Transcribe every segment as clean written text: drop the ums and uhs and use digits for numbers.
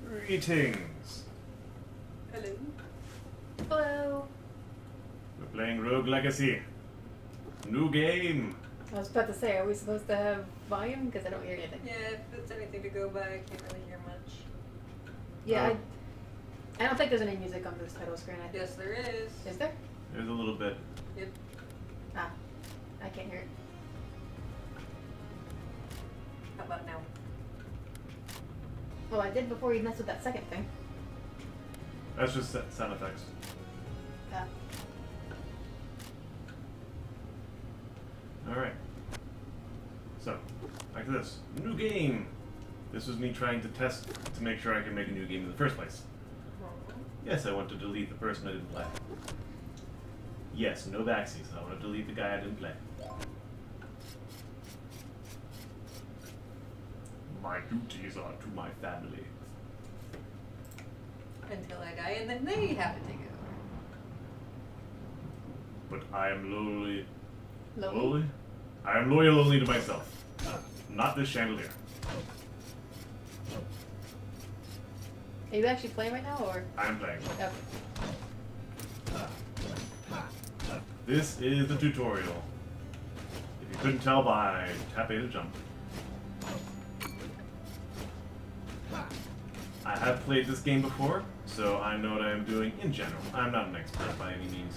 Greetings. Hello. Hello. We're playing Rogue Legacy. New game. I was about to say, are we supposed to have volume? Because I don't hear anything. Yeah, if it's anything to go by, I can't really hear much. Yeah, I don't think there's any music on this title screen. Yes, there is. Is there? There's a little bit. Yep. Ah, I can't hear it. How about now? Well, I did before you messed with that second thing. That's just sound effects. Ah. Alright. So, back to this. New game! This was me trying to test to make sure I could make a new game in the first place. Yes, I want to delete the person I didn't play. Yes, no backsies. I want to delete the guy I didn't play. My duties are to my family. Until I die, and then they have to take it over. But I am lowly. Lowly? I am loyal only to myself. Not this chandelier. Are you actually playing right now, or? I'm playing. Okay. This is the tutorial. If you couldn't tell by tap A to jump. I have played this game before, so I know what I am doing in general. I'm not an expert by any means.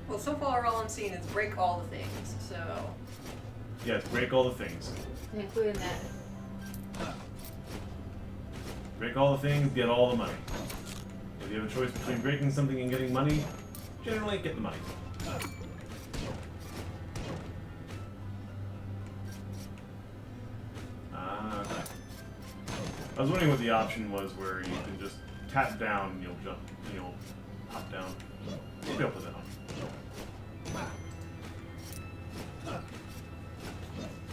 Well, so far all I'm seeing is break all the things, so... Yes, break all the things. Including that. Break all the things, get all the money. If you have a choice between breaking something and getting money, generally get the money. Okay. I was wondering what the option was where you can just tap down and you'll jump, you'll hop down. Maybe I'll put that on.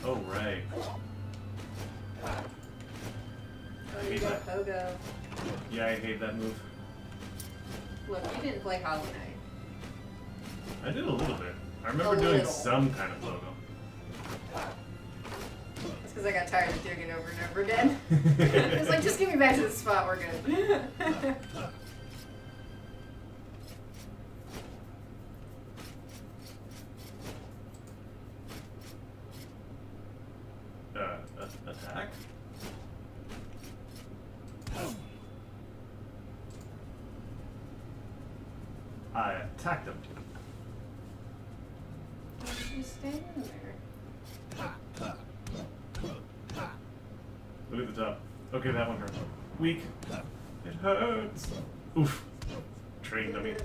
Oh, right. Oh, you got Pogo. Yeah, I hate that move. Look, you didn't play Hollow Knight. I did a little bit. I remember A doing little. some kind of logo. That's because I got tired of doing it over and over again. It's like, just get me back to the spot, we're good. Attack? I attacked him. He's standing there. Look at the top. Okay, that one hurts. Weak. It hurts. Oof. Train dummy.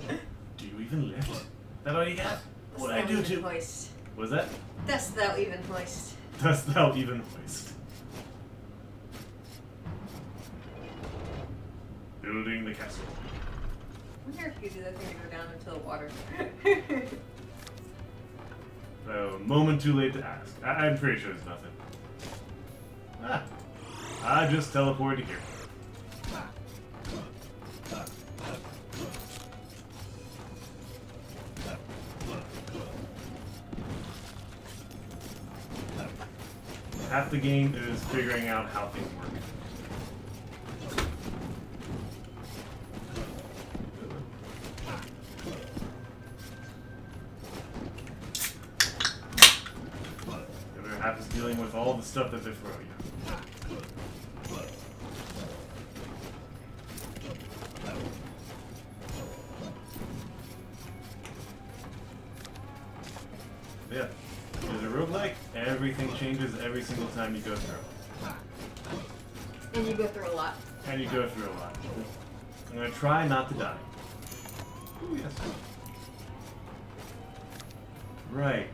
Do you even lift? That all you got? What I do to? Hoist. Was that? Dost thou even hoist? Dost thou even hoist? Building the castle. I wonder if you do that thing to go down into the water. A moment too late to ask. I'm pretty sure it's nothing. Ah. I just teleported here. Half the game is figuring out how things work. The other half is dealing with all the stuff that they throw you. Yeah. There's a roguelike, everything changes every single time you go through. And you go through a lot. And you go through a lot. I'm gonna try not to die. Ooh, yes. Right.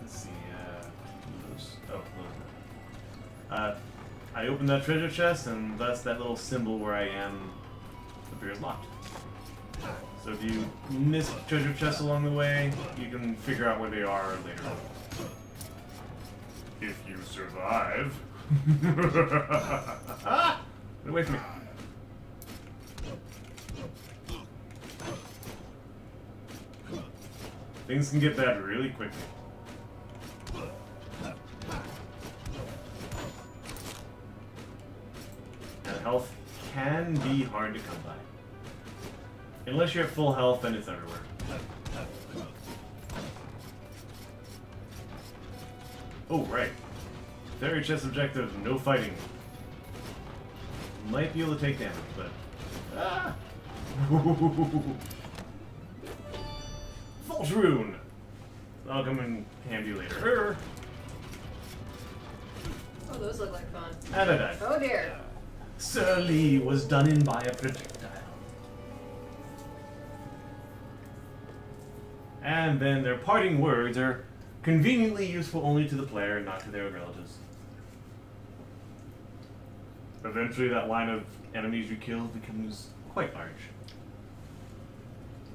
Let's see, I opened that treasure chest, and thus that little symbol where I am appears locked. So if you miss treasure chests along the way, you can figure out where they are later on. If you survive. Ah! Get away from me. Things can get bad really quickly. health can be hard to come by. Unless you're at full health, then it's everywhere. Oh, right. Fairy chest objective, no fighting. Might be able to take damage, but... Ah! False rune! I'll come in handy later. Oh, those look like fun. And I died. Oh dear. Sir Lee was done in by a projectile. And then their parting words are conveniently useful only to the player and not to their relatives. Eventually that line of enemies you kill becomes quite large.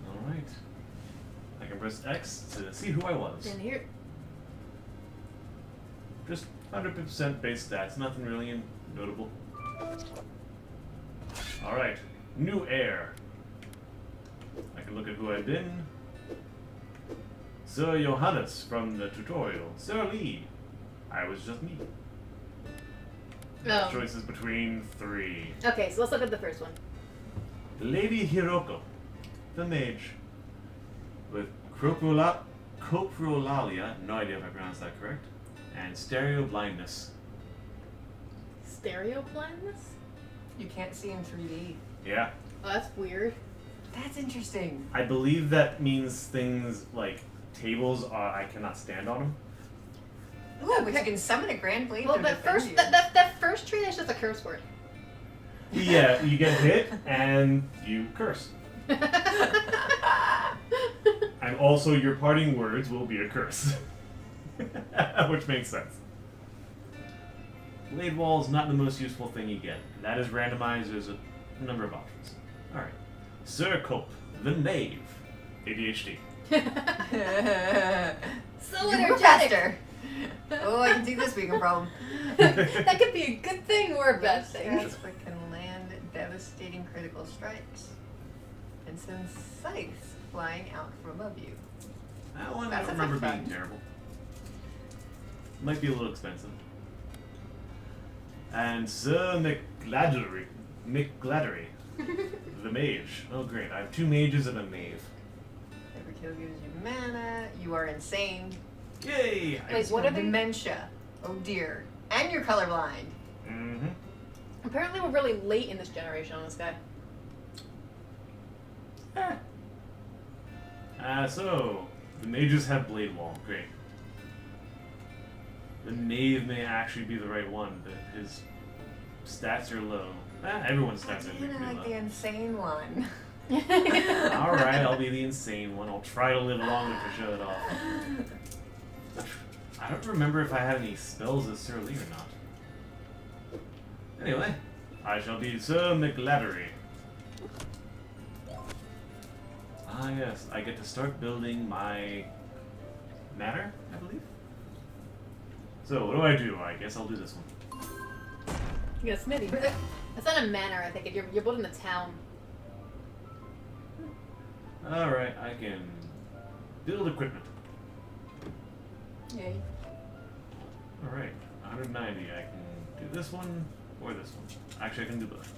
Alright. I can press X to see who I was. In here. Just 100% base stats, nothing really notable. Alright, new heir. I can look at who I've been. Sir Johannes from the tutorial. Sir Lee. I was just me. Oh. Choices between 3. Okay, so let's look at the first one. Lady Hiroko, the mage. With coprolalia, no idea if I pronounced that correct, and stereo blindness. Stereo blindness? You can't see in 3D. Yeah. Oh, that's weird. That's interesting. I believe that means things like tables, I cannot stand on them. Ooh, but you can summon a grand blade. Well, to that defend first you. that first tree is just a curse word. Yeah, you get hit and you curse. And also your parting words will be a curse. Which makes sense. Blade wall is not the most useful thing you get. That is randomized. There's a number of options. Alright. Sir Cope, the knave. ADHD. So You're energetic. faster. Oh, I can do this week, no problem. That could be a good thing or a bad thing. Yes, but can land devastating critical strikes and send scythes flying out from above you. That one I That don't sounds like remember being fun. terrible. Might be a little expensive. And Sir McGladdery, the mage. Oh great, I have 2 mages and a knave. Every kill gives you mana. You are insane. Yay! Wait, what are they? Dementia. Oh dear. And you're colorblind. Mm-hmm. Apparently we're really late in this generation on this guy. So, the mages have blade wall. Great. The knave may actually be the right one, but his stats are low. Everyone's stats are You know, like pretty the low. insane one. Alright, I'll be the insane one. I'll try to live longer to show it off. I don't remember if I had any spells as Sir Lee or not. Anyway, I shall be Sir McGladdery. Ah yes, I get to start building my manor, I believe. So what do? I guess I'll do this one. You got a smithy. That's not a manor, I think. You're building a town. Alright, I can build equipment. Yay. Alright, 190. I can do this one or this one. Actually, I can do both.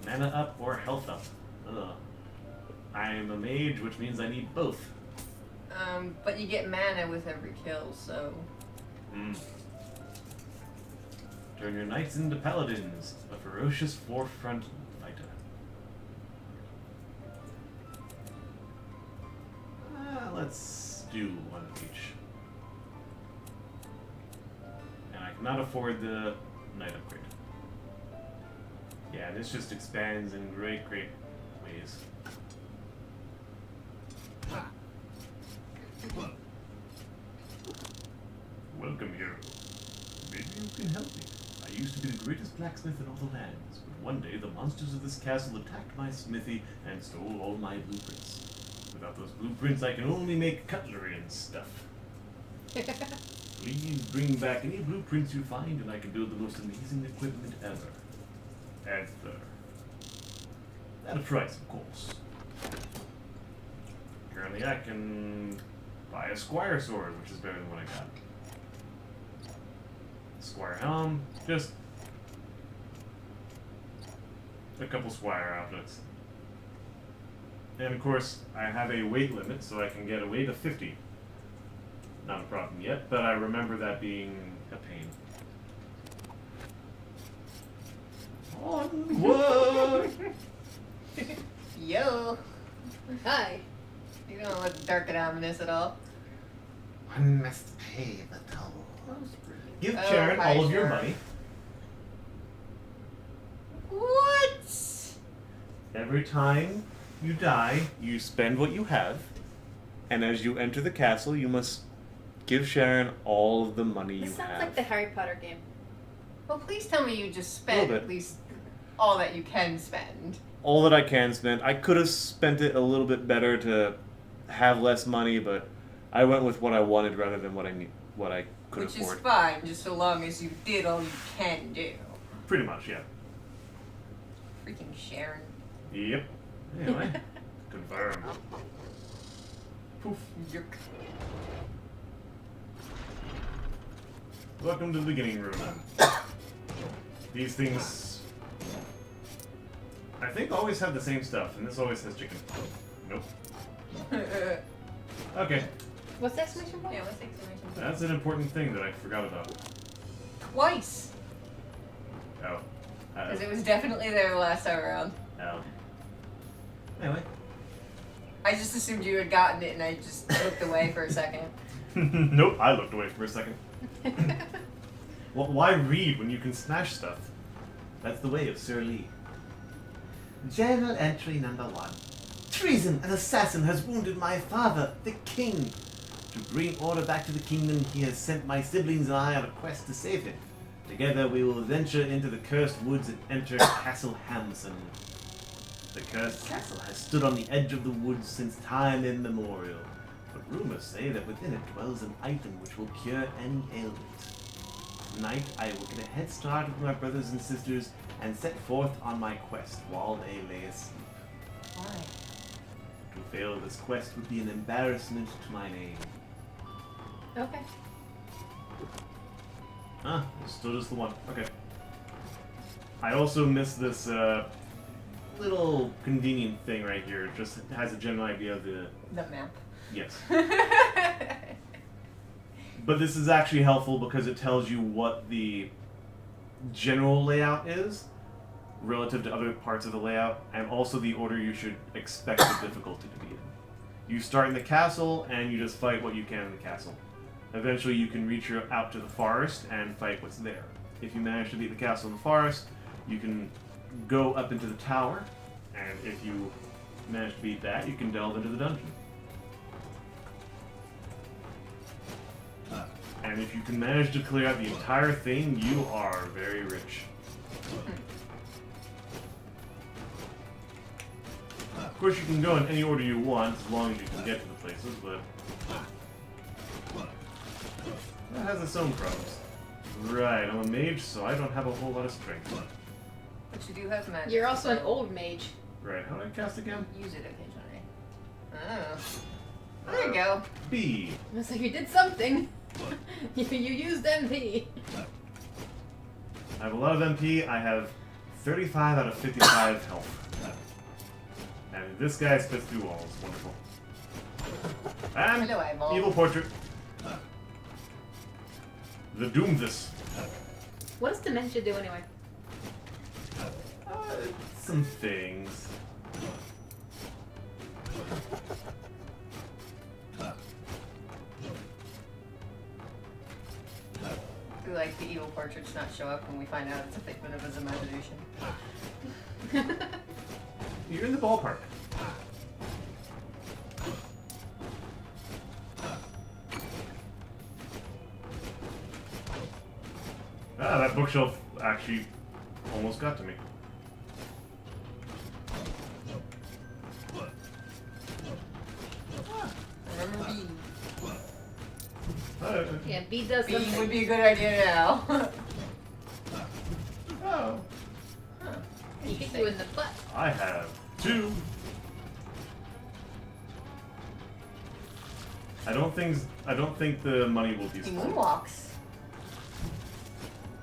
Mana up or health up. Ugh. I am a mage, which means I need both. But you get mana with every kill, so. Turn your knights into paladins, a ferocious forefront fighter. Let's do one of each. And I cannot afford the knight upgrade. Yeah, this just expands in great, great ways. Welcome, hero. Maybe you can help me. I used to be the greatest blacksmith in all the lands, but one day the monsters of this castle attacked my smithy and stole all my blueprints. Without those blueprints, I can only make cutlery and stuff. Please bring back any blueprints you find, and I can build the most amazing equipment ever. Ever. At a price, of course. Currently, I can buy a squire sword, which is better than what I got. Squire helm, just a couple squire objects. And of course, I have a weight limit, so I can get a weight of 50. Not a problem yet, but I remember that being a pain. Onward! Yo! Hi. You don't look dark and ominous at all. One must pay the toll. Give Oh, Sharon hi, all of your Sharon. money. What? Every time you die, you spend what you have, and as you enter the castle, you must give Sharon all of the money This you sounds have. like the Harry Potter game. Well, please tell me you just A spent little bit. at least all that you can spend. All that I can spend. I could have spent it a little bit better to have less money, but I went with what I wanted rather than what I could Which afford. is fine, just so long as you did all you can do. Pretty much, yeah. Freaking Sharon. Yep. Anyway, confirm. Poof. Yuck. Welcome to the beginning room. These things, I think, always have the same stuff, and this always has chicken. Nope. Okay, What's the exclamation point? Yeah, what's the exclamation point? that's an important thing that I forgot about. Twice! Oh. Because it was definitely there the last time around. Oh. Anyway. I just assumed you had gotten it and I just looked away for a second. Nope, I looked away for a second. Well, why read when you can smash stuff? That's the way of Sir Lee. Journal entry number 1. Treason! An assassin has wounded my father, the king. To bring order back to the kingdom, he has sent my siblings and I on a quest to save him. Together we will venture into the cursed woods and enter Castle Hamson. The cursed castle has stood on the edge of the woods since time immemorial, but rumors say that within it dwells an item which will cure any ailment. Tonight I will get a head start with my brothers and sisters and set forth on my quest while they lay asleep. Why? To fail this quest would be an embarrassment to my name. Okay. Ah, still just the one. Okay. I also missed this little convenient thing right here. It just has a general idea of the... The map. Yes. But this is actually helpful because it tells you what the general layout is relative to other parts of the layout, and also the order you should expect the difficulty to be in. You start in the castle, and you just fight what you can in the castle. Eventually you can reach out to the forest and fight what's there. If you manage to beat the castle in the forest, you can go up into the tower, and if you manage to beat that, you can delve into the dungeon. And if you can manage to clear out the entire thing, you are very rich. Of course, you can go in any order you want, as long as you can get to the places, but that has its own problems. Right, I'm a mage, so I don't have a whole lot of strength. But you do have magic. You're also an so old mage. Right, how do I cast again? Use it occasionally. Oh. There you go. B. It's like you did something. You used MP. I have a lot of MP. I have 35 out of 55 health. And this guy spits through walls. Wonderful. And Hello, eyeball. evil portrait. The Doomvis. What does dementia do anyway? Some things. Do like the evil portraits not show up when we find out it's a figment of his imagination? You're in the ballpark. Ah, that bookshelf actually almost got to me. Remember B. Yeah, B does B something. would be a good idea now. Oh, He hit you in the butt. I have 2. I don't think the money will be He spent. moonwalks.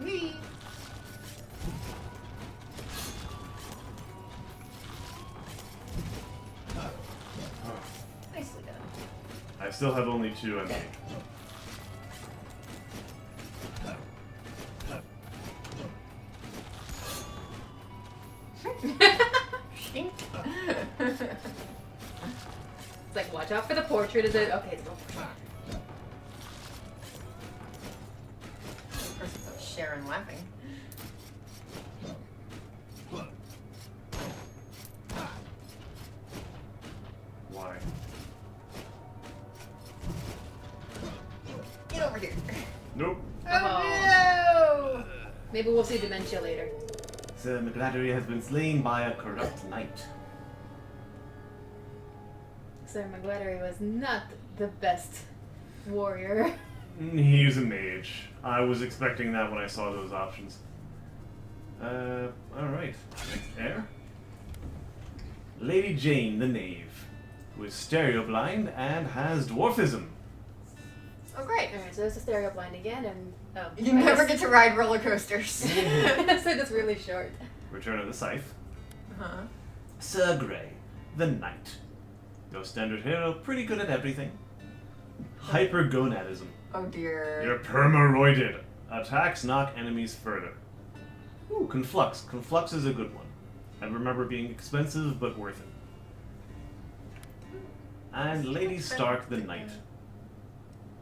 Whee! still have only 2 on me. Shink. It's like, watch out for the portrait. Is it okay? It's no portrait. Of course, it's Sharon laughing. Why? Get over here. Nope. Oh, Maybe we'll see dementia later. Sir McGladdery has been slain by a corrupt knight. Sir McGladdery was not the best warrior. He's a mage. I was expecting that when I saw those options. Alright. Next heir. Lady Jane the Knave, who is stereo blind and has dwarfism. Oh, great. Alright, so there's a stereo blind again, and You never get to ride roller coasters. so it's really short. Return of the Scythe. Uh-huh. Sir Grey, the knight. Your standard hero, pretty good at everything. Hypergonadism. Oh dear. You're permaroided. Attacks knock enemies further. Ooh, Conflux. Conflux is a good one. I remember being expensive, but worth it. And Lady Stark the Knight.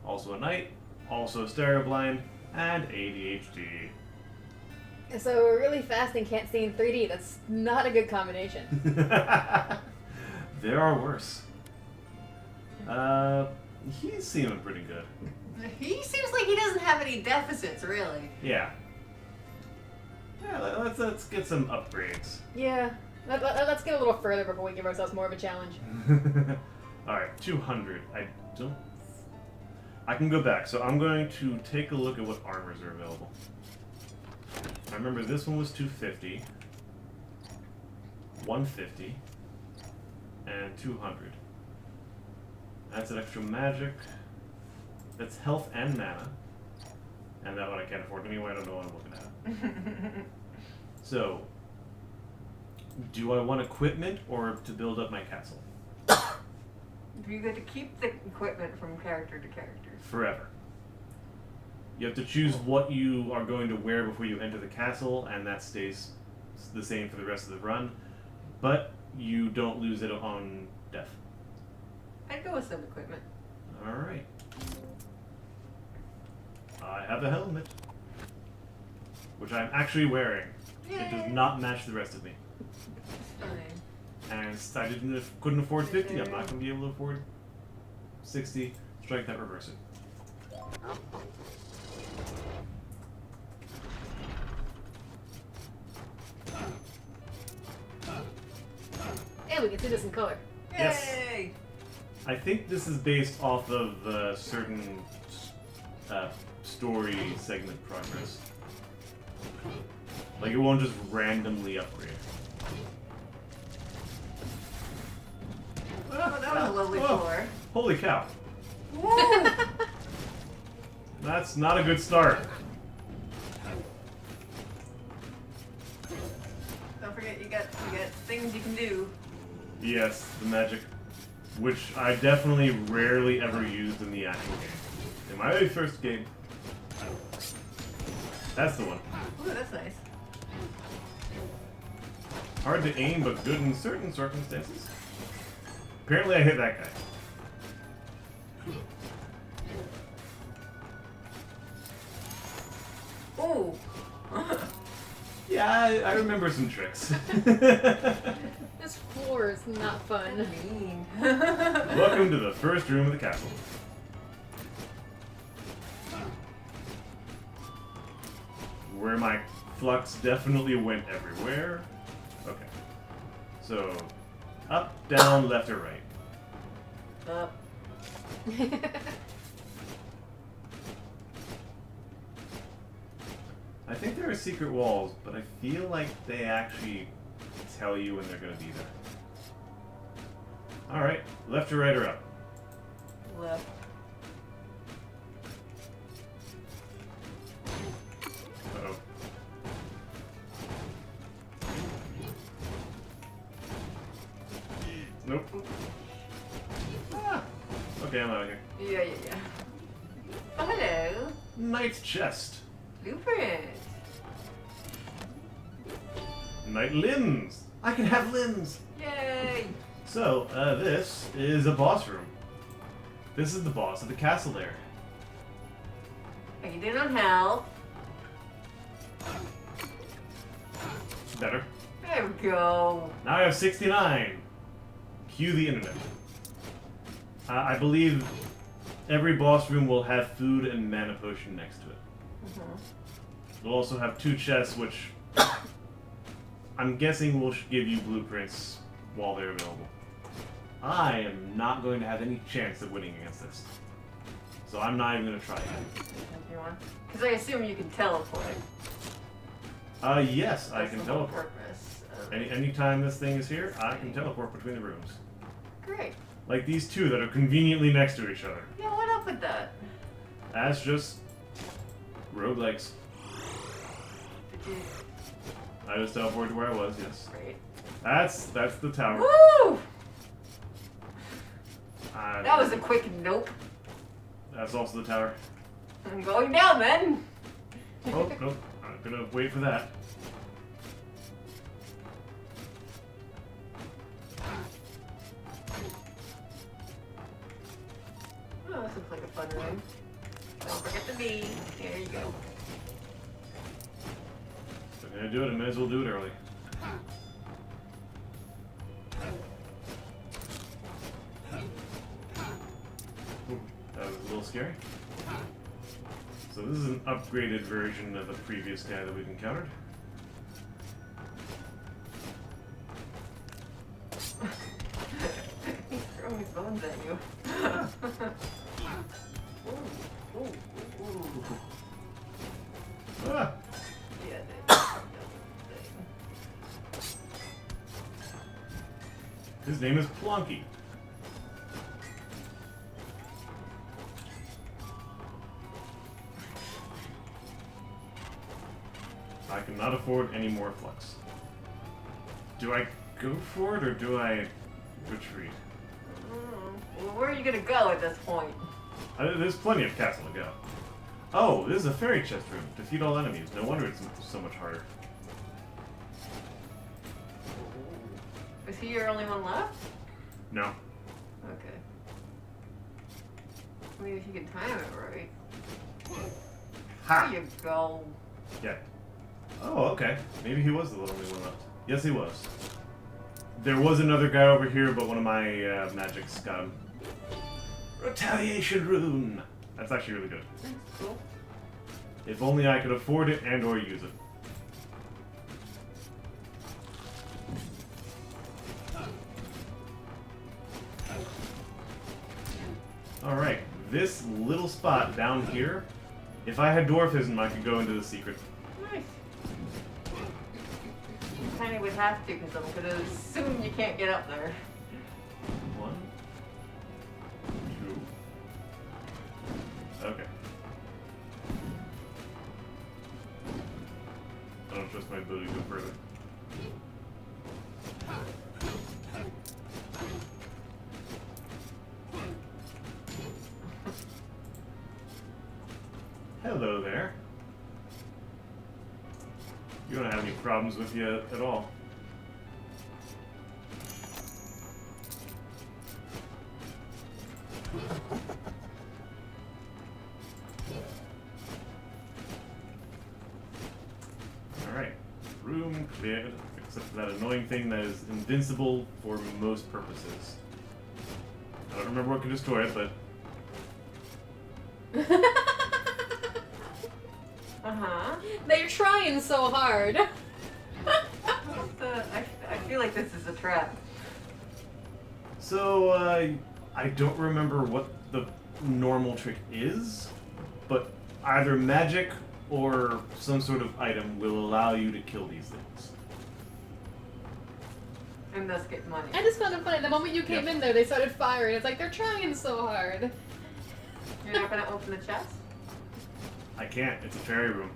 Also a knight, also stereo blind, and ADHD. So we're really fast and can't see in 3D. That's not a good combination. There are worse. He's seeming pretty good. He seems like he doesn't have any deficits, really. Yeah. Yeah, let's get some upgrades. Yeah. Let's get a little further before we give ourselves more of a challenge. Alright, 200. I can go back, so I'm going to take a look at what armors are available. I remember this one was 250, 150, and 200. That's an extra magic. That's health and mana. And that one I can't afford anyway, I don't know what I'm looking at. So, do I want equipment or to build up my castle? You get to keep the equipment from character to character. Forever. You have to choose what you are going to wear before you enter the castle, and that stays the same for the rest of the run. But you don't lose it on death. I'd go with some equipment. Alright. I have a helmet, which I'm actually wearing. It does Yay. not match the rest of me. Fine. And I couldn't afford 50, I'm not going to be able to afford 60. Strike that, reverse it. And we can see this in color. Yes. Yay! I think this is based off of certain story segment progress. Like, it won't just randomly upgrade. Oh, that was a lovely floor. Holy cow. Woo! That's not a good start. Don't forget, you got things you can do. Yes, the magic. Which I definitely rarely ever used in the actual game. In my very first game. That's the one. Ooh, that's nice. Hard to aim, but good in certain circumstances. Apparently I hit that guy. Ooh. Yeah, I remember some tricks. This floor is not fun. Mean. Welcome to the first room of the castle. Where my flux definitely went everywhere. Okay. So, up, down, left, or right. Up. I think there are secret walls, but I feel like they actually tell you when they're going to be there. Alright, left or right or up? Left. Uh-oh. Nope. Ah! Okay, I'm out of here. Yeah. Oh, hello. Knight's chest. Blueprint. Knight limbs. I can have limbs. Yay. So, this is a boss room. This is the boss of the castle there. How you doing on health? Better. There we go. Now I have 69. Cue the internet. I believe every boss room will have food and mana potion next to it. We'll also have 2 chests, which I'm guessing will give you blueprints while they're available. I am not going to have any chance of winning against this. So I'm not even going to try it. Because I assume you can teleport. Yes, I That's can the whole teleport. purpose. Anytime this thing is here, I can teleport between the rooms. Great. Like these 2 that are conveniently next to each other. Yeah, what up with that? That's just roguelikes. Did you... I just teleported to where I was, yes. Great. That's the tower. Woo! That was a quick nope. That's also the tower. I'm going down then. Oh, nope. I'm gonna wait for that. Oh, this looks like a fun room. Don't forget the bee. There you go. If I'm gonna do it, I may as well do it early. Ooh, that was a little scary. So this is an upgraded version of the previous guy that we've encountered. He's throwing his bones at you. Ooh, ooh, ooh. Ah! Yeah, His name is Plonky. I cannot afford any more flux. Do I go for it or do I retreat? Well, where are you gonna go at this point? There's plenty of castle to go. Oh, this is a fairy chest room. Defeat all enemies. No wonder it's so much harder. Is he your only one left? No. Okay. I mean, if you can time it right. Ha! There you go. Yeah. Oh, okay. Maybe he was the only one left. Yes, he was. There was another guy over here, but one of my magics got him. Retaliation rune! That's actually really good. Cool. If only I could afford it and or use it. Alright, this little spot down here, if I had dwarfism, I could go into the secret. Nice. You kind of would have to, because I'm gonna assume you can't get up there. 1, 2. Okay. I don't trust my ability to go further. Hello there. You don't have any problems with you at all. Alright. Room cleared, except for that annoying thing that is invincible for most purposes. I don't remember what can destroy it, but Uh-huh. They're trying so hard. I feel like this is a trap. so I don't remember what the normal trick is, but either magic or some sort of item will allow you to kill these things. And thus get money. I just found it funny. The moment you came Yep. in there, they started firing. It's like they're trying so hard. You're not gonna open the chest? I can't. It's a fairy room.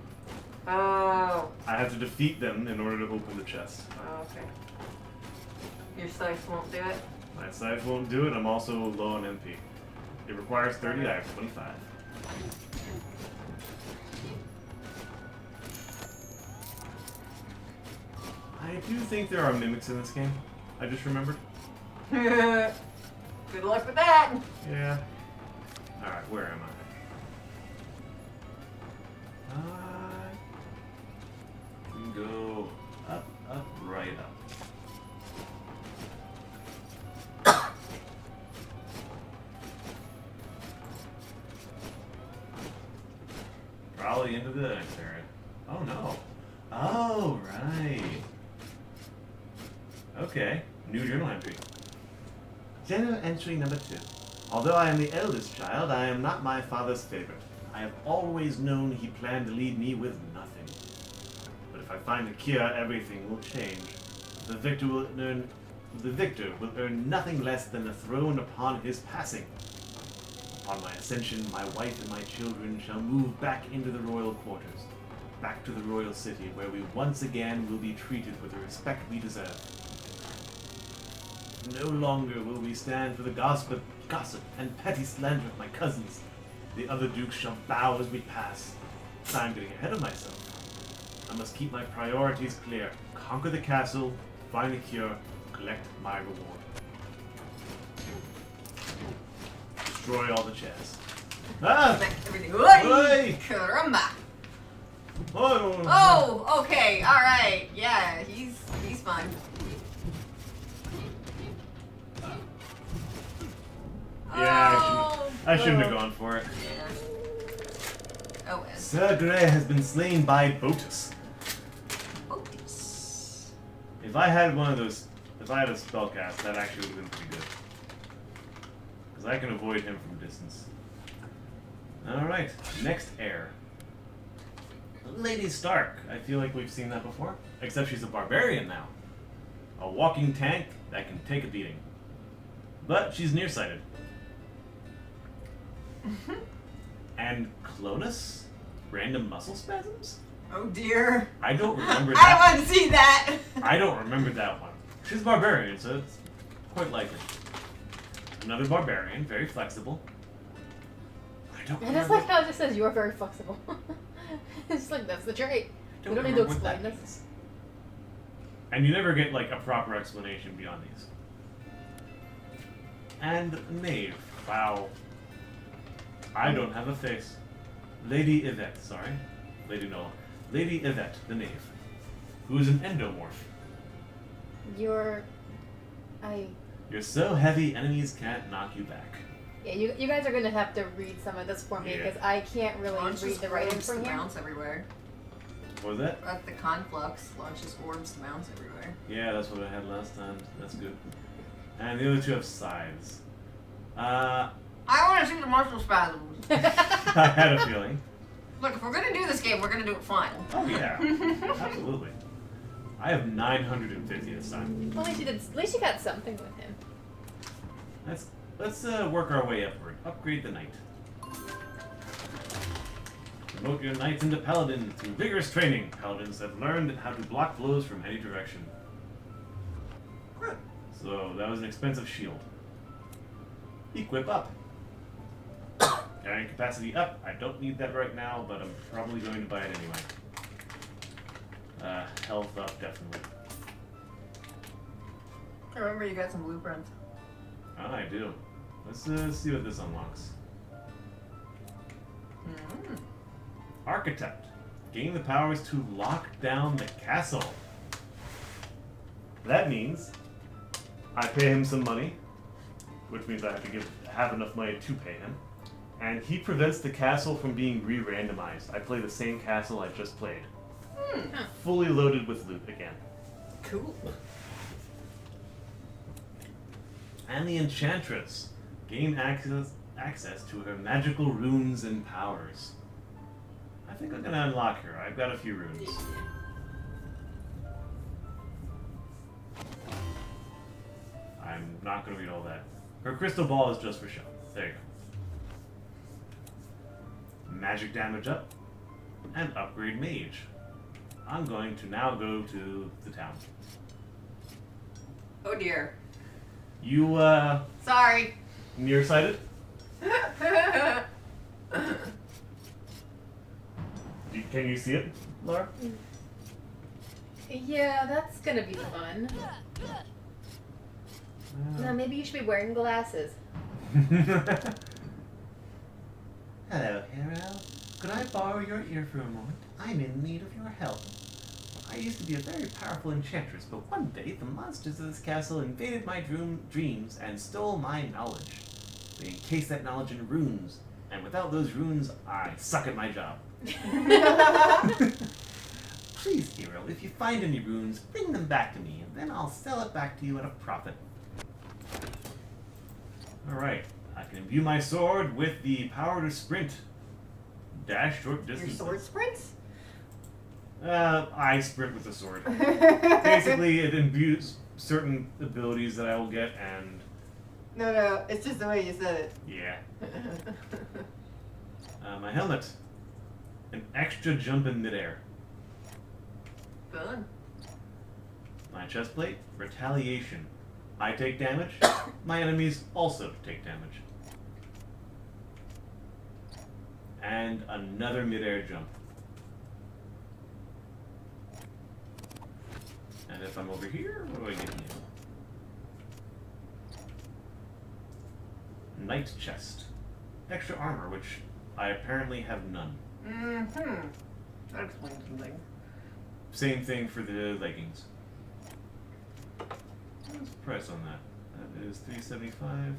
Oh. I have to defeat them in order to open the chest. Oh, okay. Your scythe won't do it? My scythe won't do it. I'm also low on MP. It requires 30, I have 25. I do think there are mimics in this game. I just remembered. Good luck with that. Yeah. Alright, where am I? We can go up, up, right up. Probably into the next area. Oh no. Oh, right. Okay. New journal entry. General entry number 2. Although I am the eldest child, I am not my father's favorite. I have always known he planned to leave me with nothing. But if I find the cure, everything will change. The victor will earn nothing less than the throne upon his passing. Upon my ascension, my wife and my children shall move back into the royal quarters, back to the royal city, where we once again will be treated with the respect we deserve. No longer will we stand for the gossip and petty slander of my cousins. The other dukes shall bow as we pass. But I'm getting ahead of myself. I must keep my priorities clear. Conquer the castle, find the cure, collect my reward. Destroy all the chests. Ah! Everything. Oi! Caramba. Oh! Oh, okay, alright. Yeah, he's fine. Yeah, Oh, I shouldn't have gone for it. yeah. Oh, well. Sir Grey has been slain by Botus. Otis. If I had one of those, if I had a spellcast, that actually would have been pretty good. Because I can avoid him from distance. Alright, next heir. Lady Stark. I feel like we've seen that before. Except she's a barbarian now. A walking tank that can take a beating. But she's nearsighted. And Clonus? Random muscle spasms? Oh dear. I don't remember I that. want to see that. I don't remember that one. She's a barbarian, so it's quite likely. Another barbarian, very flexible. I don't And remember. it's like how it just says you're very flexible. It's just like that's the trait. We don't need to remember what explain that this. And you never get like a proper explanation beyond these. And Knave. Wow. I don't have a face. Lady Yvette, sorry. Lady Nola. Lady Yvette, the Knave. Who is an endomorph. You're You're so heavy, enemies can't knock you back. yeah, you guys are gonna have to read some of this for me Yeah. because I can't really Launches read the writing orbs from to here. bounce everywhere. What was that? At the conflux, launches orbs to bounce everywhere. Yeah, that's what I had last time. That's good. And the other two have scythes. I want to see the muscle spasms. I had a feeling. Look, if we're gonna do this game, we're gonna do it fun. Oh yeah, absolutely. I have 950 this time. Well, at least you got something with him. Let's work our way upward. Upgrade the knight. Promote your knights into paladins through vigorous training. Paladins have learned how to block blows from any direction. Good. So that was an expensive shield. Equip up. Carrying capacity up. I don't need that right now, but I'm probably going to buy it anyway. Health up, definitely. I remember you got some blueprints. Oh, I do. Let's see what this unlocks. Mm. Architect. Gain the powers to lock down the castle. That means I pay him some money, which means I have to have enough money to pay him. And he prevents the castle from being re-randomized. I play the same castle I just played. Fully loaded with loot again. Cool. And the Enchantress. Gain access to her magical runes and powers. I think I'm gonna unlock her. I've got a few runes. I'm not gonna read all that. Her crystal ball is just for show. There you go. Magic damage up. And upgrade mage. I'm going to now go to the town. Oh dear. You, Sorry. nearsighted? Can you see it, Laura? Yeah, that's gonna be fun. No, maybe you should be wearing glasses. Hello, hero. Could I borrow your ear for a moment? I'm in need of your help. I used to be a very powerful enchantress, but one day the monsters of this castle invaded my dreams and stole my knowledge. They encased that knowledge in runes, and without those runes, I suck at my job. Please, hero, if you find any runes, bring them back to me, and then I'll sell it back to you at a profit. Alright, I can imbue my sword with the power to sprint. Dash short Your distances. sword sprints? I sprint with the sword. Basically, it imbues certain abilities that I will get, and No, it's just the way you said it. yeah. My helmet. An extra jump in midair. Fun. My chest plate. Retaliation. I take damage. My enemies also take damage. And another midair jump. And if I'm over here, what do I get new? Knight chest. Extra armor, which I apparently have none. Mm-hmm. That explains something. Same thing for the leggings. What's the price on that? That is $375.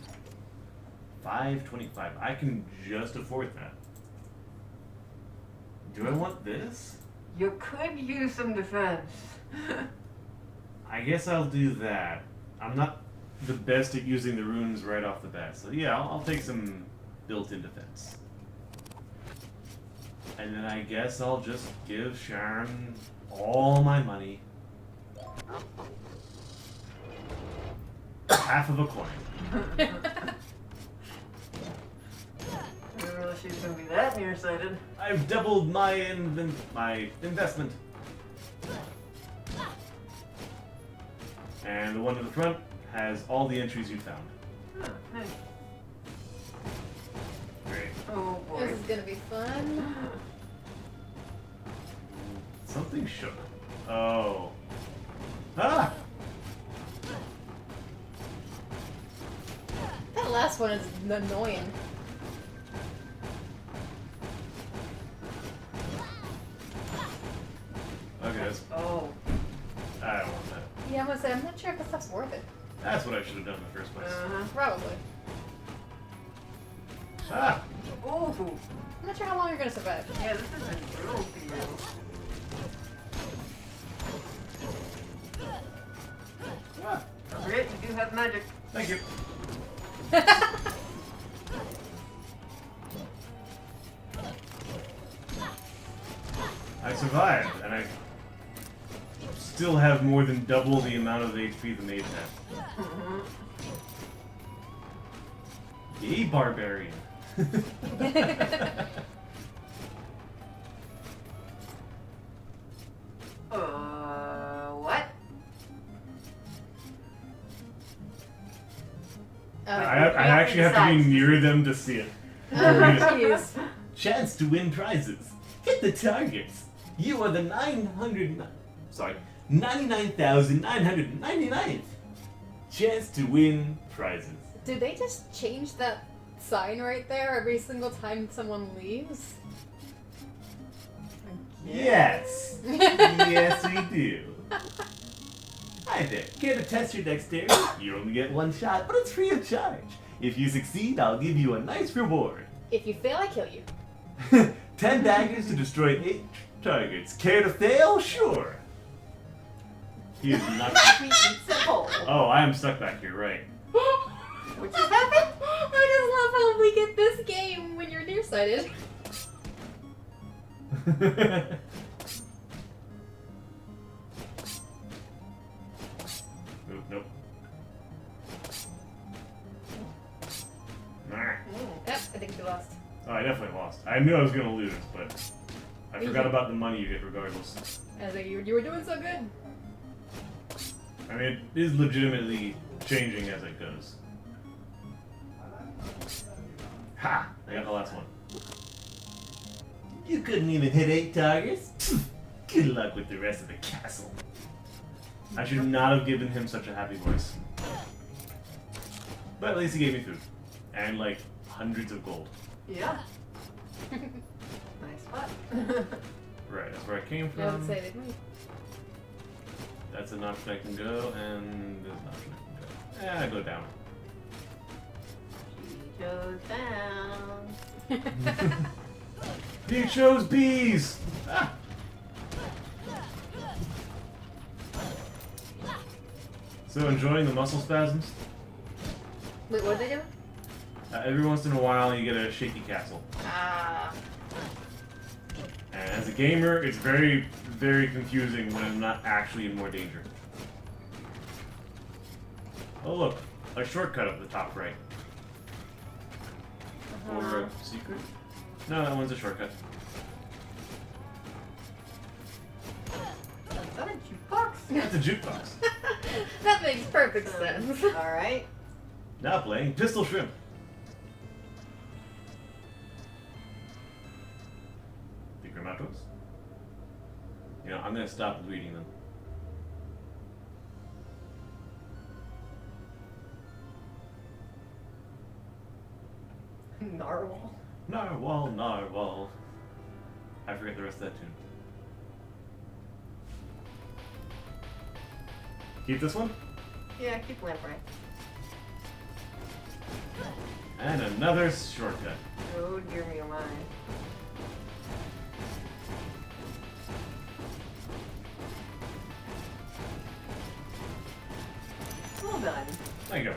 $525. I can just afford that. Do I want this? You could use some defense. I guess I'll do that. I'm not the best at using the runes right off the bat, so yeah, I'll take some built-in defense. And then I guess I'll just give Sharon all my money. Half of a coin. I didn't realize she was going to be that nearsighted. I've doubled my investment. And the one in the front has all the entries you found. Huh, nice. Great. Oh boy. This is gonna be fun. Something shook. Oh. Ah! That last one is annoying. Okay, that's, Oh. I don't want that. Yeah, I'm gonna say, I'm not sure if this stuff's worth it. That's what I should have done in the first place. Uh-huh. Probably. Ah! Ooh. I'm not sure how long you're gonna survive. Yeah, this is a brutal for you. Ah! Don't forget, you do have magic. Thank you. I survived, and I still have more than double the amount of HP the mage has. Yay, barbarian. What? I actually have to be near them to see it. Oh, jeez. Chance to win prizes. Hit the targets. You are the 99,999th. Chance to win prizes. Did they just change that sign right there every single time someone leaves? Yes. Yes, we do. Hi there. Care to test your dexterity? You only get one shot, but it's free of charge. If you succeed, I'll give you a nice reward. If you fail, I kill you. 10 daggers to destroy 8 targets. Care to fail? Sure. He is not. Sweet and simple. Oh, I am stuck back here, right. What just happened? I just love how we get this game when you're nearsighted. Nope. Nah. Yep, I think we lost. Oh, I definitely lost. I knew I was gonna lose, but I forgot about the money you get regardless. I was like, you were doing so good. I mean, it is legitimately changing as it goes. Ha! I got the last one. You couldn't even hit 8 targets? Pfft, good luck with the rest of the castle. I should not have given him such a happy voice. But at least he gave me food. And like hundreds of gold. Yeah. Nice spot. Right, that's where I came I would from. say they might. That's an option I can go, and there's an option I can go. I go down. He goes down. He chose bees! Ah! So enjoying the muscle spasms? Wait, what are they doing? Every once in a while you get a shaky castle. Ah. And as a gamer, it's very, very confusing when I'm not actually in more danger. Oh look, a shortcut up the top right. Or a secret? No, that one's a shortcut. Is that a jukebox? That's a jukebox. That makes perfect sense. Alright. Now playing Pistol Shrimp. The Gramatos? You know, I'm gonna stop reading them. Narwhal. Narwhal, narwhal. I forget the rest of that tune. Keep this one? Yeah, keep lamprey. And another shortcut. Oh dear me, oh my. Well done. There you go.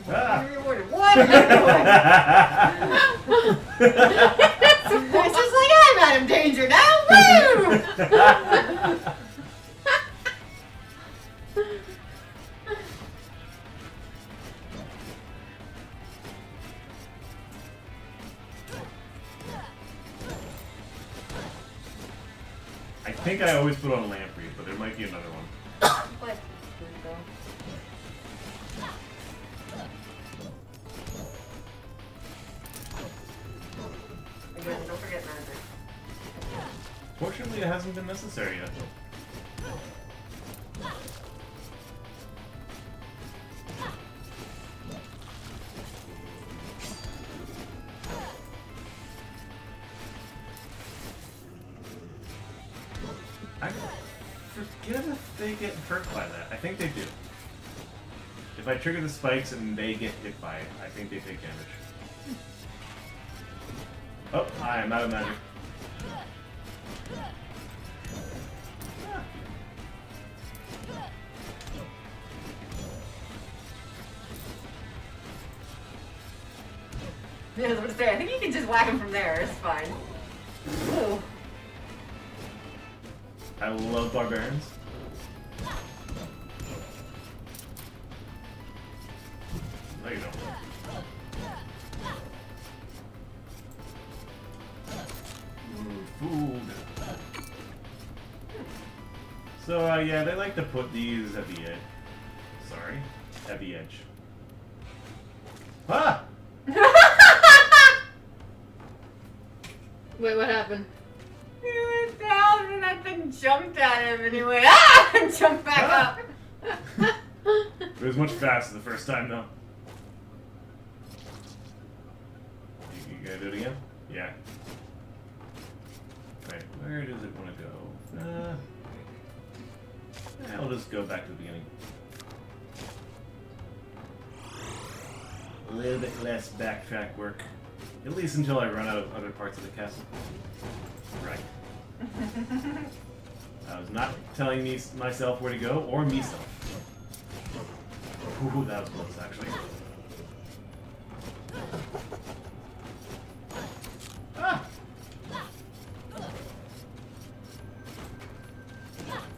What Ah. are you rewarded? What are you doing? It's just like I'm out of danger now. Woo! I think I always put on lamprey, but there might be another one. What? Here we go. Again, don't forget magic. Fortunately, it hasn't been necessary yet. I forget if they get hurt by that. I think they do. If I trigger the spikes and they get hit by it, I think they take damage. Oh, I am out of magic. Yeah, I was about to say, I think you can just whack him from there. It's fine. Ooh. I love barbarians. No, you don't. Food. So, yeah, they like to put these at the edge. Sorry. At the edge. Ah! Wait, what happened? He went down and that thing jumped at him and he went, ah! And jumped back Ah! up. It was much faster the first time, though. You gonna do it again? Yeah. Wait, where does it want to go? I'll just go back to the beginning. A little bit less backtrack work. At least until I run out of other parts of the castle. Right. I was not telling myself where to go, or myself. Ooh, that was close, actually. Ah!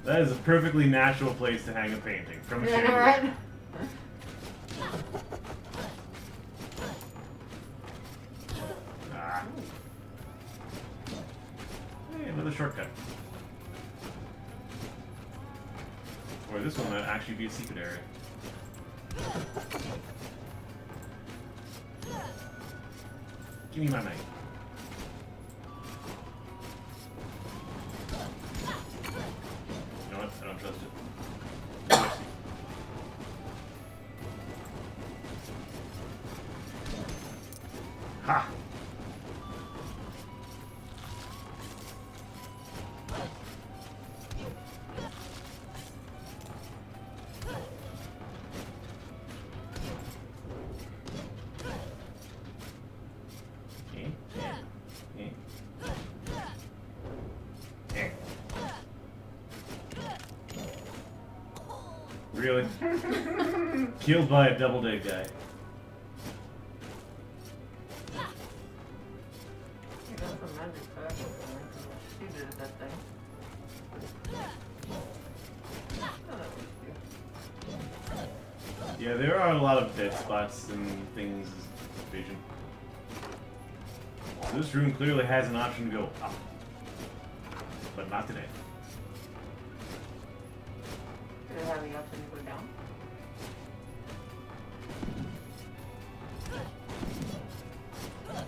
That is a perfectly natural place to hang a painting from a Yeah, I know, chandelier. right? Ah. Hey, another shortcut. Or this one might actually be a secret area. Give me my knife. You know what? I don't trust it. Mercy. Ha! Really? Killed by a double dead guy. You got some magic back. She did it, that thing. Oh, that was cute. Yeah, there are a lot of dead spots and things in Vision. This room clearly has an option to go up. But not today. Did it have the option to go down?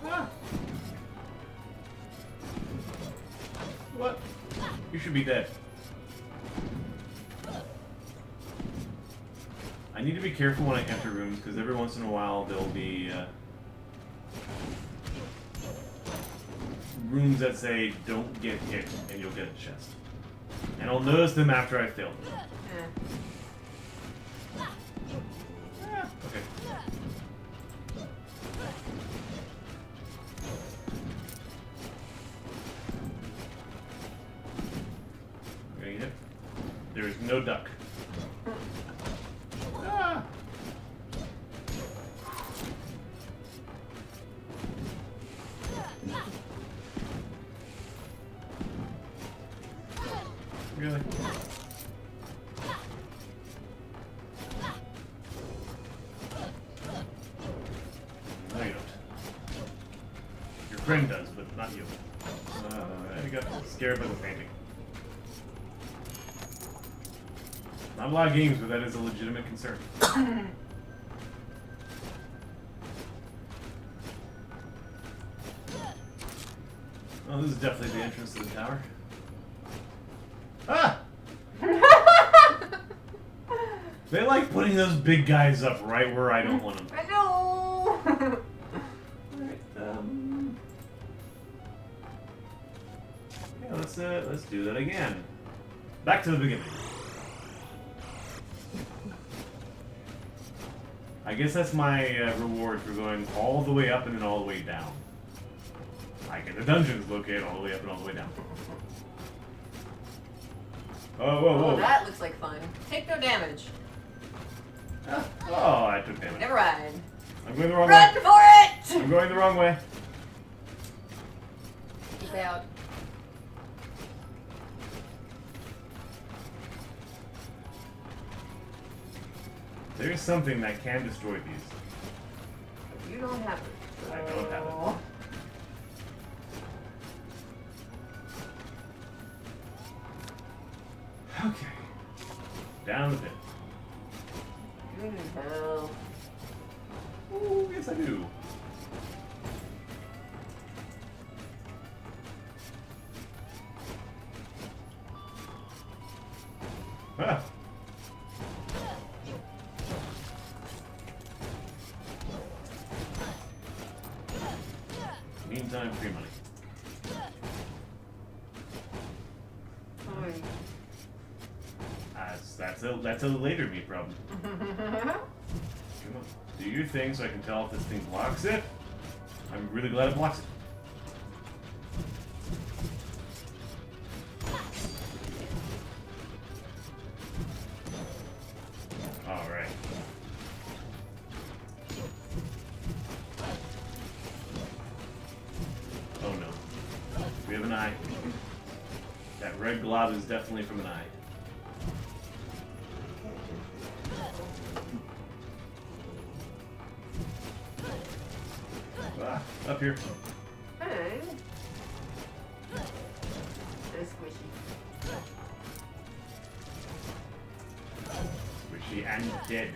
Ah. What? You should be dead. I need to be careful when I enter rooms because every once in a while there'll be rooms that say don't get hit and you'll get a chest. And I'll notice them after I failed them. Okay. Gonna eat it. There is no duck. Ah. Really? No, you don't. Your friend does, but not you. I got scared by the painting. Not a lot of games, but that is a legitimate concern. Oh, this is definitely the entrance to the tower. Ah! They like putting those big guys up right where I don't want them. I know! Alright, yeah, let's do that again. Back to the beginning. I guess that's my reward for going all the way up and then all the way down. I get the dungeons located all the way up and all the way down. Oh, whoa, whoa. Oh, that looks like fun. Take no damage. Oh, I took damage. Never mind. I'm going the wrong Run way. for it! I'm going the wrong way. Keep out. There's something that can destroy these. You don't have it. I don't have it. Okay. Down the pit. You need help. Oh, yes I do. Ah. Meantime, free money. That's a later me problem. Come on, do your thing so I can tell if this thing blocks it. I'm really glad it blocks it. All right. Oh no, we have an eye. That red glob is definitely from an eye. Up here. Hey. They're squishy. Squishy and dead.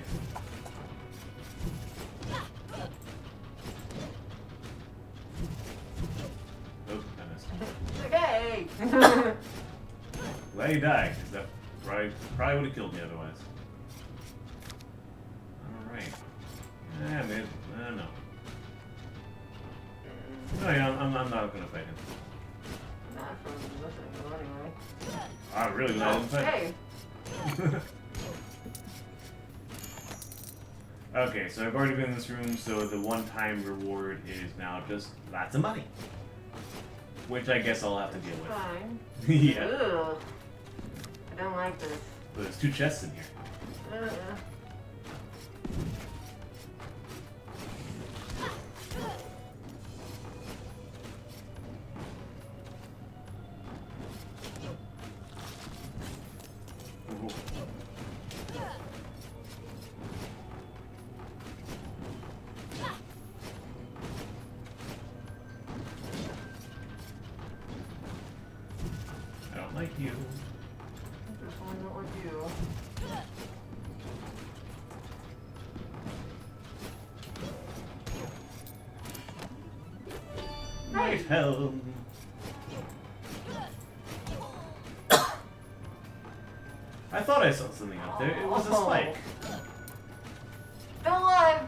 Glad he died, because that probably would have killed me otherwise. Alright. Yeah, man. I don't know. No, yeah, I'm not gonna fight him. Not from listening to him anyway. I'm really glad I didn't fight Hey! him. Okay, so I've already been in this room, so the one-time reward is now just lots of money. Which I guess I'll have to deal with. Fine. Yeah. Ugh. I don't like this. But there's 2 chests in here. Ooh. I don't like you. This one don't like you. Night helm. I thought I saw something up there. It was a spike. Still alive!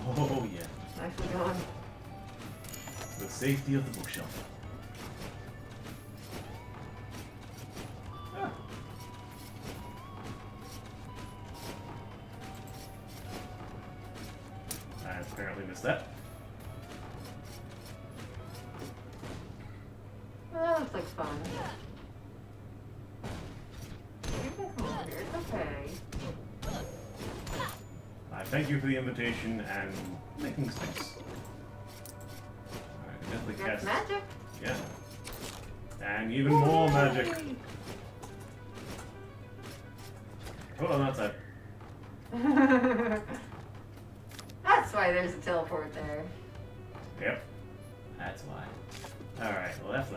Oh yeah. Nicely gone. The safety of the bookshelf. Ah. I apparently missed that. Well, that looks like fun. You can come over here, it's okay. I thank you for the invitation and making space. Alright, definitely That's cast. magic. Yeah. And even more magic. Oh, I'm outside. That's why there's a teleport there. Yep. That's why. Alright, left.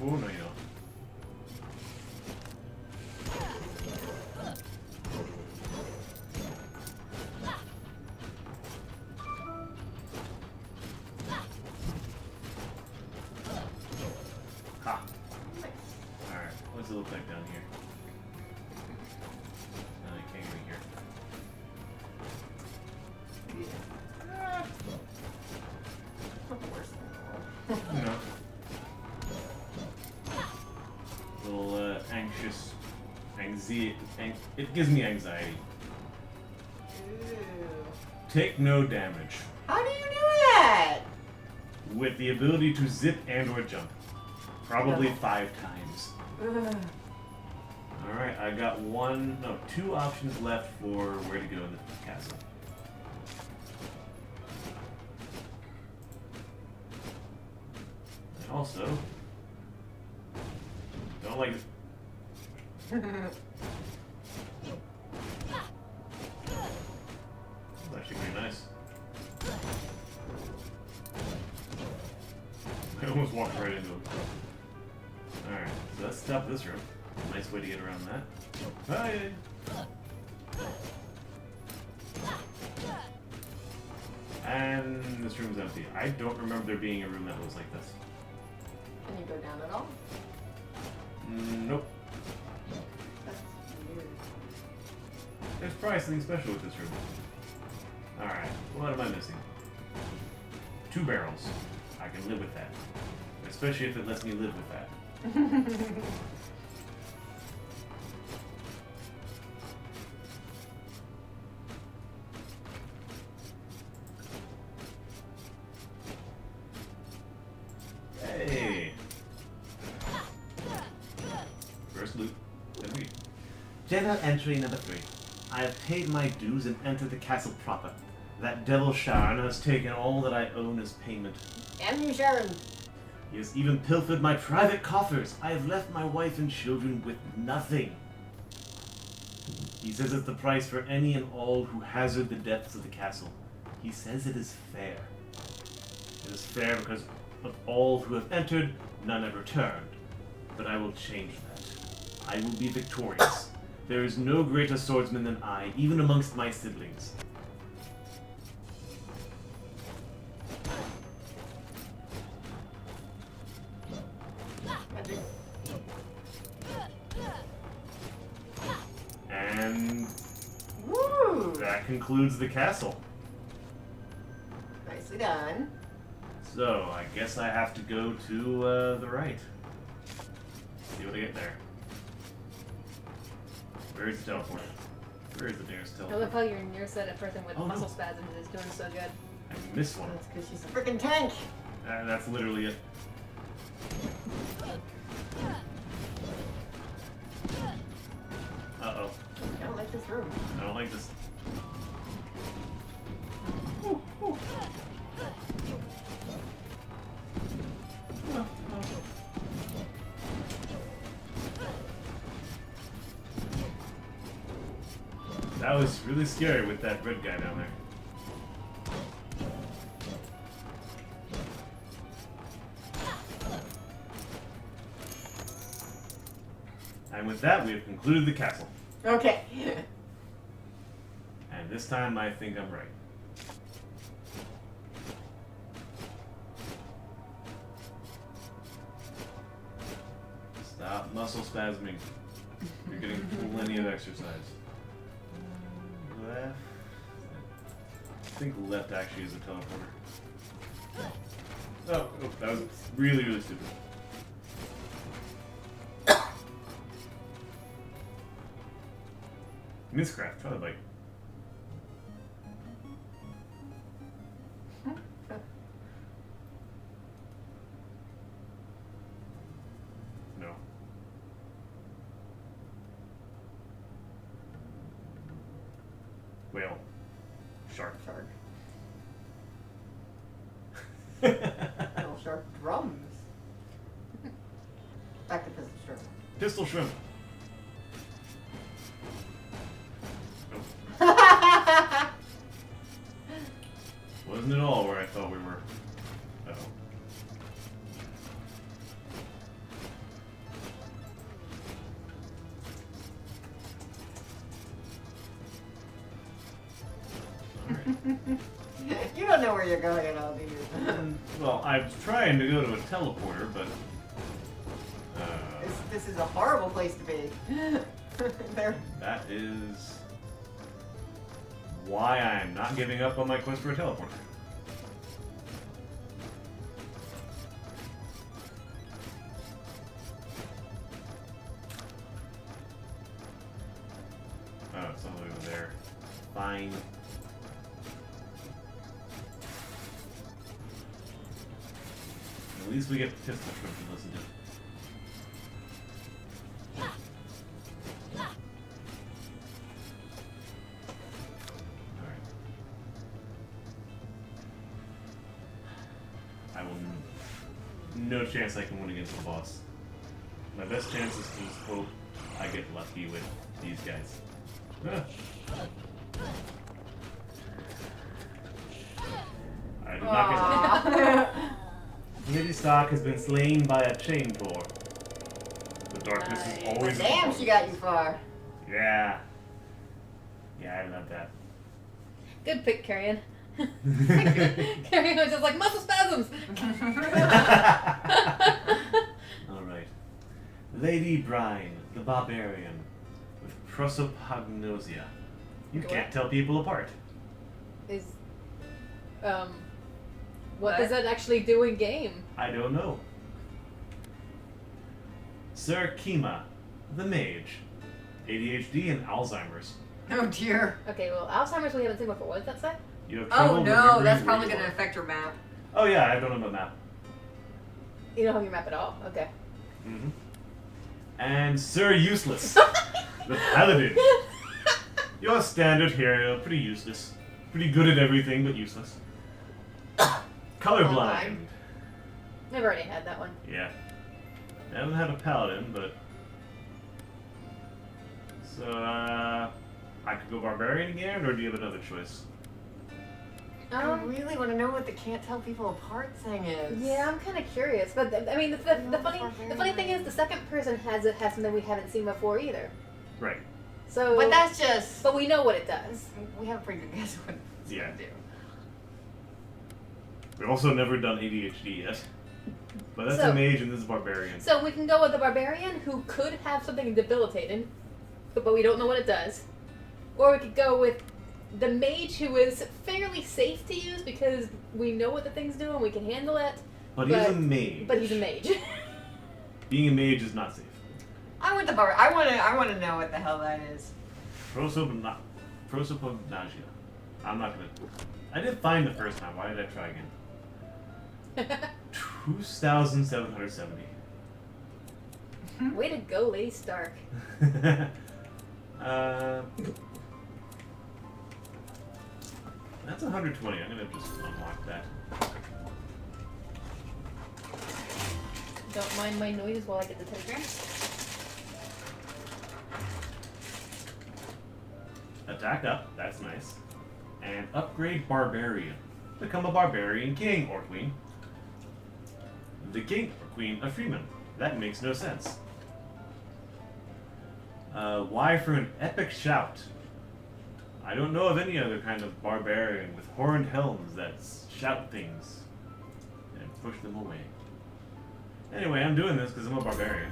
Oh, no, you don't. Ha. Alright, what's it look like down here? No, you can't get in here. No. Little anxious, it gives me anxiety. Ooh. Take no damage. How do you do that? With the ability to zip and or jump. Probably 5 times. Ugh. Alright, I got 2 options left for where to go in the castle. And also, don't like it. That's actually pretty nice. I almost walked right into him. Alright, so that's the top of this room. Nice way to get around that. Hi! And this room's empty. I don't remember there being a room that was like this. Can you go down at all? Nope. That's weird. There's probably something special with this room. Alright, what am I missing? 2 barrels. I can live with that. Especially if it lets me live with that. Hey! First loot. Then we. General entry number 3. I have paid my dues and entered the castle proper. That devil Sharon has taken all that I own as payment. And you, Sharon. He has even pilfered my private coffers. I have left my wife and children with nothing. He says it's the price for any and all who hazard the depths of the castle. He says it is fair. It is fair because of all who have entered, none have returned. But I will change that. I will be victorious. There is no greater swordsman than I, even amongst my siblings. And Woo! that concludes the castle. Nicely done. So, I guess I have to go to the right. See what I get there. Where is the teleporter? Where is the nearest I teleporter? love how your nearsighted person with Oh, no. muscle spasms is doing so good. I missed one. That's because she's a freaking tank. That's literally it. Uh-oh. I don't like this room. I don't like this. That was really scary with that red guy down there. And with that, we have concluded the castle. Okay. And this time, I think I'm right. Stop muscle spasming. You're getting plenty of exercise. Left. I think left actually is a teleporter. Oh, that was really, really stupid. Mistcraft, try the bite. No. Whale. Shark. Shark. Little shark drums. Back to pistol shrimp. Pistol shrimp. Wasn't at all where I thought we were. Uh-oh. You don't know where you're going at all, do you? Well, I was trying to go to a teleporter, but... This is a horrible place to be. There. that is... why I am not giving up on my quest for a teleporter. Oh, it's all the way over there. Fine. At least we get the pistol shrimp to listen to. Alright. I will... no chance I can win against the boss. My best chance is to just hope I get lucky with these guys. Ah. I did not get lucky. Aww. Lady Stark has been slain by a chain tor. The darkness is always. Damn, she got you far. Yeah. Yeah, I love that. Good pick, Carrion. Carrion was just like muscle spasms. Alright. Lady Brine, the barbarian, with prosopagnosia. You What? can't tell people apart. Is What? what does that actually do in game? I don't know. Sir Kima, the mage. ADHD and Alzheimer's. Oh dear. Okay, well, Alzheimer's we haven't seen before. What does that say? You have Oh trouble no, remembering that's where probably you going to are. affect your map. Oh yeah, I don't have a map. You don't have your map at all. Okay. Mm-hmm. And Sir Useless, the paladin. Your standard hero, pretty useless. Pretty good at everything, but useless. Colorblind. I've already had that one. Yeah. I haven't had a paladin, but... So, I could go barbarian again, or do you have another choice? I really want to know what the can't tell people apart thing is. Yeah, I'm kind of curious, but I mean, the funny thing is, the second person has something we haven't seen before either. Right. So, But that's just. but we know what it does. We have a pretty good guess what it's Yeah. gonna do. We've also never done ADHD yet. But that's So- a mage and this is barbarian. So we can go with the barbarian who could have something debilitating, but we don't know what it does, or we could go with the mage who is fairly safe to use because we know what the thing's doing, we can handle it. But he's a mage. But he's a mage. Being a mage is not safe. I want the bar. I want to know what the hell that is. Prosopagnasia. I'm not gonna. I did fine the first time. Why did I try again? 2,770. Way to go, Lady Stark. That's 120. I'm gonna just unlock that. Don't mind my noise while I get the telegram. Attack up. That's nice. And upgrade barbarian. Become a barbarian king or queen. The king or queen of Freeman. That makes no sense. Why for an epic shout? I don't know of any other kind of barbarian with horned helms that shout things and push them away. Anyway, I'm doing this because I'm a barbarian.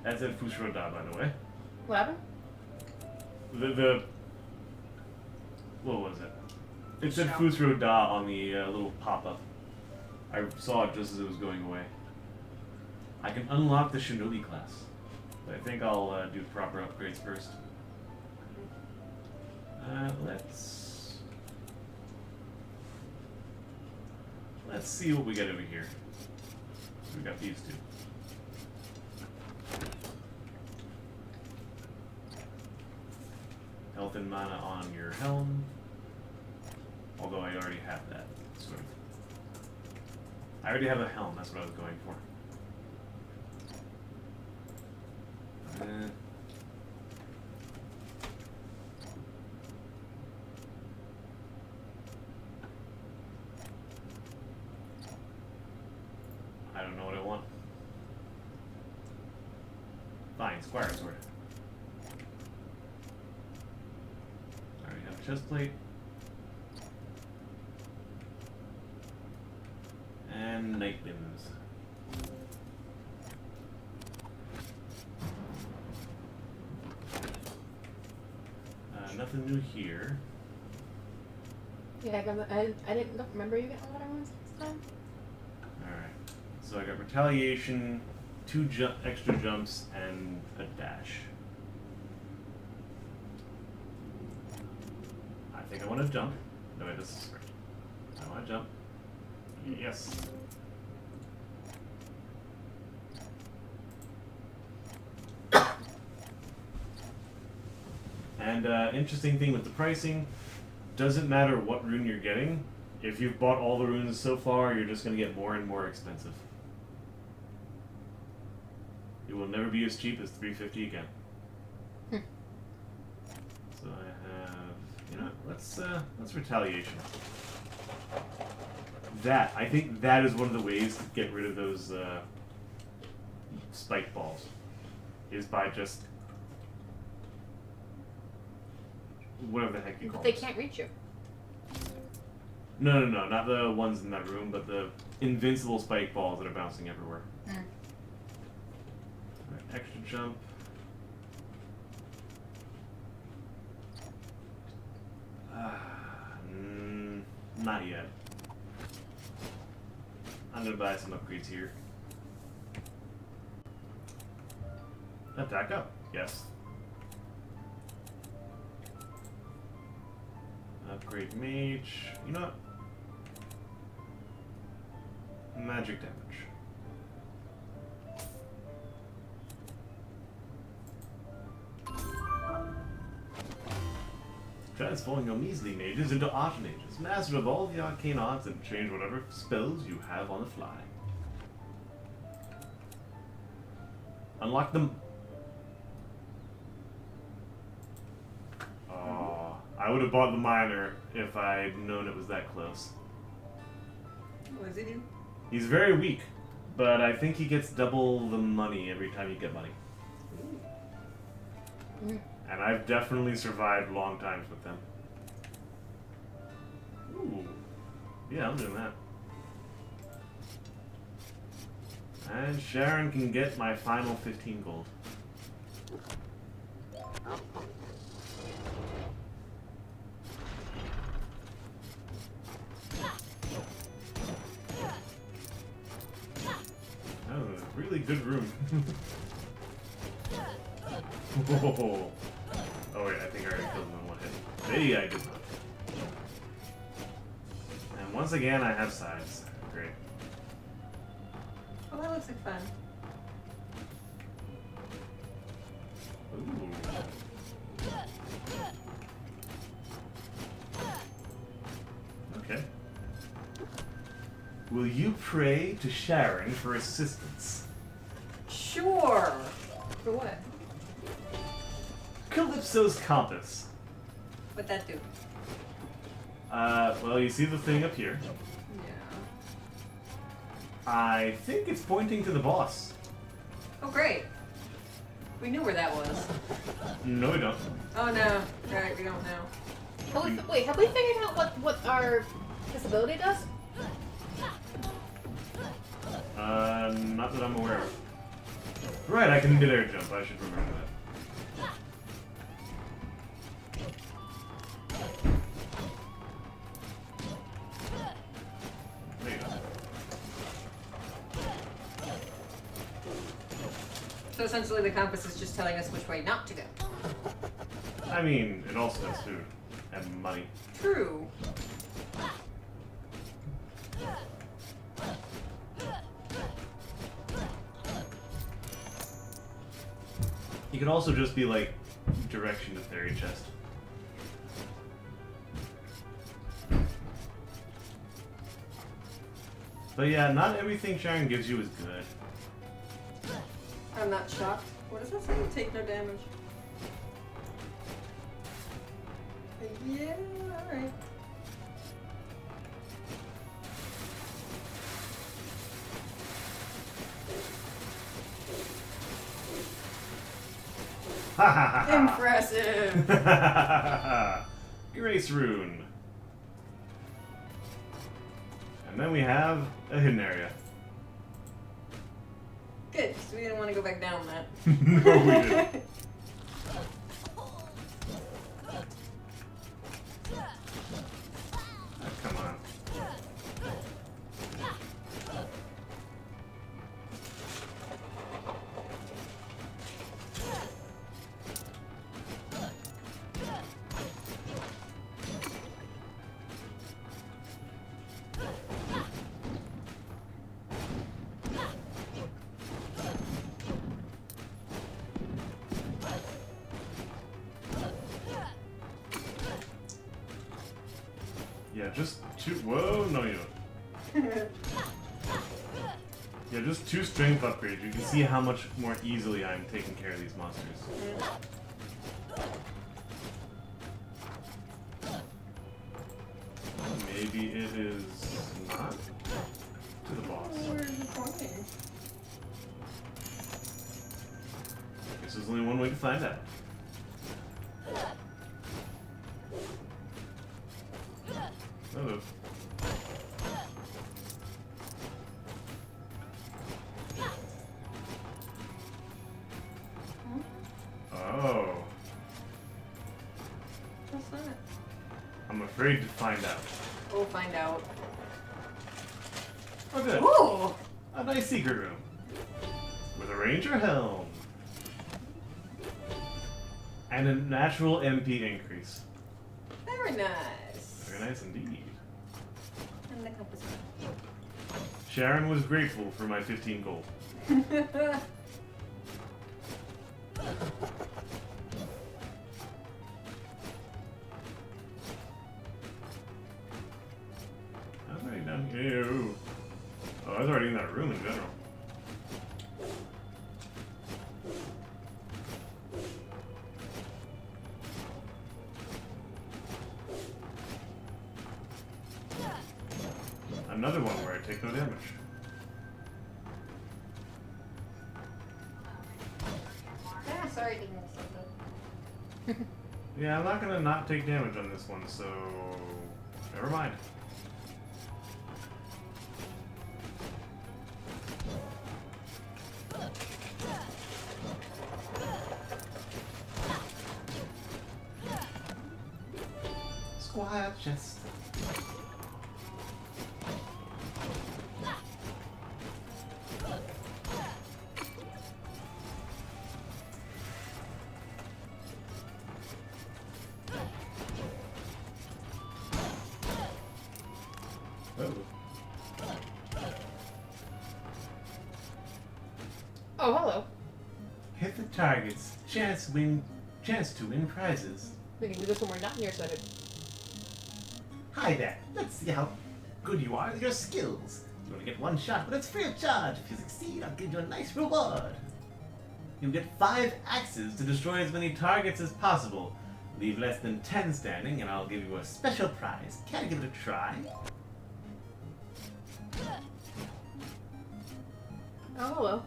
That said Fusro Da, by the way. What happened? What was it? It said Fusro Da on the little pop-up. I saw it just as it was going away. I can unlock the Shinobi class. But I think I'll do proper upgrades first. Let's see what we get over here. We got these two. Health and mana on your helm. Although I already have that, sort of. I already have a helm, that's what I was going for. I don't know what I want. Fine, Squire Sword. I already have a chest plate. And night limbs. Nothing new here. Yeah, I didn't remember you getting a lot of ones this time. Alright. So I got retaliation, 2 extra jumps, and a dash. I think I want to jump. No, wait, this is correct. I want to jump. Yes. And interesting thing with the pricing, doesn't matter what rune you're getting. If you've bought all the runes so far, you're just going to get more and more expensive. It will never be as cheap as $350 again. So I have, you know, let's retaliation. I think that is one of the ways to get rid of those spike balls, is by just whatever the heck you call They it. can't reach you. No, not the ones in that room, but the invincible spike balls that are bouncing everywhere. Mm. Right, extra jump. Not yet. I'm gonna buy some upgrades here. Attack up. Yes. Upgrade mage. You know what? Magic damage. Transform your measly mages into archmages. Master of all the arcane arts and change whatever spells you have on the fly. Unlock them. Oh, I would have bought the miner if I'd known it was that close. What does he do? He's very weak, but I think he gets double the money every time you get money. Mm. And I've definitely survived long times with them. Ooh. Yeah, I'm doing that. And Sharon can get my final 15 gold. That was a really good room. Whoa. Oh wait, I think I already killed him in one hit. Maybe I did not. And once again, I have sides. Great. Oh, that looks like fun. Ooh. Okay. Will you pray to Sharon for assistance? Sure. For what? Calypso's compass. What'd that do? Well, you see the thing up here. Yeah. I think it's pointing to the boss. Oh, great. We knew where that was. No, we don't. Oh, no. Right, we don't know. Have we figured out what our disability does? Not that I'm aware of. Right, I can mid-air jump. I should remember that. There you go. So essentially the compass is just telling us which way not to go. I mean, it also has food and money. True. You could also just be like direction to fairy chest. But yeah, not everything Sharon gives you is good. I'm not shocked. What does that say? Take no damage. Yeah, alright. Ha ha ha ha! Impressive! Grace rune. And then we have a hidden area. Good, because we didn't want to go back down that. No, we didn't. Oh, come on. Yeah, just two. Whoa, no, you don't. Yeah, just 2 strength upgrades. You can see how much more easily I'm taking care of these monsters. Maybe it is not to the boss. Where's the pointing? Guess there's only one way to find out. Oh. Oh. What's that? I'm afraid to find out. We'll find out. Oh, good. Ooh! A nice secret room. With a ranger helm. And a natural MP increase. Very nice. Very nice indeed. And the compass. Sharon was grateful for my 15 gold. I was already down here. Ooh. Oh, I was already in that room in general. another one where I take no damage. Ah, sorry, didn't miss something. Yeah, I'm not gonna not take damage on this one, so never mind. Squire chest. Oh, hello. Hit the targets. Chance to win prizes. We can do this when we're not nearsighted. Hi there. Let's see how good you are with your skills. You only get one shot, but it's free of charge. If you succeed, I'll give you a nice reward. You'll get 5 axes to destroy as many targets as possible. Leave less than 10 standing, and I'll give you a special prize. Care to give it a try? Oh, hello.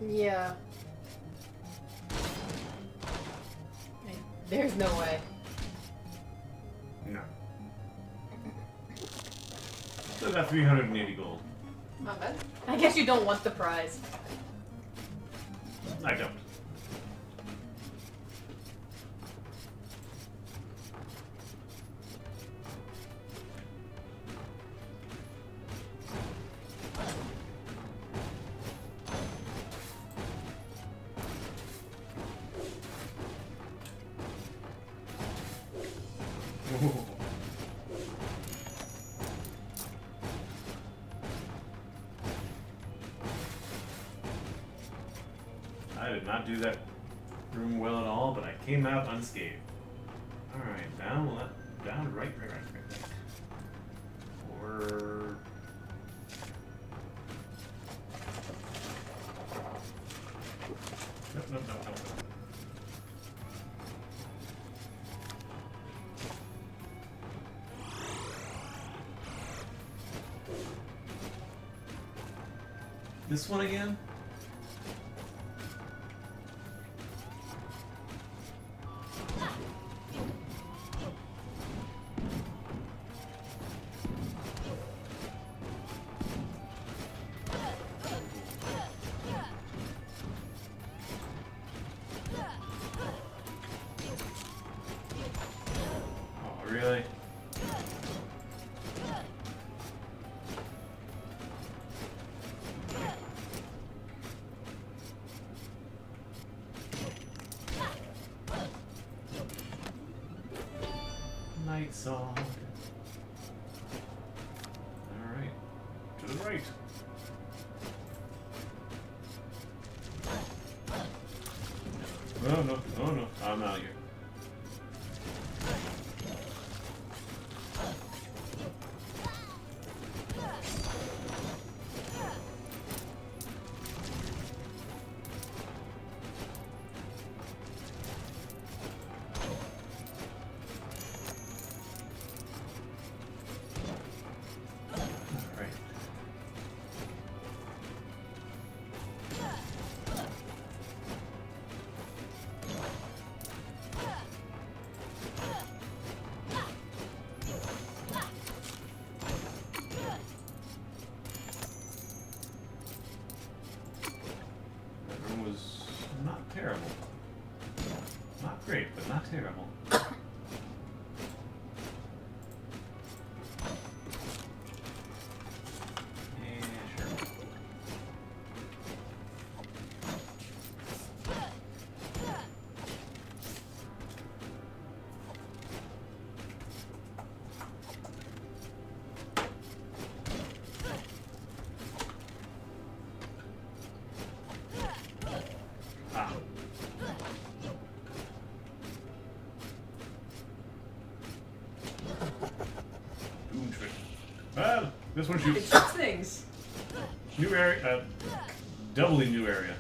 Yeah. There's no way. No. Still got 380 gold. Not bad. I guess you don't want the prize. I don't. I did not do that room well at all, but I came out unscathed. Alright, down, left, down, right. Or... Nope. This one again? Oh, really? Night sword. Alright. To the right. Oh no. I'm out of here. Alright. That room was not terrible. Not great, but not terrible. Yeah, sure. Ah. Doom trick. Well, this one It shoots. shoots things. New area, doubly new area.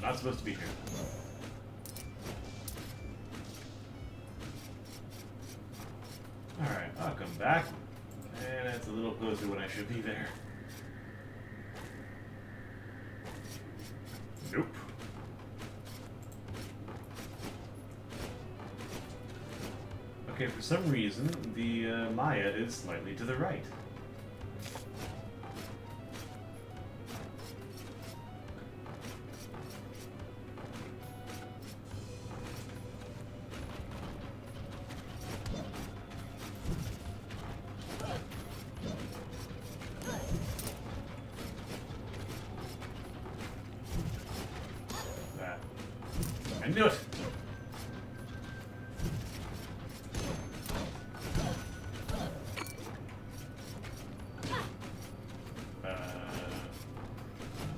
Not supposed to be here. Alright, I'll come back. And it's a little closer when I should be there. Nope. Okay, for some reason, the Maya is slightly to the right. I knew it!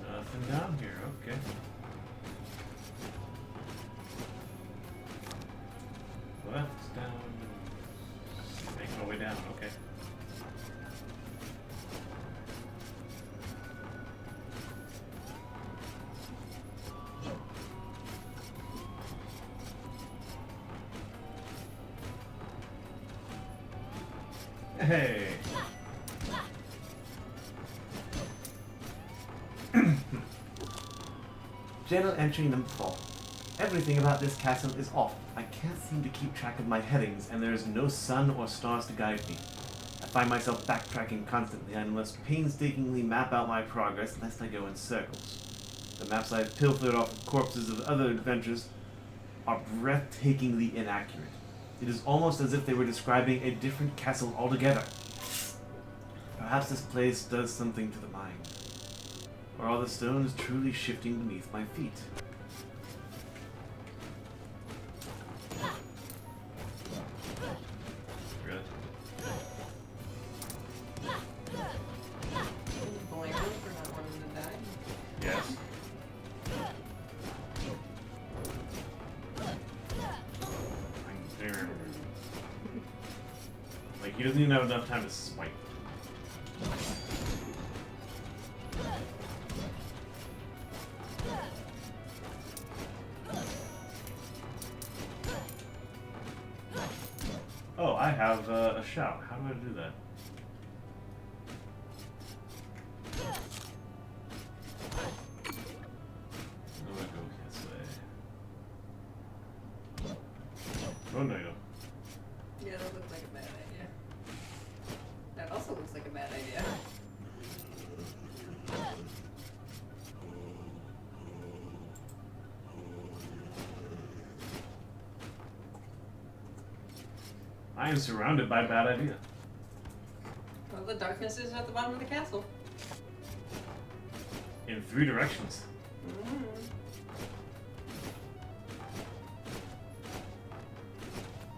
Nothing down here, okay. Left, down, making my way down, okay. Hey! Journal entry number 4. Everything about this castle is off. I can't seem to keep track of my headings, and there is no sun or stars to guide me. I find myself backtracking constantly. I must painstakingly map out my progress, lest I go in circles. The maps I have pilfered off of corpses of other adventures are breathtakingly inaccurate. It is almost as if they were describing a different castle altogether. Perhaps this place does something to the mind. Or are the stones truly shifting beneath my feet? Really? Blame him for not wanting to die. Yes. I'm there. Like, he doesn't even have enough time to swipe. Oh, I have a shout. How do I do that? I'm gonna go this way. Oh no, you don't. Yeah, that looks like a bad idea. That also looks like a bad idea. I am surrounded by bad idea. Well, the darkness is at the bottom of the castle. In 3 directions. Mm-hmm.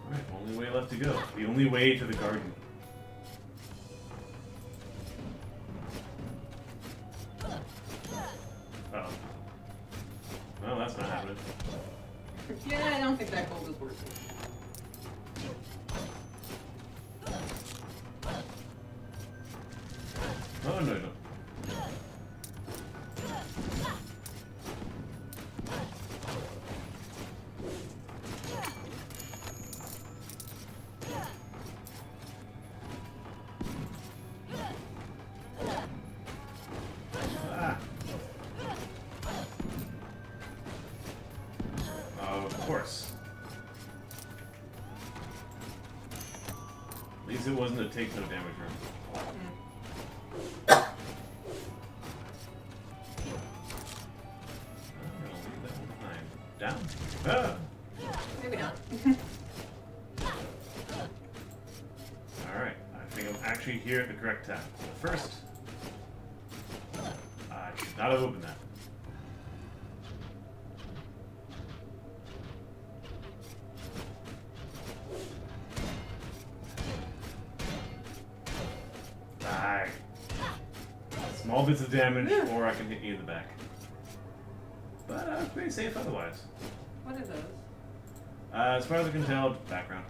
Alright, only way left to go. The only way to the garden. Uh-oh. Well, that's not happening. Yeah, I don't think that gold is worth it. Oh, no, no. Ah. Of course. At least it wasn't a take no damage room. Down. Ah. Maybe not. Alright, I think I'm actually here at the correct time. But first, I should not have opened that. Die. Small bits of damage, or I can hit you in the back. But I was pretty safe otherwise. What are those? As far as I can tell, background.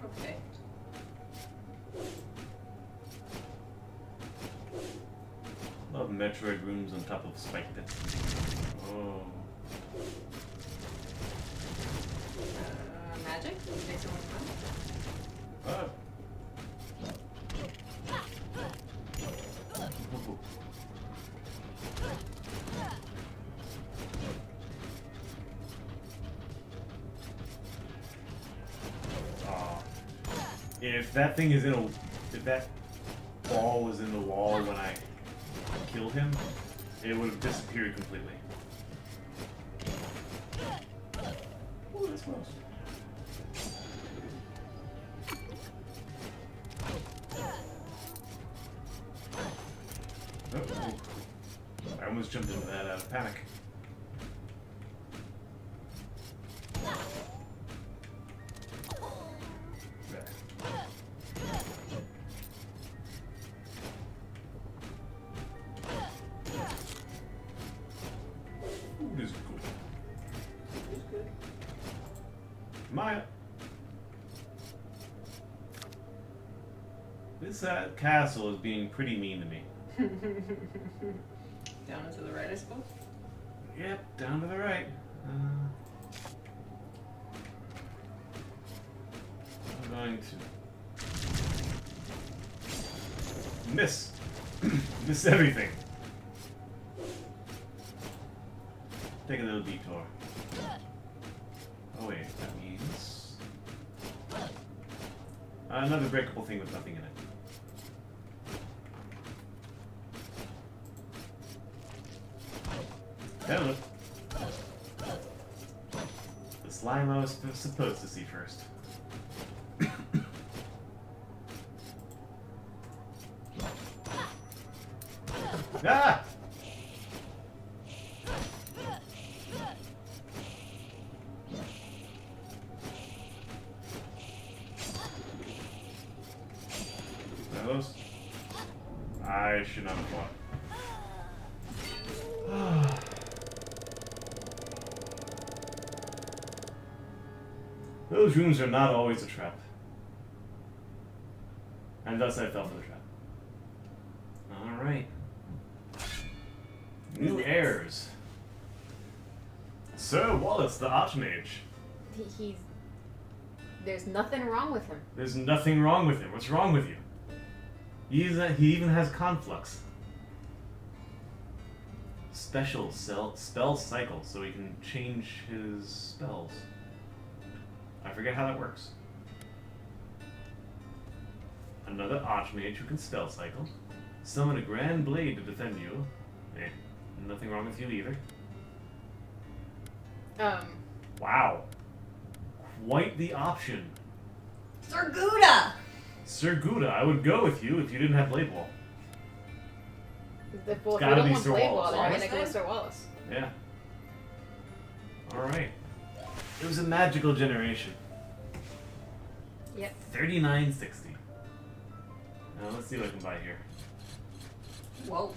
Okay. Love Metroid rooms on top of spike pits. Oh. If that thing is in a... If that ball was in the wall when I killed him, it would have disappeared completely. Ooh, that's close. Oh, I almost jumped into that out of panic. There. Ooh, this is cool. It's good. Maya. This castle is being pretty mean to me. Down and to the right, I suppose. Yep, down to the right. I'm going to miss. Miss everything. Take a little detour. Oh wait, that means another breakable thing with nothing in it. Hello. The slime I was supposed to see first. Ah! Are those? I should not have fought. Those rooms are not always a trap. And thus I fell for the trap. Alright. New heirs. Sir Wallace, the Archmage. He's... There's nothing wrong with him. There's nothing wrong with him. What's wrong with you? He even has conflux. Special spell cycle, so he can change his spells. I forget how that works. Another Archmage who can spell cycle. Summon a Grand Blade to defend you. Eh, nothing wrong with you either. Wow. Quite the option. Sir Gouda! Sir Gouda, I would go with you if you didn't have Blade Wall. If we gotta don't be want Sir Blade Wall, Wallace. then we're gonna go with Sir Wallace. Yeah. Alright. It was a magical generation. Yep. 3960. Now let's see what I can buy here. Whoa.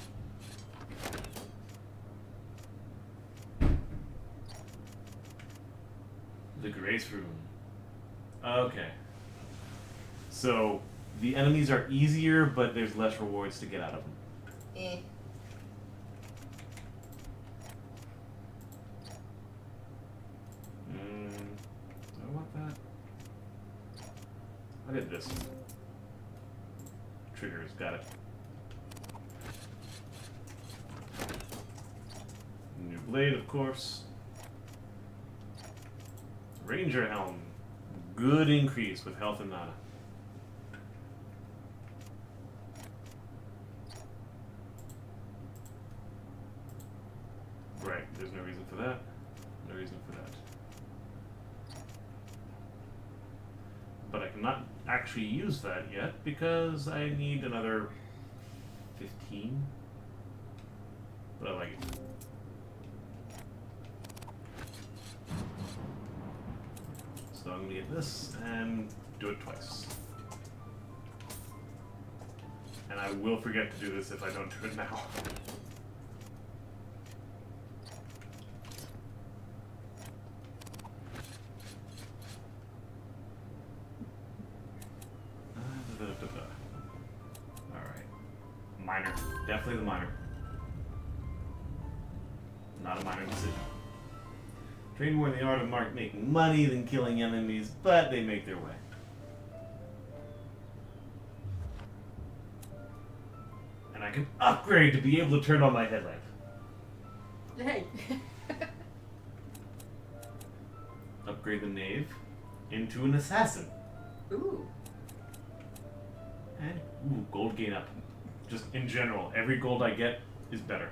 The Grace Room. Okay. So, the enemies are easier, but there's less rewards to get out of them. Eh. Do I want that? I'll get this. Triggers, got it. New blade, of course. Ranger Helm. Good increase with health and mana. Right, there's no reason for that. No reason for that. But I cannot actually use that yet because I need another 15. But I like it. So I'm gonna get this and do it twice. And I will forget to do this if I don't do it now. Alright. Minor. Definitely the minor. Not a minor decision. Train more in the art of making money than killing enemies, but they make their way. And I can upgrade to be able to turn on my headlamp. Hey. Upgrade the knave into an assassin. Ooh. And ooh, gold gain up. Just in general, every gold I get is better.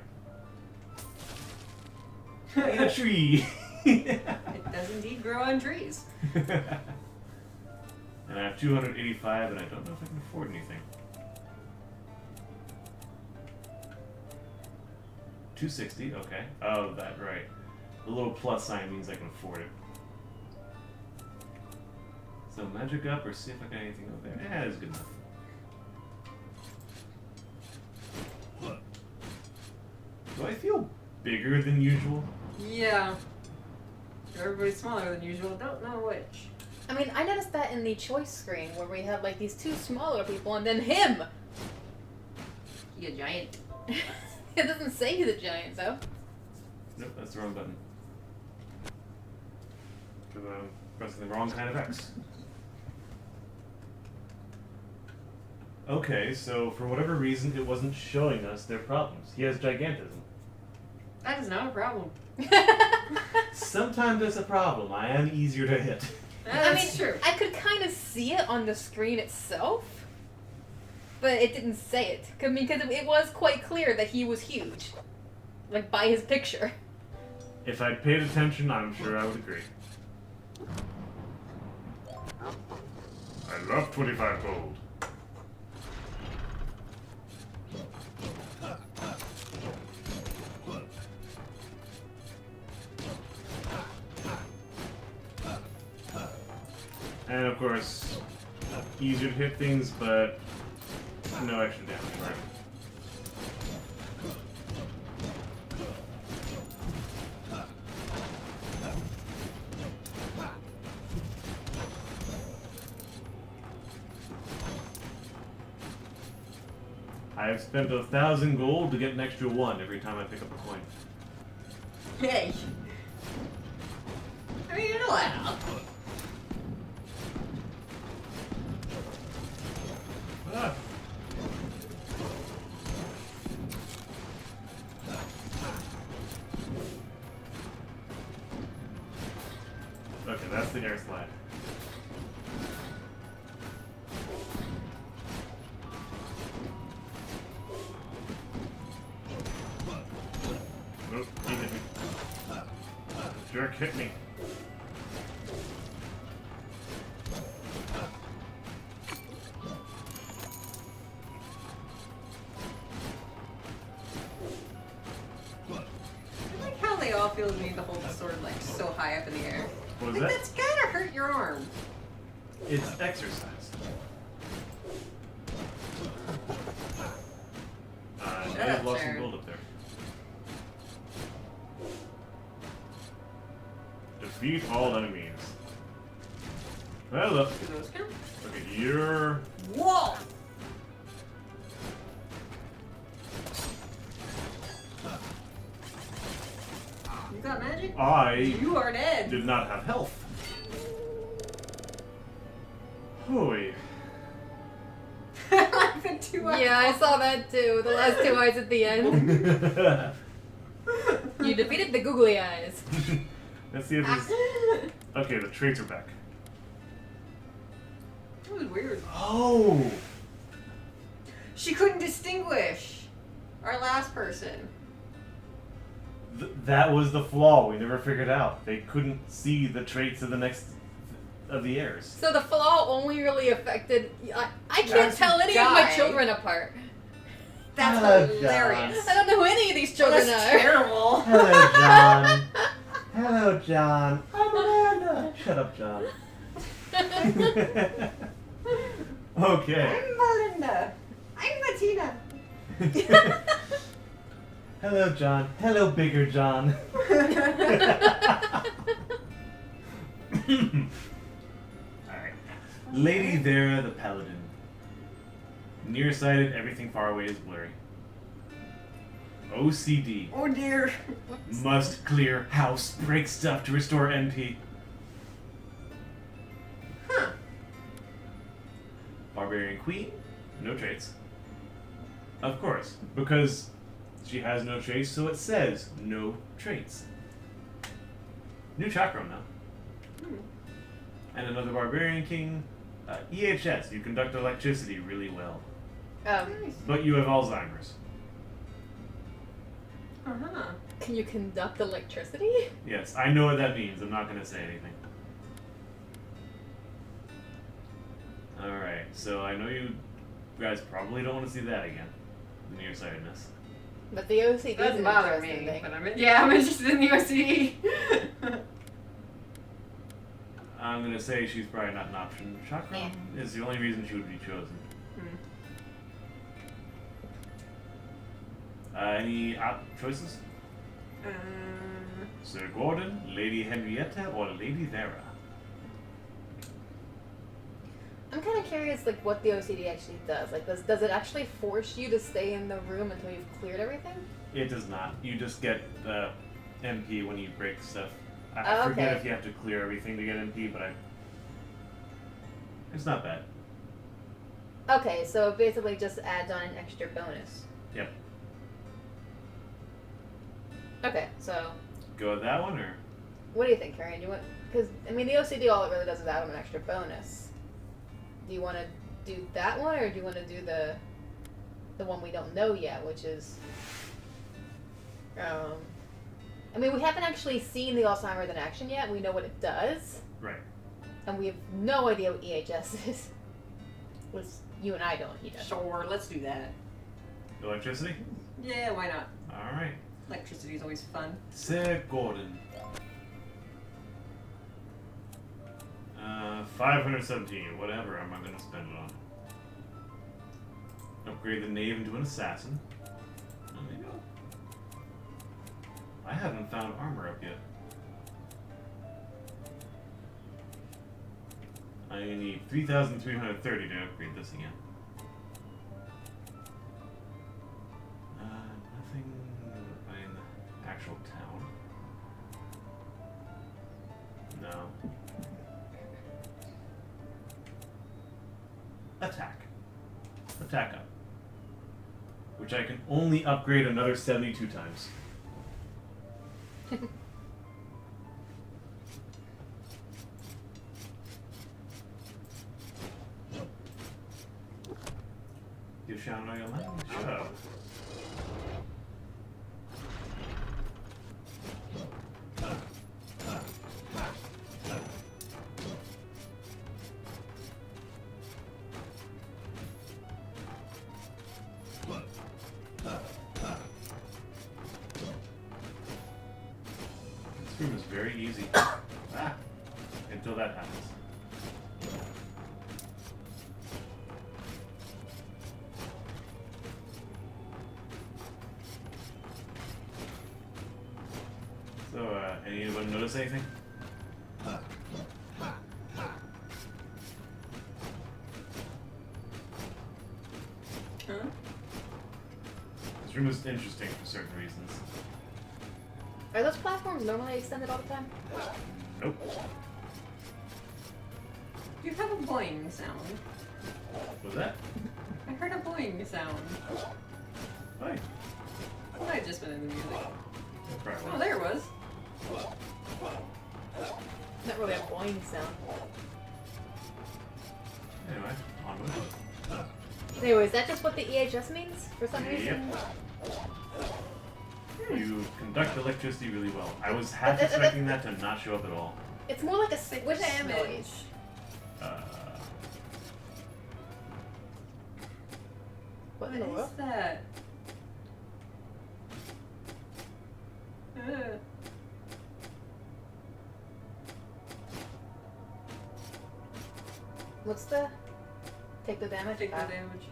In a tree. It does indeed grow on trees. And I have 285, and I don't know if I can afford anything. 260, okay. Oh, that right. The little plus sign means I can afford it. So magic up, or see if I got anything over there. Yeah, it's good enough. Do I feel bigger than usual? Yeah. Everybody's smaller than usual. Don't know which. I mean, I noticed that in the choice screen where we have like these two smaller people and then him. You a giant. It doesn't say he's a giant though. Nope, that's the wrong button. Because I'm pressing the wrong kind of X. Okay, so for whatever reason, it wasn't showing us their problems. He has gigantism. That is not a problem. Sometimes it's a problem. I am easier to hit. That's true. I could kind of see it on the screen itself, but it didn't say it. Because it was quite clear that he was huge. Like, by his picture. If I'd paid attention, I'm sure I would agree. I love 25 gold. And of course, easier to hit things, but no extra damage, right? I've spent 1,000 gold to get an extra 1 every time I pick up a coin. Hey. I mean, you're allowed. Ah. Okay, that's the air slide. Nope, he hit me. Jerk hit me. I like how they all feel the need to hold the sword like so high up in the air. What was Like, that? that's gotta hurt your arm. It's exercise. I Shut have up, lost some Sharon. gold up there. Defeat all enemies. Well, look. Do those count? Okay, you're... Whoa! You got magic? I You are dead. did not have health. Holy. Like the 2 eyes. Yeah, I saw that too. The last two eyes at the end. You defeated the googly eyes. Let's see if this... Okay, the traits are back. That was weird. Oh! She couldn't distinguish our last person. That was the flaw we never figured out. They couldn't see the traits of the next... of the heirs. So the flaw only really affected... I can't Those tell who any of my die. children apart. That's Oh, hilarious. I don't know who any of these children That's are. terrible. Hello, John. Hello, John. I'm Amanda. Shut up, John. Okay. I'm Melinda. I'm Bettina. Hello, John. Hello, bigger John. Alright. Lady Vera the Paladin. Nearsighted, everything far away is blurry. OCD. Oh dear. Must clear house, break stuff to restore NP. Huh. Barbarian Queen, no traits. Of course, because she has no traits, so it says no traits. New chakram now. Hmm. And another Barbarian King, EHS, you conduct electricity really well. Nice. But you have Alzheimer's. Uh-huh. Can you conduct electricity? Yes, I know what that means. I'm not going to say anything. Alright, so I know you guys probably don't want to see that again. The nearsightedness. But the OCD is Doesn't an bother interesting me, thing. but I'm interested in the OCD. I'm going to say she's probably not an option. Chakra is the only reason she would be chosen. Any choices? Sir Gordon, Lady Henrietta, or Lady Vera? I'm kind of curious, like, what the OCD actually does. Like, does it actually force you to stay in the room until you've cleared everything? It does not. You just get MP when you break stuff. I Oh, forget okay. if you have to clear everything to get MP, but it's not bad. Okay, so it basically just adds on an extra bonus. Yep. Okay, so Go with that one, or? what do you think, Karen? Do you want? Because I mean, the OCD, all it really does is add on an extra bonus. Do you want to do that one, or do you want to do the one we don't know yet, which is? I mean, we haven't actually seen the Alzheimer's in action yet. We know what it does, Right. and we have no idea what EHS is. Which you and I don't. He does. Sure, let's do that. Electricity? Yeah, why not? Alright. Electricity is always fun. Sir Gordon. 517. Whatever am I going to spend it on? Upgrade the knave into an assassin. Oh, maybe I haven't found armor up yet. I need 3,330 to upgrade this again. Nothing in the actual town. No. Attack. Attack up. Which I can only upgrade another 72 times. You shall know your language. Shut up. This room is very easy. Until that happens. So, anyone notice anything? Huh? This room is interesting for certain reasons. Are those platforms normally extended all the time? Nope. You have a boing sound. What was that? I heard a boing sound. Hi. That might have just been in the music. That probably Oh, was. there it was. Not really a boing sound. Anyway, onward. Anyway, is that just what the EHS means for some reason? You conduct electricity really well. I was half expecting that to not show up at all. It's more like a switch damage. noise. What in the What world? is that? What's the... Take the damage? Take the Ah. damage.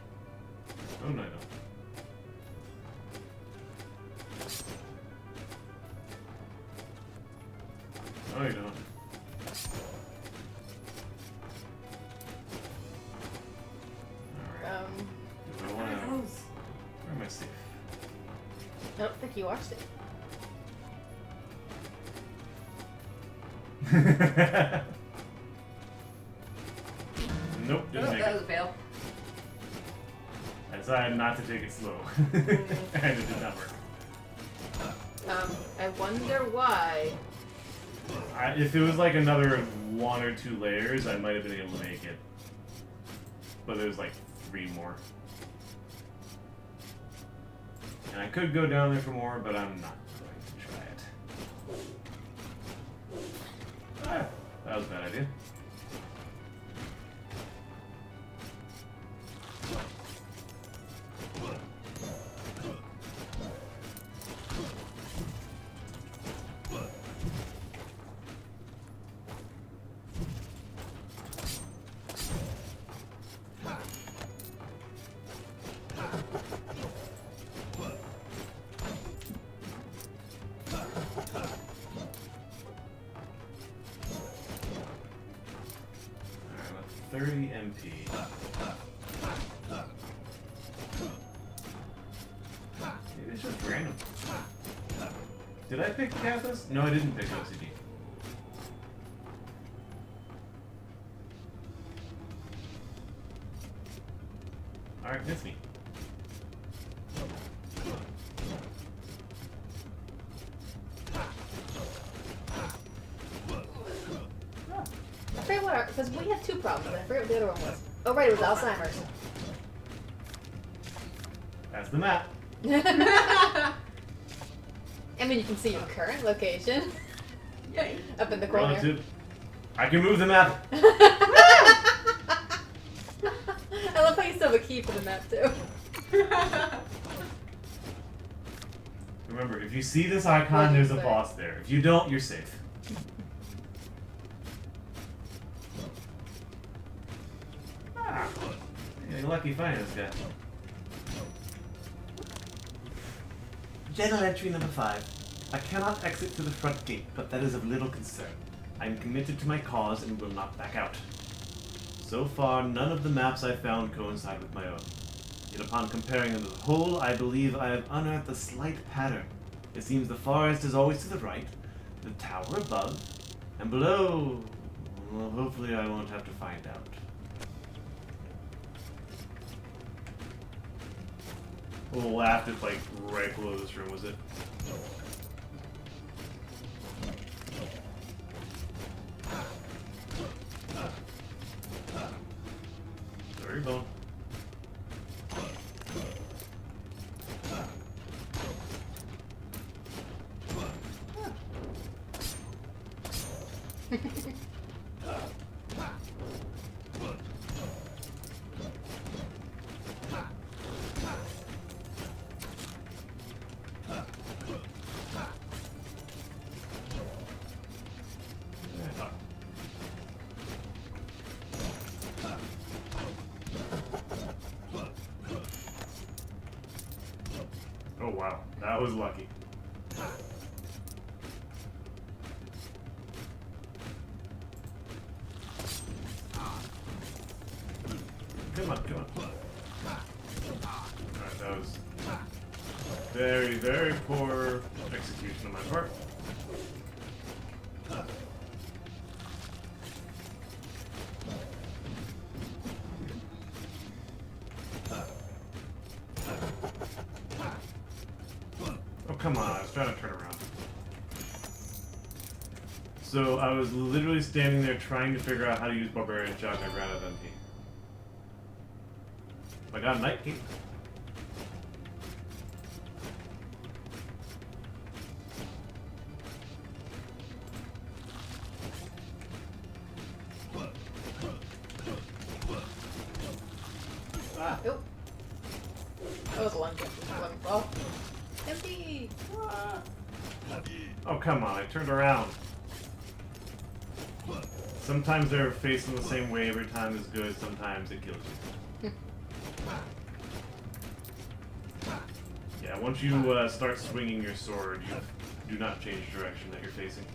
Oh no, I don't. Oh, you don't. Alright. Do I wanna... Where am I safe? I don't think you are safe. Nope, didn't Oh, make that it. was a fail. I decided not to take it slow. And it did not work. I wonder why. If it was like another 1 or 2 layers, I might have been able to make it. but there's like 3 more. And I could go down there for more, but I'm not going to try it. Ah, that was a bad idea. Alright, 30 MP. Maybe it's just random. Did I pick Cathos? No, I didn't pick OCD. Alright, miss me. I forget what our, because we have 2 problems. I forget what the other one was. Oh, right, it was Alzheimer's. That's the map. I mean, you can see your current location Yay. up in the corner. Relative. I can move the map. I love how you still have a key for the map, too. Remember, if you see this icon, What do you there's a say? boss there. If you don't, you're safe. Ah, you're lucky finding this guy. Journal entry number 5. I cannot exit through the front gate, but that is of little concern. I am committed to my cause and will not back out. So far, none of the maps I found coincide with my own. Yet upon comparing them as a whole, I believe I have unearthed a slight pattern. It seems the forest is always to the right, the tower above, and below... Well, hopefully I won't have to find out. We'll laugh at like right below this room, was it? Sorry, bone. Oh wow, that was lucky. Come on, come on. Alright, that was very, very poor execution on my part. Oh, come on, I was trying to turn around. So I was literally standing there trying to figure out how to use Barbarian Shock and I ran out of MP. I got a Night King. Ah. Oh. That was a one ball. Empty! Oh, come on, I turned around. Sometimes they're facing the same way every time is good, sometimes it kills you. Yeah, once you start swinging your sword, you do not change the direction that you're facing.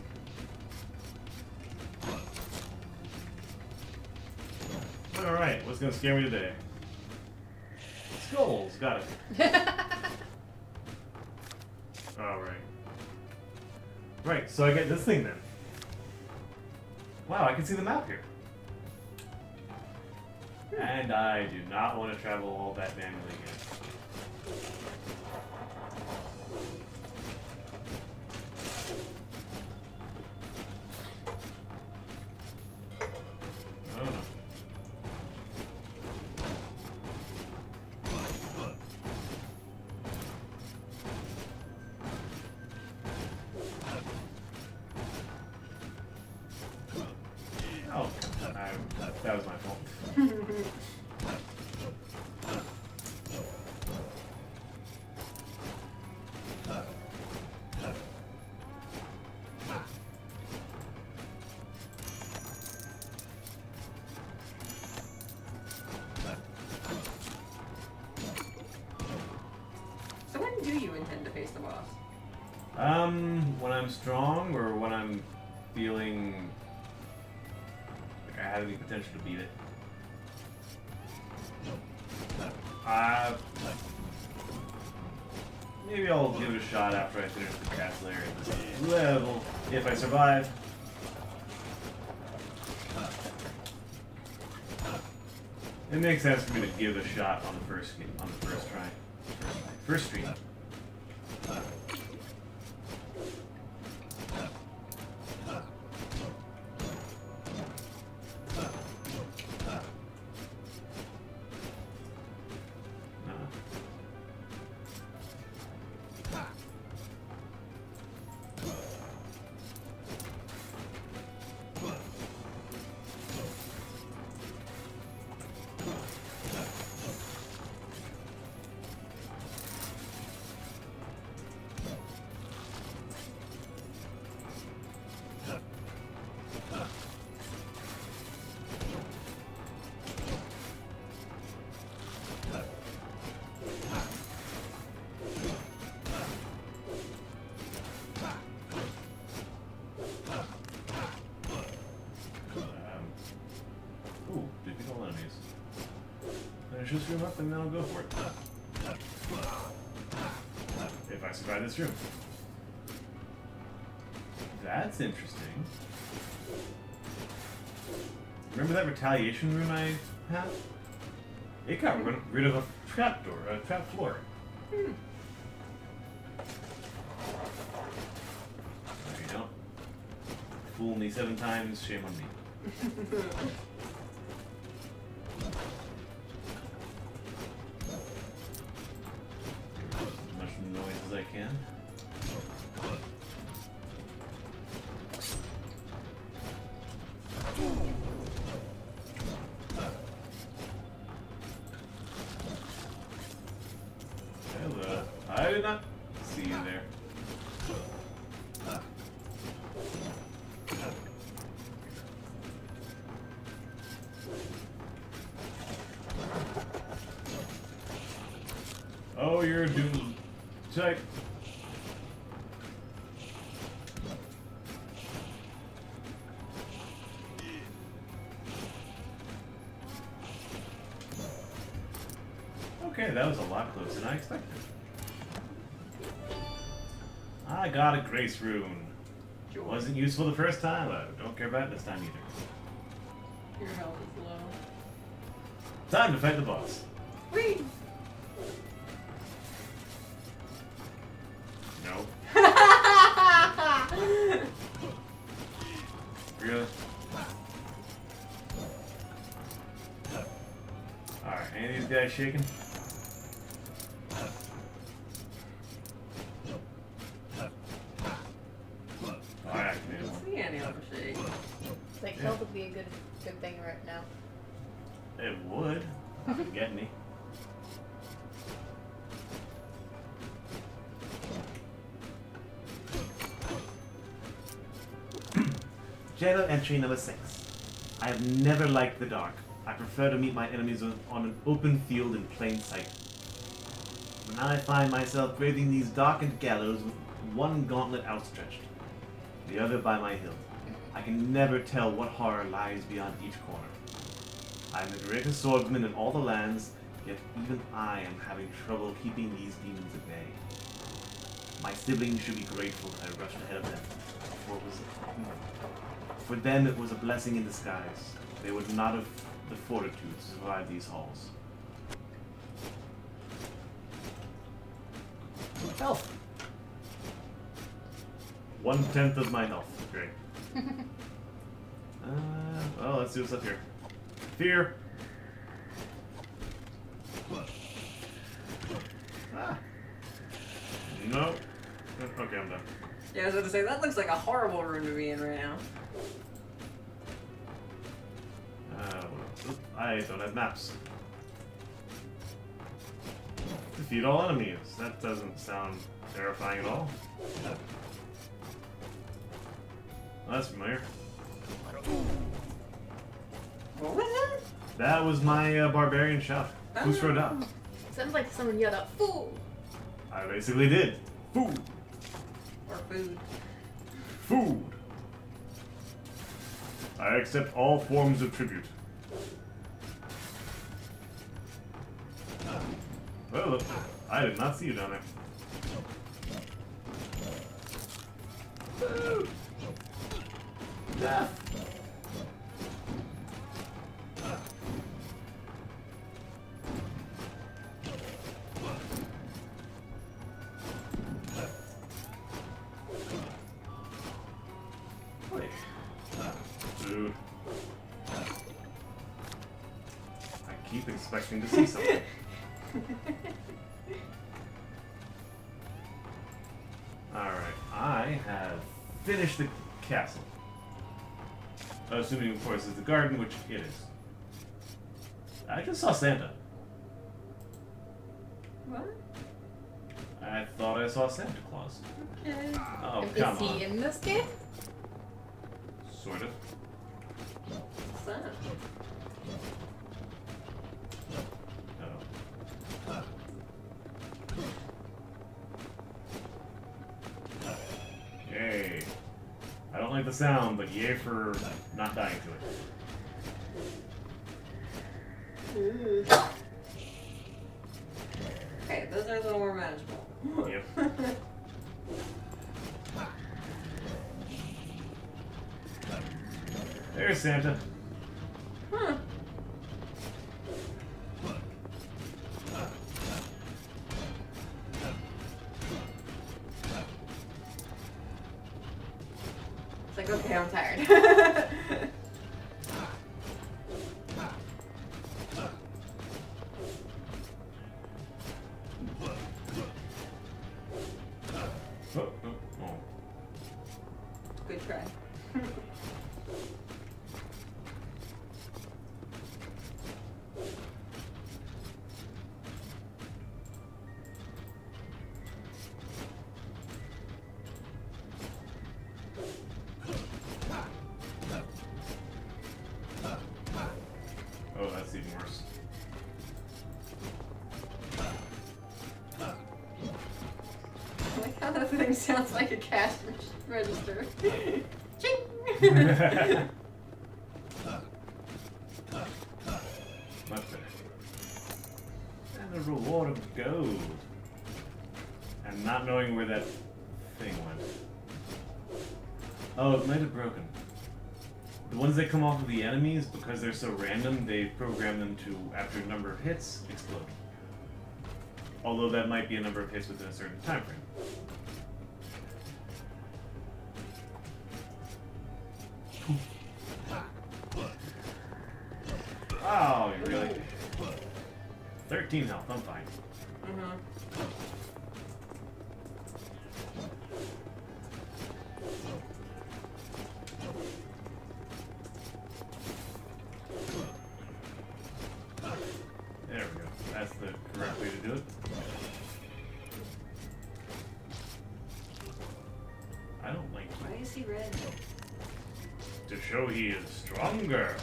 Alright, what's gonna scare me today? Skulls, got it. Alright. Right, so I get this thing then. Wow, I can see the map here. And I do not want to travel all that manually again. Oh no. When I'm strong or when I'm feeling like I have any potential to beat it. Maybe I'll give it a shot after I finish the castle area at this level, if I survive. It makes sense for me to give it a shot on the first game, on the first try, first stream. Just room up and then I'll go for it. If I survive this room. That's interesting. Remember that retaliation rune I had? It got rid of a trap door, a trap floor. There you go. Fool me 7 times, shame on me. I can. Hello. I did not see you there. Oh, you're doomed. Type. Okay, that was a lot closer than I expected. I got a grace rune. It wasn't useful the first time, but don't care about it this time either. Your health is low. Time to fight the boss. Whee! No. Really? Alright, any of these guys shaking? Oh, I activated I one. don't see any other shade. Like, health would be a good thing right now. It would. Not to get me. Journal entry number 6. I have never liked the dark. I prefer to meet my enemies on an open field in plain sight. But now I find myself braving these darkened gallows with one gauntlet outstretched, the other by my hilt. I can never tell what horror lies beyond each corner. I am the greatest swordsman in all the lands, yet even I am having trouble keeping these demons at bay. My siblings should be grateful that I rushed ahead of them, for them it was a blessing in disguise. They would not have the fortitude to survive these halls. Health. 1/10 of my health. Great. Well, let's see what's up here. Fear. Ah. No. Okay, I'm done. Yeah, I was about to say, that looks like a horrible room to be in right now. I don't have maps. Defeat all enemies. That doesn't sound terrifying at all. Well, that's familiar. What was that? That was my barbarian shout. Kutrayn. Sounds like someone yelled out, "Fool!" I basically did. Fool. Or food. Food. I accept all forms of tribute. Well, look, I did not see you down there. Food. Death. Wait. Food. I keep expecting to see something. Alright, I have finished the castle. Assuming, of course, it's the garden, which it is. I just saw Santa. What? I thought I saw Santa Claus. Okay. Oh, Is come he on. in this game? Sort of. What's that? Oh. Yay. I don't like the sound, but yay for not dying to it. Okay, those are a little more manageable. Yep. There's Santa. Huh. It's like, okay, I'm tired. Oh, oh, oh. Good try. Oh, that's even worse. I like how that thing sounds like a cash register. Ching! Much better. And a reward of gold. And not knowing where that thing went. Oh, it might have broken. The ones that come off of the enemies, because they're so random, they program them to, after a number of hits, explode. Although that might be a number of hits within a certain time frame. Oh, really? 13 health, I'm fine. Mm-hmm. There we go. That's the correct way to do it. I don't like Why is he red? to show he is stronger.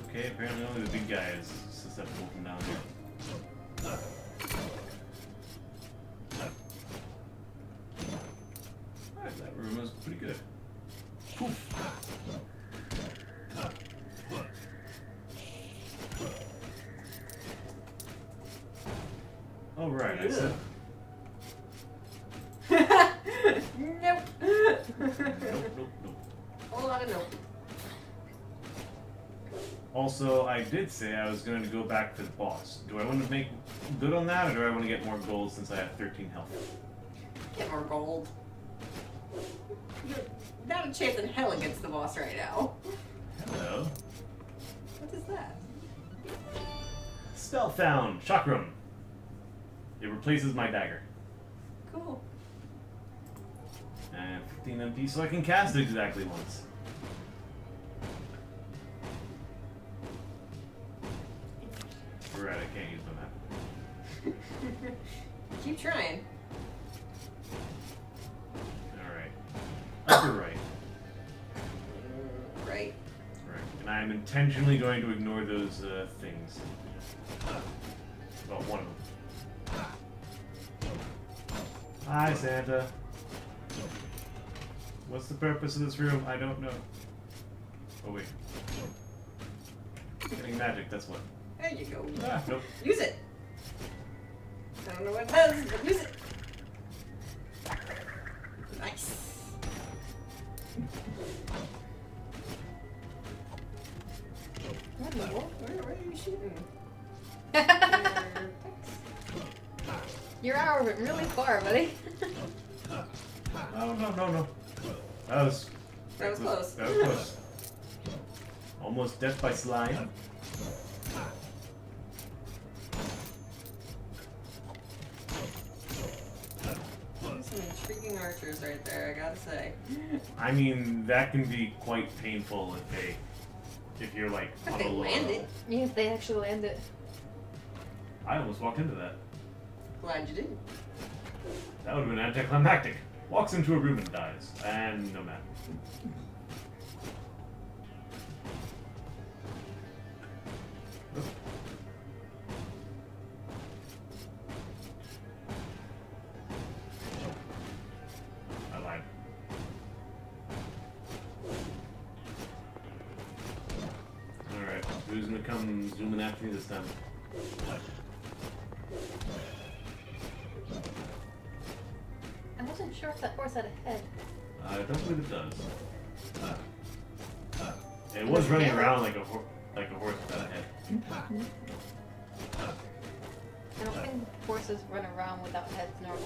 Okay, apparently only the big guy is susceptible from down here. Alright, that room was pretty good. Poof. Oh right, I said Nope. nope, nope, nope. Whole lot of nope. Also, I did say I was going to go back to the boss. Do I want to make good on that, or do I want to get more gold since I have 13 health? Get more gold. You're not a chance in hell against the boss right now. Hello. What is that? Spell found. Chakram. It replaces my dagger. Cool. And 15 MP, so I can cast it exactly once. Right, I can't use my map. Keep trying. Alright. Upper right. Right. Right. And I I'm intentionally going to ignore those things. Well, one of them. Hi, Santa. What's the purpose of this room? I don't know. Oh, wait. Getting magic, that's what. There you go. Ah, nope. Use it. I don't know what it does, but use it. Nice. Where are you shooting? Your arrow went really far, buddy. Oh, no. That was close. That was close. Almost death by slime. Some intriguing archers right there, I gotta say. I mean, that can be quite painful if you're like If on they a low land level. it. Yeah, if they actually land it. I almost walked into that. Glad you didn't. That would have been anticlimactic. Walks into a room and dies. And no map. Oop. I lied. Alright, who's gonna come zooming after me this time? I wasn't sure if that horse had a head. I don't believe it does. It was running around like a horse without a head. I don't think horses run around without heads normally.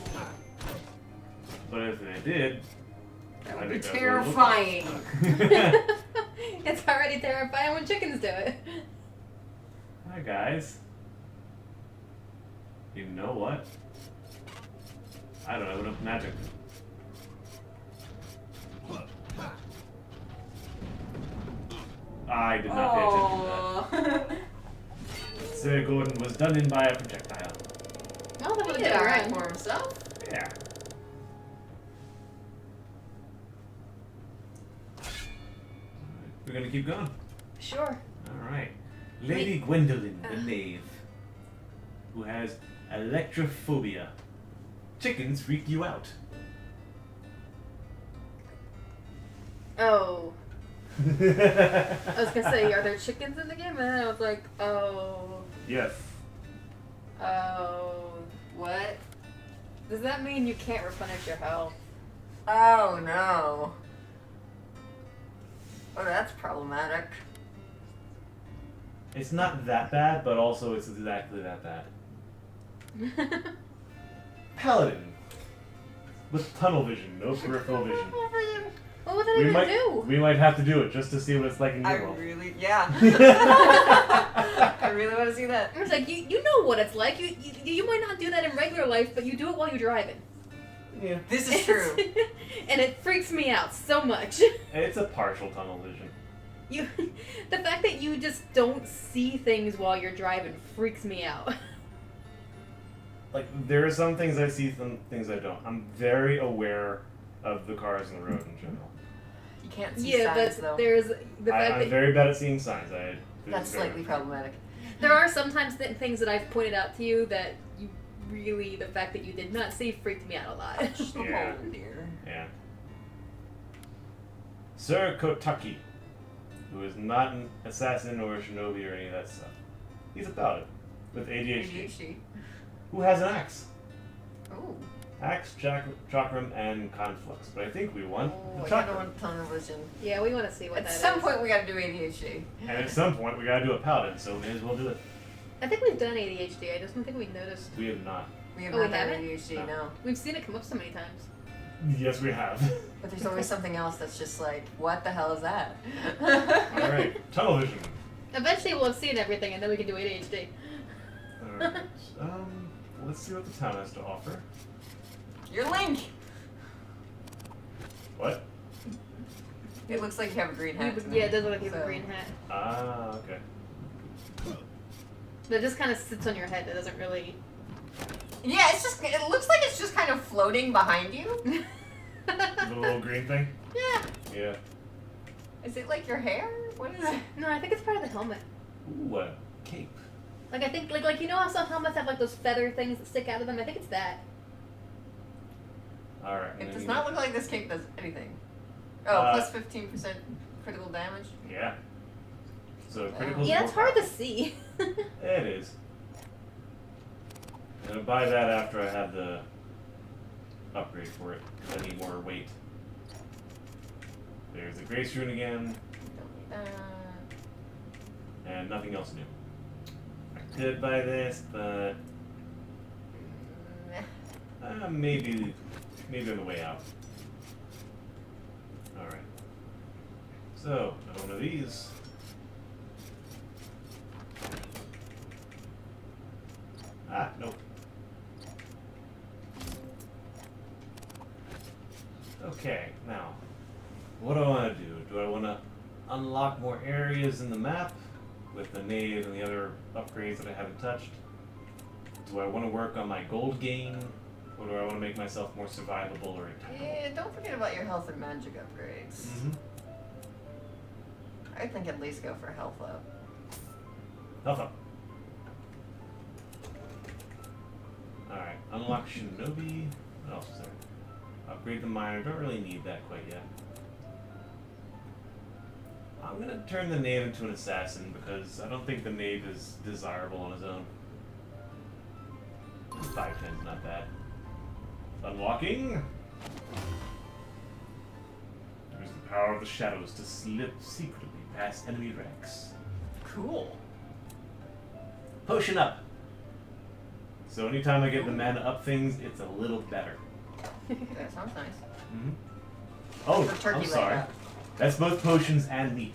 But if they did, That I would be think that's what terrifying. It's already terrifying when chickens do it. Hi guys. You know what? I don't have enough magic. I did not pay attention to Oh. that. Sir Gordon was done in by a projectile. Oh, that He would did have alright been for himself. Yeah. We're gonna keep going. Sure. Alright. Lady Gwendolyn, the knave, who has electrophobia. Chickens freak you out. Oh. I was gonna say, are there chickens in the game? And then I was like, oh. Yes. Oh. What? Does that mean you can't replenish your health? Oh no. Oh, that's problematic. It's not that bad, but also it's exactly that bad. Paladin. With tunnel vision, no peripheral vision. What would that even do? We might have to do it just to see what it's like in I your world. really, yeah. I really want to see that. I was like, you know what it's like. You might not do that in regular life, but you do it while you're driving. Yeah. This is true. And it freaks me out so much. It's a partial tunnel vision. The fact that you just don't see things while you're driving freaks me out. Like, there are some things I see, some things I don't. I'm very aware of the cars on the road in general. You can't see Yeah, signs but though. there's the fact I'm that very bad at seeing signs. That's slightly problematic. there are sometimes things that I've pointed out to you that you really, the fact that you did not see freaked me out a lot. Yeah. Oh dear. Yeah. Sir Kotaki, who is not an assassin or a shinobi or any of that stuff. He's a paladin with ADHD, who has an axe. Oh. Axe, chakram, and conflux. But I think we want Oh, the I don't chakram. want tunnel vision. Yeah, we want to see what At that is. some point we gotta do ADHD. And at some point, we gotta do a paladin, so we may as well do it. I think we've done ADHD. I just don't think we noticed. We have not. We have Oh, we not done haven't? ADHD, No. no. We've seen it come up so many times. Yes, we have. But there's always something else that's just like, what the hell is that? Alright, tunnel vision. Eventually, we'll have seen everything, and then we can do ADHD. Alright. Let's see what the town has to offer. Your Link! What? It looks like you have a green hat. to me. Yeah, it does look like you have a So- green hat. Ah, okay. But it just kind of sits on your head. It doesn't really. Yeah, it's just, it looks like it's just kind of floating behind you. The little green thing? Yeah. Yeah. Is it like your hair? What is it? No, I think it's part of the helmet. Ooh, a cape. Like I think like you know how some helmets have like those feather things that stick out of them? I think it's that. Alright. It does not look like this cape does anything. Oh, plus 15% critical damage. Yeah. So Wow. critical. Yeah, it's hard to see. It is. I'm gonna buy that after I have the upgrade for it, because I need more weight. There's the Grace Rune again, Don't need that. and nothing else new. I could buy this, but maybe on the way out. Alright. So, another one of these. Nope. Okay, now, what do I want to do? Do I want to unlock more areas in the map with the nave and the other upgrades that I haven't touched? Do I want to work on my gold gain? Or do I want to make myself more survivable or attackable? Yeah, don't forget about your health and magic upgrades. Mm-hmm. I think at least go for health up. Health up. Alright, unlock Shinobi. What else is there? Upgrade the miner. Don't really need that quite yet. I'm gonna turn the knave into an assassin because I don't think the knave is desirable on his own. 510's not bad. Unlocking. There's the power of the shadows to slip secretly past enemy ranks. Cool. Potion up. So anytime I get the mana up things, it's a little better. That sounds nice. Mm-hmm. Oh, For turkey I'm sorry. leg up. That's both potions and meat.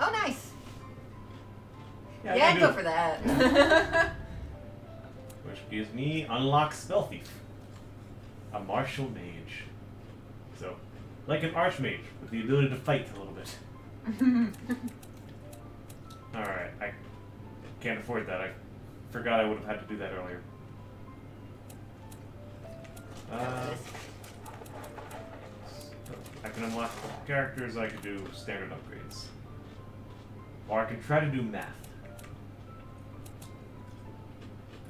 Oh, nice. I Yeah, can go do- for that. Which gives me unlock Spell Thief. A martial mage. So, like an archmage with the ability to fight a little bit. Alright, I can't afford that. I forgot I would have had to do that earlier. I can unlock characters, I can do standard upgrades. Or I can try to do math.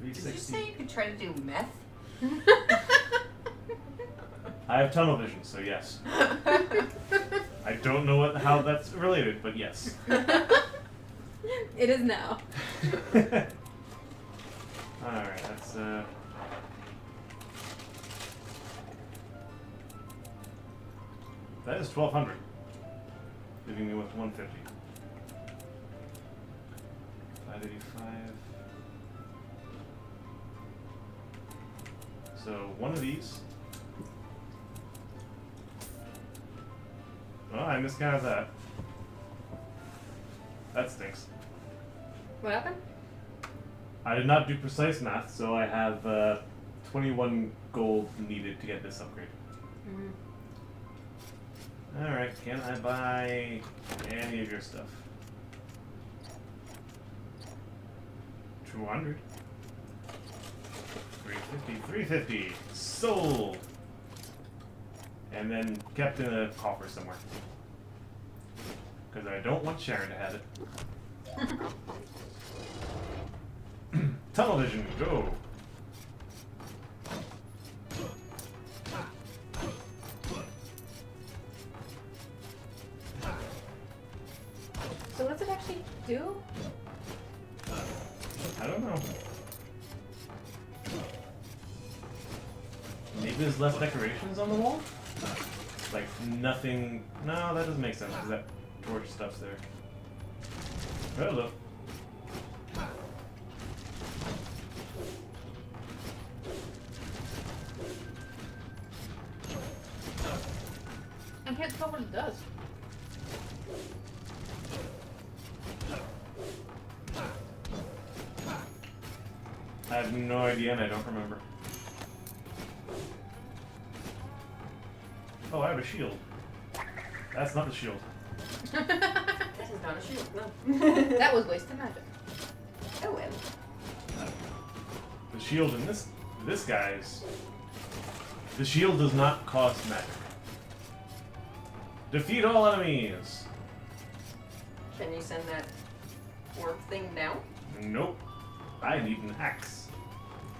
Did you 360. say you could try to do meth? I have tunnel vision, so yes. I don't know how that's related, but yes. It is now. Alright, that's that is 1200. Leaving me with 150. 585. So one of these. Well, I miscounted that. That stinks. What happened? I did not do precise math, so I have 21 gold needed to get this upgrade. Mm-hmm. Alright, can I buy any of your stuff? 200. 350. 350. Sold! And then kept in a coffer somewhere. Because I don't want Sharon to have it. Tunnel vision, go! So what does it actually do? I don't know. Maybe there's less decorations on the wall? Like nothing. No, that doesn't make sense because that torch stuff's there. Hello. I can't tell what it does. I have no idea and I don't remember. Oh, I have a shield. That's not the shield. This is not a shield, no. That was wasted magic. Oh well. The shield in this guy's. The shield does not cost magic. Defeat all enemies. Can you send that orb thing down? Nope. I need an axe.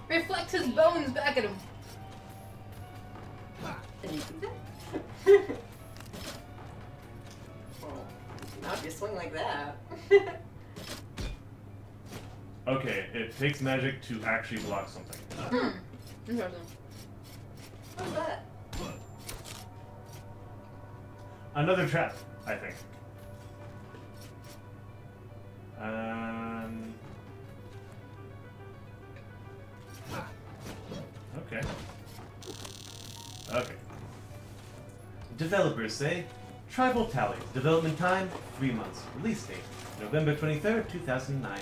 Reflect his bones back at him. Can you do that? Well, not if you swing like that. Okay, it takes magic to actually block something. Interesting. What's that? Another trap, I think. Okay. Okay. Developers say Tribal Tallies. Development time 3 months. Release date November 23rd, 2009.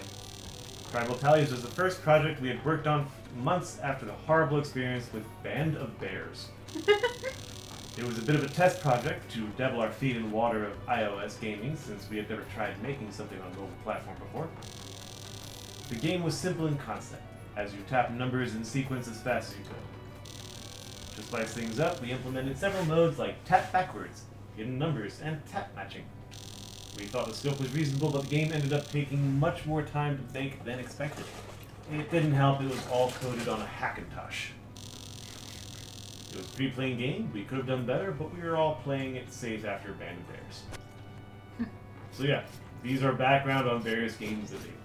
Tribal Tallies was the first project we had worked on months after the horrible experience with Band of Bears. It was a bit of a test project to dabble our feet in water of iOS gaming since we had never tried making something on a mobile platform before. The game was simple in concept, as you tap numbers in sequence as fast as you could. To spice things up, we implemented several modes like tap backwards, hidden numbers, and tap matching. We thought the scope was reasonable, but the game ended up taking much more time to make than expected. It didn't help, it was all coded on a Hackintosh. It was a pretty plain game, we could have done better, but we were all playing it safe after Band of Bears. So yeah, these are background on various games that they've made.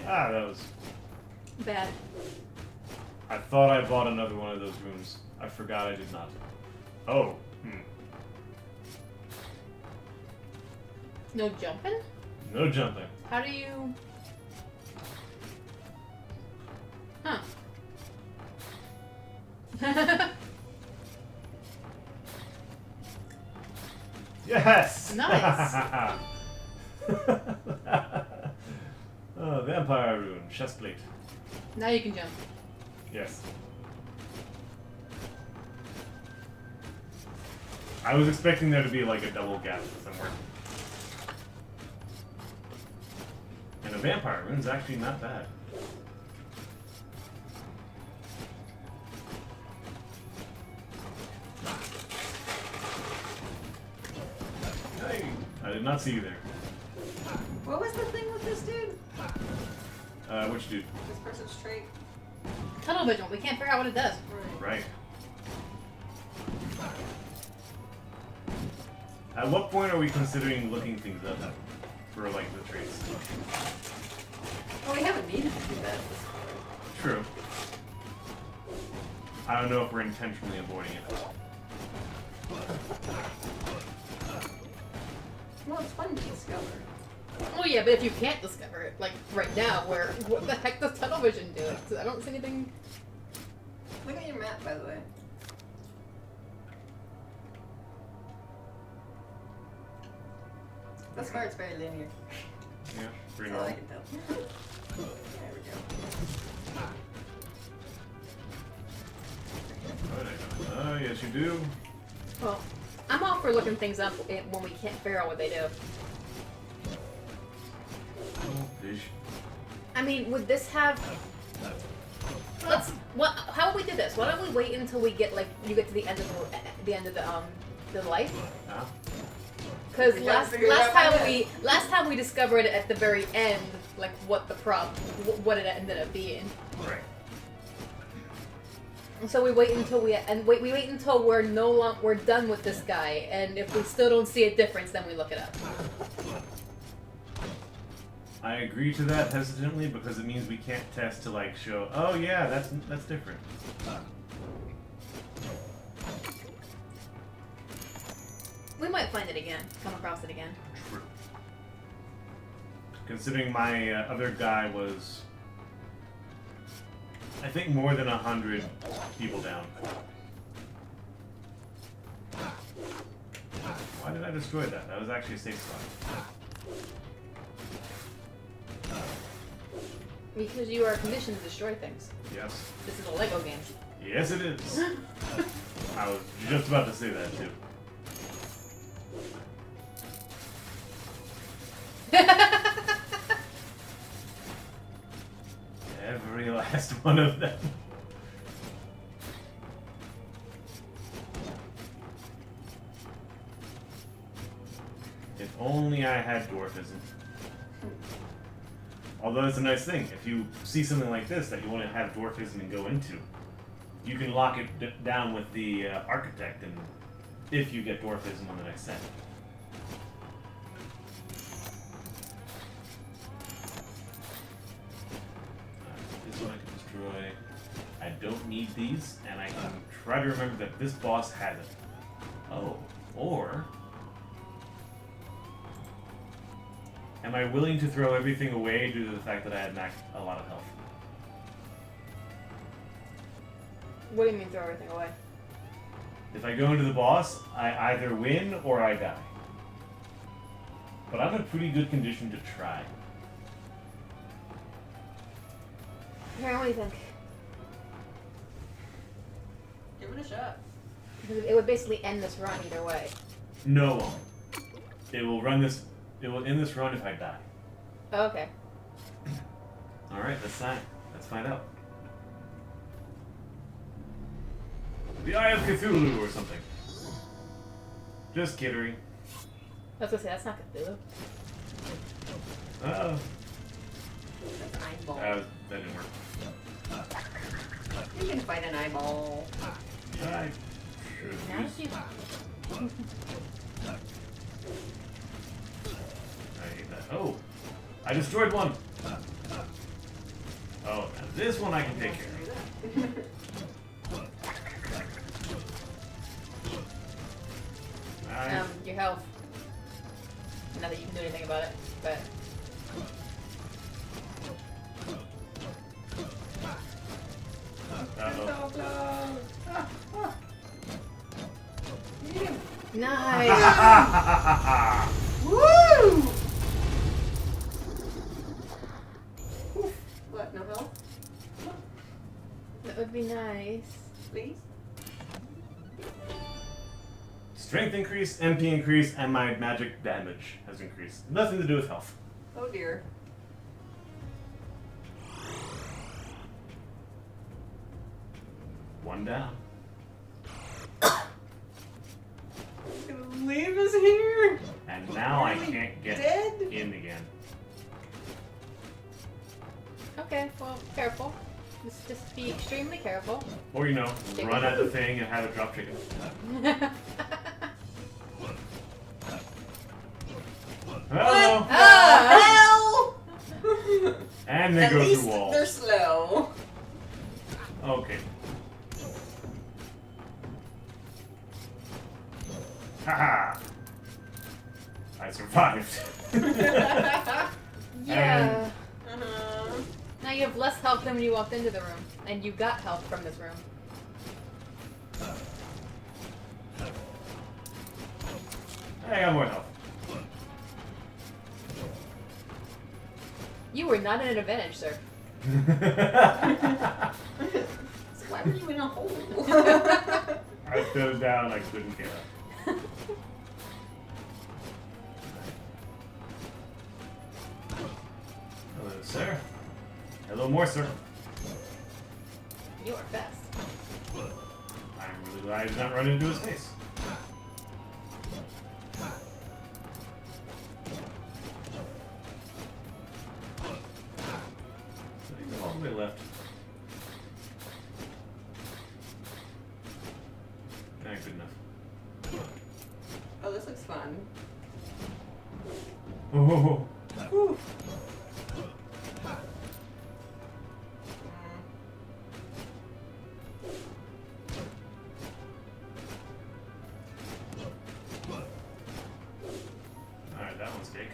Ah, that was... Bad. I thought I bought another one of those rooms. I forgot I did not. Oh, No jumping? No jumping. How do you... Huh. Yes! Nice. Oh, vampire rune, chest plate. Now you can jump. Yes. I was expecting there to be like a double gap somewhere. And a vampire rune's actually not bad. Hey, I did not see you there. What was the thing with this dude? Which dude? This person's trait. Tunnel vision. We can't figure out what it does. Right. At what point are we considering looking things up for like the traits? Well, we haven't needed to do that. True. I don't know if we're intentionally avoiding it. Well, it's fun to discover. Oh yeah, but if you can't discover it, like right now, where what the heck does tunnel vision do? I don't see anything. Look at your map, by the way. Thus far, it's very linear. Yeah, pretty That's all I normal. can tell. There we go. Oh, yes you do. Well, I'm all for looking things up when we can't figure out what they do. Oh, fish. I mean, would this have? Let's. What? How would we do this? Why don't we wait until we get like you get to the end of the life? Ah, Because We gotta last figure it out by then. time we discovered at the very end, like what the what it ended up being. right. So we wait until we wait until we're we're done with this guy, and if we still don't see a difference, then we look it up. I agree to that hesitantly because it means we can't test to like show, oh yeah, that's different. We might find it again, come across it again. True. Considering my other guy was, I think, more than 100 people down. Why did I destroy that? That was actually a safe spot. Because you are conditioned to destroy things. Yes. This is a Lego game. Yes, it is. I was just about to say that too. Every last one of them. Only I had dwarfism. Although it's a nice thing. If you see something like this that you want to have dwarfism and go into, you can lock it down with the architect, and if you get dwarfism on the next set. This one I can destroy. I don't need these, and I can try to remember that this boss has it. Oh, or am I willing to throw everything away due to the fact that I had a lot of health? What do you mean throw everything away? If I go into the boss, I either win or I die. But I'm in a pretty good condition to try. Here, what do you think? Give it a shot. Because it would basically end this run either way. No. It will run this. It will end this run if I die. Oh, okay. Alright, let's find out. The Eye of Cthulhu or something. Just kidding. I was gonna say, that's not Cthulhu. Oh. That's an eyeball. That didn't work. You can fight an eyeball. I should Now use. you... I hate that. Oh! I destroyed one! Oh, now this one I can take care of. Your health. Not that you can do anything about it, but... Uh-oh. Nice! Woo! What? No help? That would be nice. Please? Strength increase, MP increase, and my magic damage has increased. Nothing to do with health. Oh dear. One down. Gonna leave us here? And now I Really can't get dead? in again. Okay, well, careful. Just be extremely careful. Or, you know, run at the thing and have it drop chicken. Hello! Hell! And they At go least through walls. they're slow. Okay. Haha! I survived. Yeah. Uh-huh. Now you have less health than when you walked into the room. And you got health from this room. I got more health. You were not at an advantage, sir. So why were you in a hole? I fell down, I couldn't get up. Hello, sir. Hello, more, sir. You are fast. I'm really glad I did not run into his face. So he's all the way left. Good enough. Oh, this looks fun. Oh. Whew. Alright, that one's big.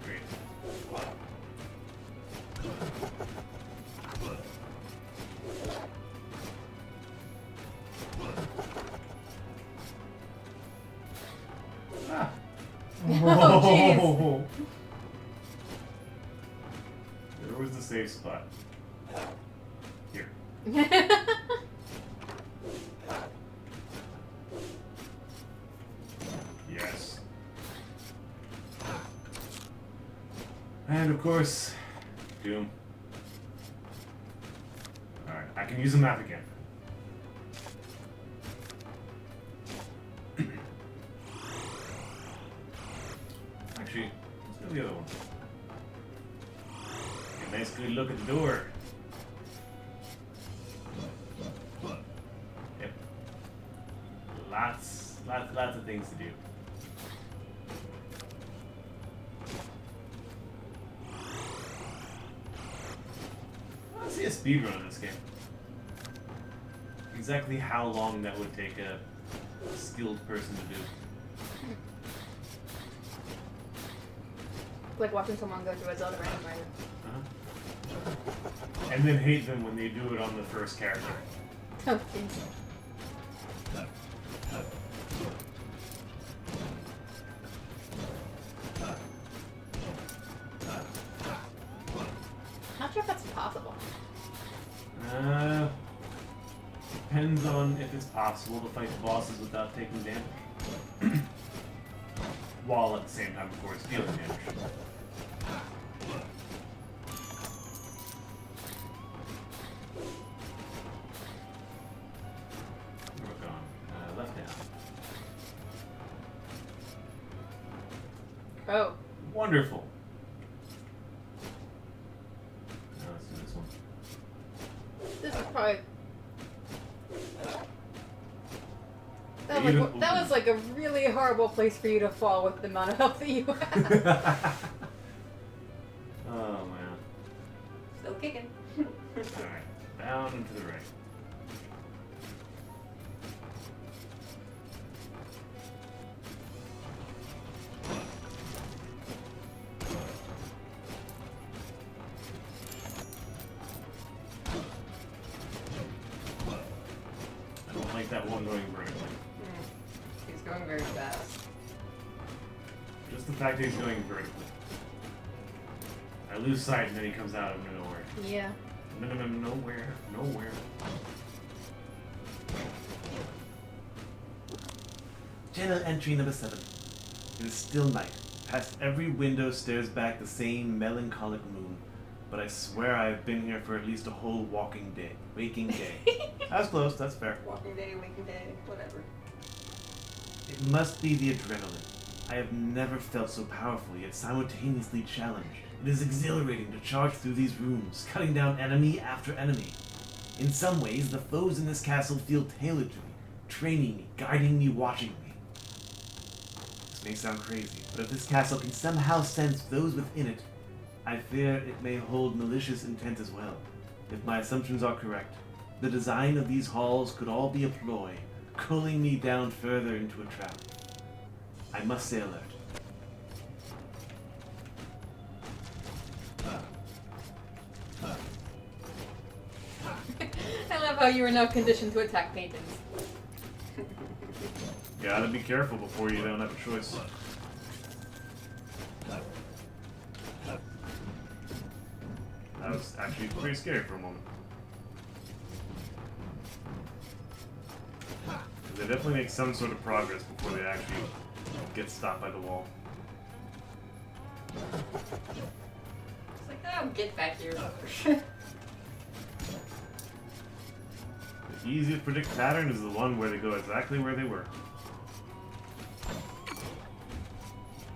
Great. Ah. Oh, jeez. Where was the safe spot? Here. Yes. And of course, Doom. Alright, I can use the map again. Actually, let's go to the other one. Get a nice good look at the door. Yep. Lots of things to do. Let's see a speedrun in this game. Exactly how long that would take a skilled person to do. Like watching someone go through a Zelda random writer. And then hate them when they do it on the first character. Oh, jeez. Not sure if that's possible. Depends on if it's possible to fight the bosses without taking damage. While at the same time, of course, dealing damage. Where we're going? Left down. Oh. Wonderful. Now let's do this one. This is probably. Even- That was like a really horrible place for you to fall with the amount of health that you have. Oh man. Still kicking. Alright. Down and to the right. I don't like that one going vertically. He's going very fast. Just the fact that he's going vertically. I lose sight and then he comes out of nowhere. Yeah. Nowhere. General entry number 7. It is still night. Past every window stares back the same melancholic moon. But I swear I have been here for at least a whole waking day. That's close, that's fair. Walking day, waking day, whatever. It must be the adrenaline. I have never felt so powerful, yet simultaneously challenged. It is exhilarating to charge through these rooms, cutting down enemy after enemy. In some ways, the foes in this castle feel tailored to me, training me, guiding me, watching me. This may sound crazy, but if this castle can somehow sense those within it, I fear it may hold malicious intent as well. If my assumptions are correct, the design of these halls could all be a ploy, culling me down further into a trap. I must stay alert. I love how you are now conditioned to attack paintings. Gotta be careful before you don't have a choice. That was actually pretty scary for a moment. They definitely make some sort of progress before they actually get stopped by the wall. It's like, oh, get back here. The easiest to predict pattern is the one where they go exactly where they were.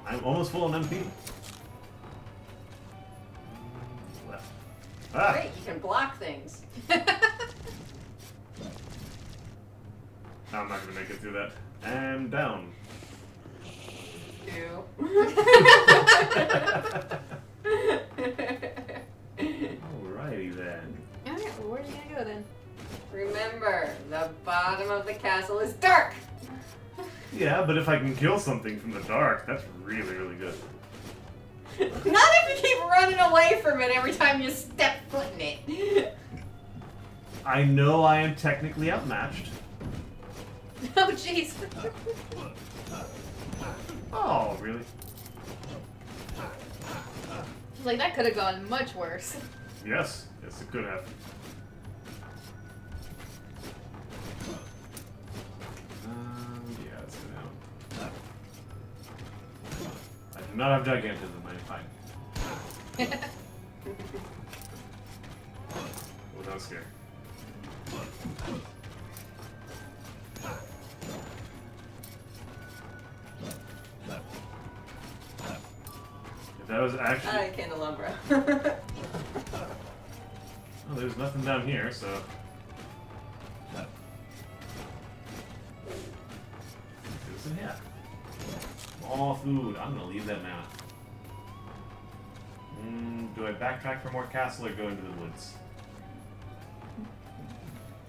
I'm almost full on MP. Left. Ah! Great, you can block things. I'm not gonna make it through that. And down. Ew. Alrighty then. Alright, well, where are you gonna go then? Remember, the bottom of the castle is dark! Yeah, but if I can kill something from the dark, that's really, really good. Not if you keep running away from it every time you step foot in it. I know I am technically outmatched. Oh, jeez. Oh, really? Like, that could have gone much worse. Yes. Yes, it could have. Yeah, let's go down. I do not have gigantism, I'm fine. that was scary. If that was actually... Candelabra. Oh, there's nothing down here, so... What's in here? All food. I'm gonna leave that now. Do I backtrack for more castle or go into the woods?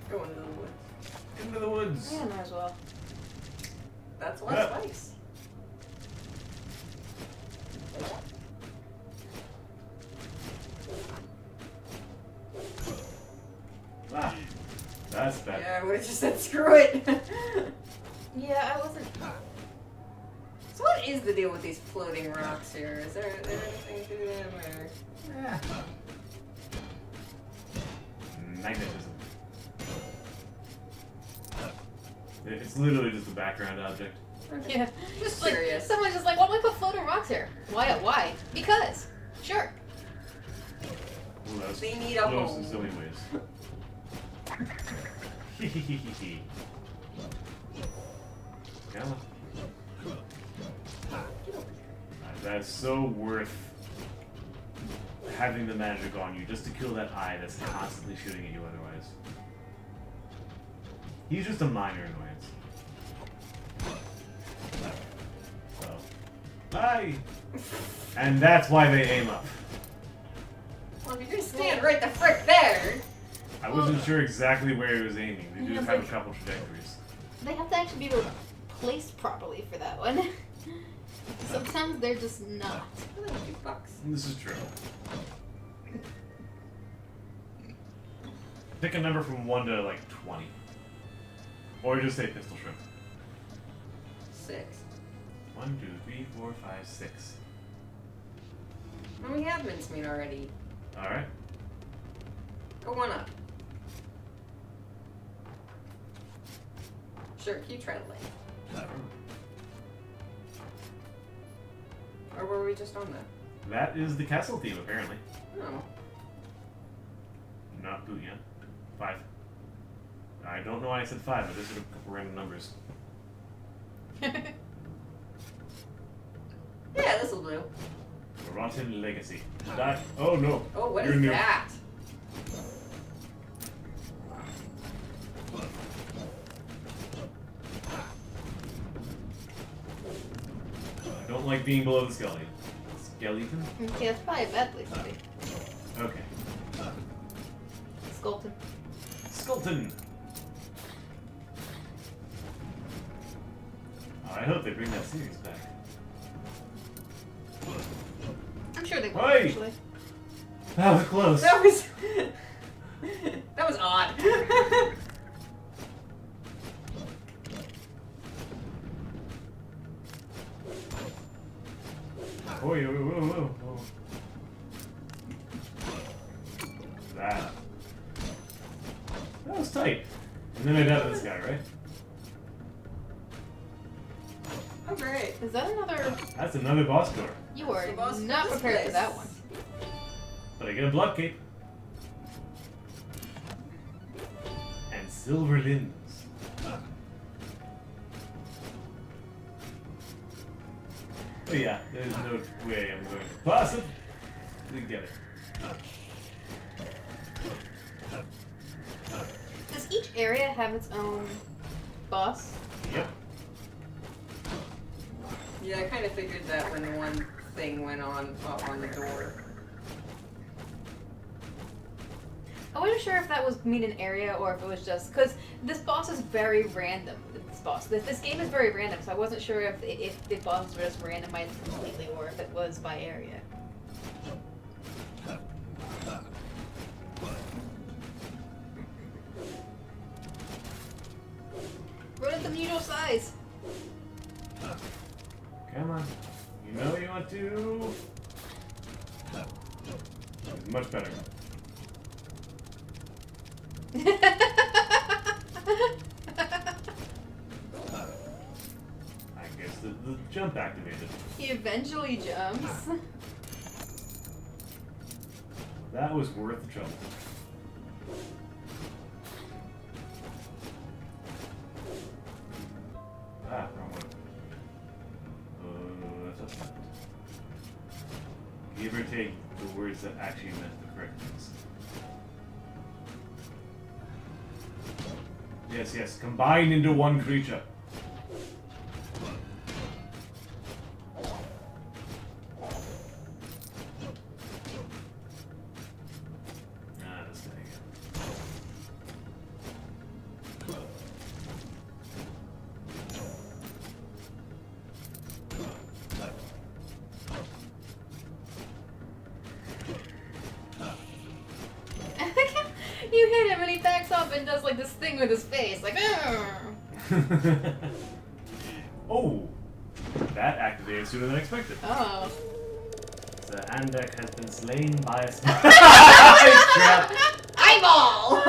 Go into the woods. Into the woods! Yeah, might as well. That's less Yep. spice. Ah, that's bad. Yeah, I would have just said screw it. Yeah, I wasn't. So what is the deal with these floating rocks here? Is there anything to them or? Magnetism. It's literally just a background object. Yeah. Just Like, curious. someone's just like, why don't we put floating rocks here? Why? Why? Because. Sure. Ooh, that was They need a close home. in so many ways. Hehehehe. Come on. That's so worth having the magic on you just to kill that eye that's constantly shooting at you otherwise. He's just a minor annoyance. So. Bye! And that's why they aim up. Well, if you're gonna stand right the frick there. I wasn't sure exactly where he was aiming. They Yeah, just have a but- couple trajectories. They have to actually be placed properly for that one. Sometimes they're just not. Oh, that's $2. This is true. Pick a number from 1 to like 20. Or just say pistol shrimp. 6. 1, 2, 3, 4, 5, 6. And we have mincemeat already. Alright. Go one up. Sure, keep treadling. Or were we just on that? That is the castle theme, apparently. No. Not boot yet. 5. I don't know why I said 5, I just said a couple random numbers. Yeah, this'll do. Rotten Legacy. Die. Oh no. Oh, what You're is new. that? I don't like being below the skeleton. Skeleton? Okay, that's probably a bad place to be. Okay. Skulton. Skeleton! Oh, I hope they bring that series back. I'm sure they will, Hey! actually. That was close. That was that was odd. Oh, yeah, whoa, whoa, whoa, whoa. That. That was tight. And then I died to this guy, right? Oh great. Is that another? That's another boss door. You are The boss not for this prepared for place. that one. But I get a blood cape. And silver limbs. Oh yeah, there's no way I'm going to possibly get it. Does each area have its own boss? Yep. Yeah, I kind of figured that when one thing went on up on the door. I wasn't sure if that was mean an area or if it was just because this boss is very random. This game is very random, so I wasn't sure if the bosses were just randomized completely or if it was by area. Run at the usual size. Come on. You know you want to. Much better. I guess the jump activated. He eventually jumps. That was worth the trouble. Ah, wrong one. That's not. Give or take the words that actually meant the correct things. Yes, yes. Combine into one creature. Ah, this guy again. You hit him and he backs up and does like this thing with his face, like. "Arr." Oh! That activated sooner than expected. Oh. The hand deck has been slain by a trap Eyeball.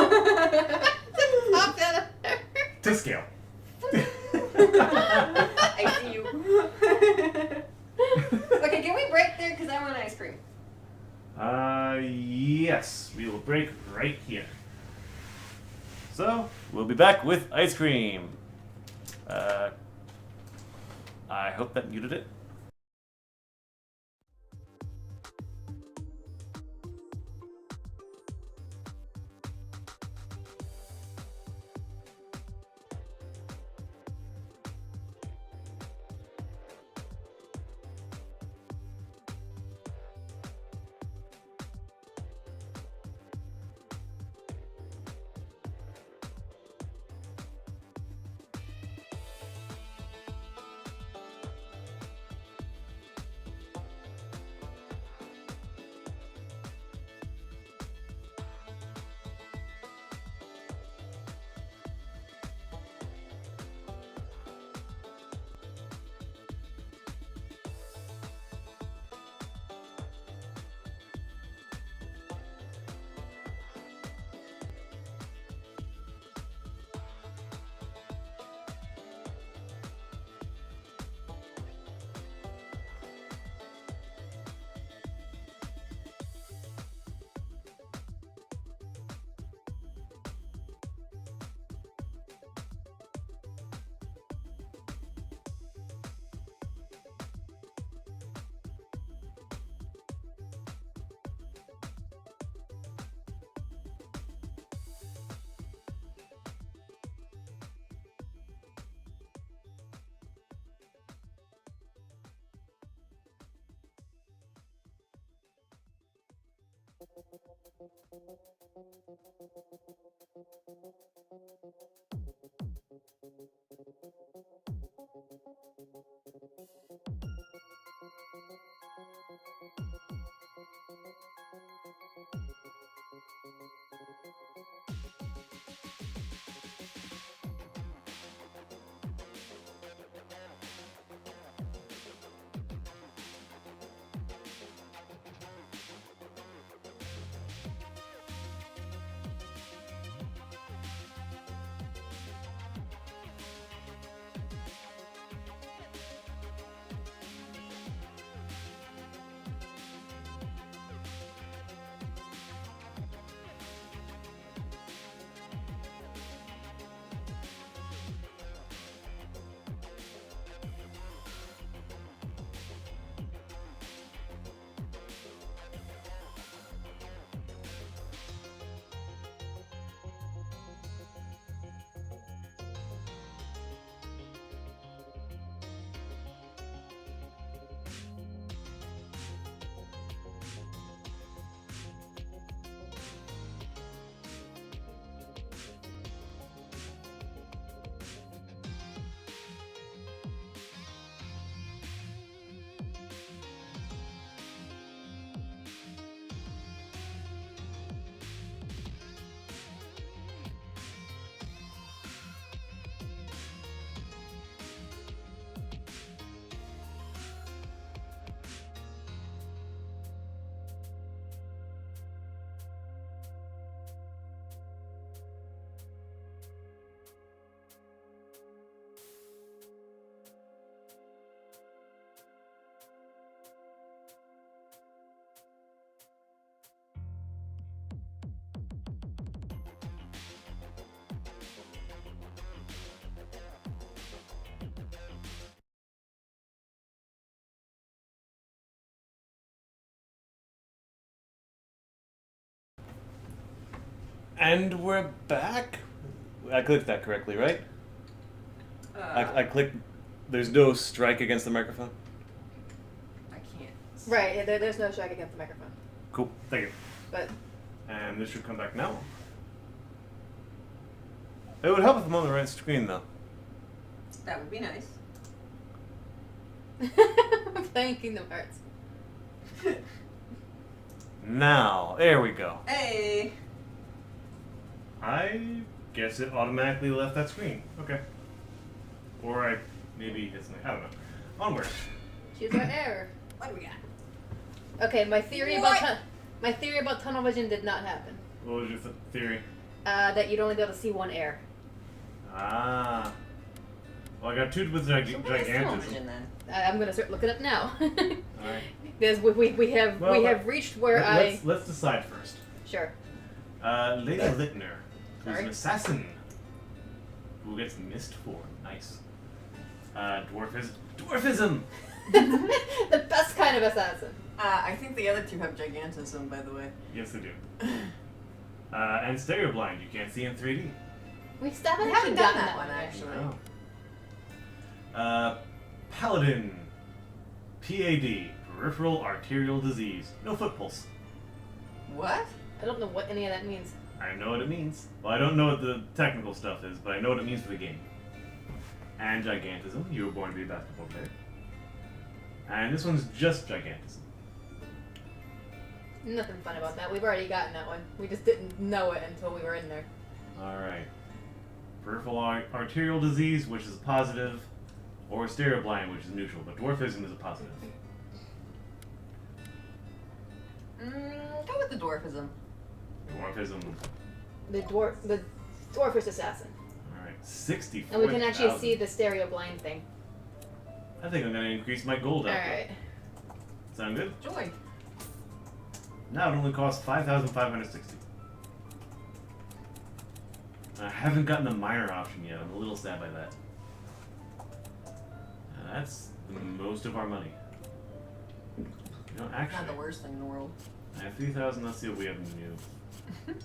Pop that up. to scale. I see you. Okay, can we break there? Because I want ice cream. Yes, we will break right here. So, we'll be back with ice cream. I hope that muted it. And we're back. I clicked that correctly, right? I clicked. There's no strike against the microphone. I can't. Right, there's no strike against the microphone. Cool. Thank you. But And this should come back now. It would help if I'm on the right screen, though. That would be nice. I'm playing Kingdom Hearts. Now, there we go. Hey. I guess it automatically left that screen. Okay. Or I maybe hit something. I don't know. Onward. Choose our error. What do we got? Okay, my theory about tunnel vision did not happen. What was your theory? That you'd only be able to see one air. Ah. Well, I got two with So what is tunnel gigantism. vision then? I'm gonna start looking up now. Alright. Because we have reached where Let's decide first. Sure. Lady Littner, who's Sorry? an assassin who gets missed for. Nice. Dwarfism! The best kind of assassin. I think the other two have gigantism, by the way. Yes, they do. And stereo blind, you can't see in 3D. We still haven't, We haven't done gotten that one, yet. actually. Oh. Paladin. PAD, peripheral arterial disease. No foot pulse. What? I don't know what any of that means. I know what it means. Well, I don't know what the technical stuff is, but I know what it means for the game. And gigantism. You were born to be a basketball player. And this one's just gigantism. Nothing fun about that. We've already gotten that one. We just didn't know it until we were in there. Alright. Peripheral arterial disease, which is a positive, or stereo blind, which is neutral, but dwarfism is a positive. Go with the dwarfism. Dwarfism. The dwarfish assassin. Alright. 64. And we can actually see the stereo blind thing. I think I'm going to increase my gold output. Alright. Sound good? Joy. Now it only costs 5,560. I haven't gotten the minor option yet. I'm a little sad by that. That's most of our money. You know, actually, Not the worst thing in the world. I have 3,000. Let's see what we have in the new.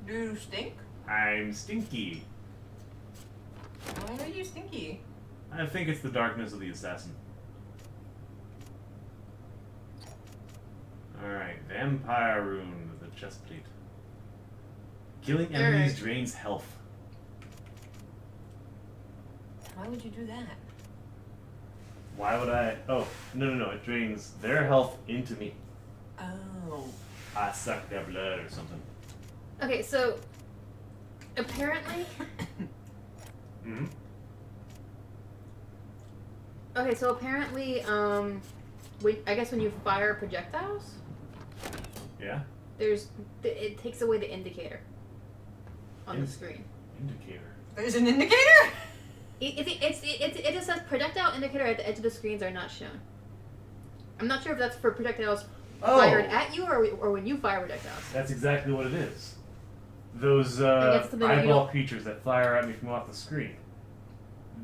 Do you stink? I'm stinky. Why are you stinky? I think it's the darkness of the assassin. Alright, vampire rune with a chest plate. Killing enemies Alright. drains health. Why would you do that? Why would I? Oh, no. It drains their health into me. Oh. I suck their blood or something. Okay, so apparently Hmm? okay, so apparently, I guess when you fire projectiles, Yeah? it takes away the indicator on the screen. Indicator. There's an indicator? It just says projectile indicator at the edge of the screens are not shown. I'm not sure if that's for projectiles fired at you or when you fire projectiles. That's exactly what it is. Those guess something that you eyeball don't- creatures that fire at me from off the screen.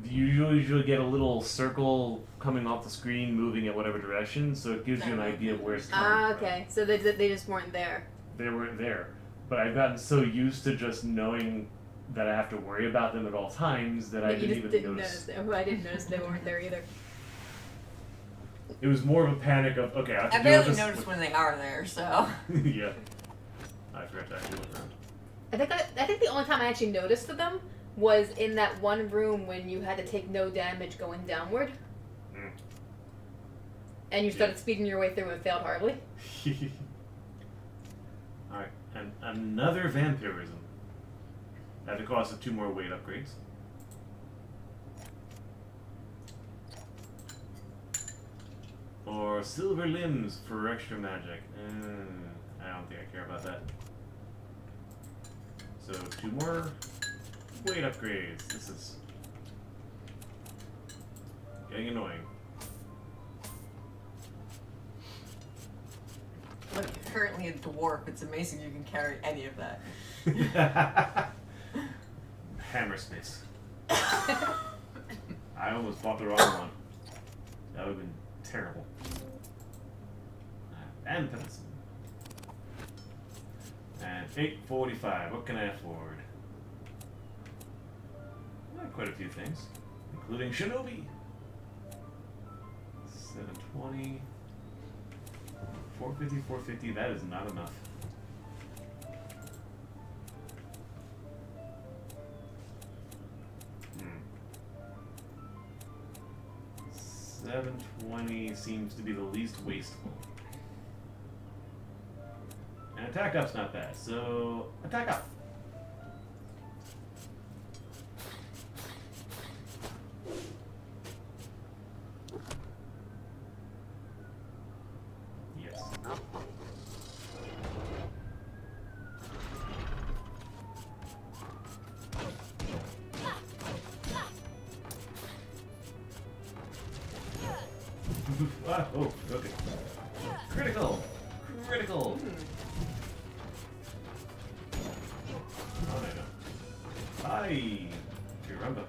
You usually get a little circle coming off the screen, moving at whatever direction, so it gives you an idea of where it's coming Ah, from. okay. So they just weren't there. They weren't there. But I've gotten so used to just knowing that I have to worry about them at all times that I But you didn't just even didn't notice. notice them. I didn't notice they weren't there either. It was more of a panic of, okay, I have to I deal with barely this. noticed when they are there, so. Yeah. I forgot to actually look around. I think the only time I actually noticed them was in that one room when you had to take no damage going downward. Mm. And you started speeding your way through and failed horribly. Alright, and another vampirism. At the cost of 2 more weight upgrades. Or silver limbs for extra magic. I don't think I care about that. So 2 more weight upgrades. This is getting annoying. Look, you're currently a dwarf. It's amazing you can carry any of that. Hammersmiths. I almost bought the wrong one. That would have been terrible. And penicillin. And 845. What can I afford? Quite a few things, including Shinobi. 720. 450, 450. That is not enough. Hmm. 720 seems to be the least wasteful. And attack up's not bad, so attack up. Yes. Ah, oh, okay. Critical! Critical! Oh, I know. Hi! Kiramba.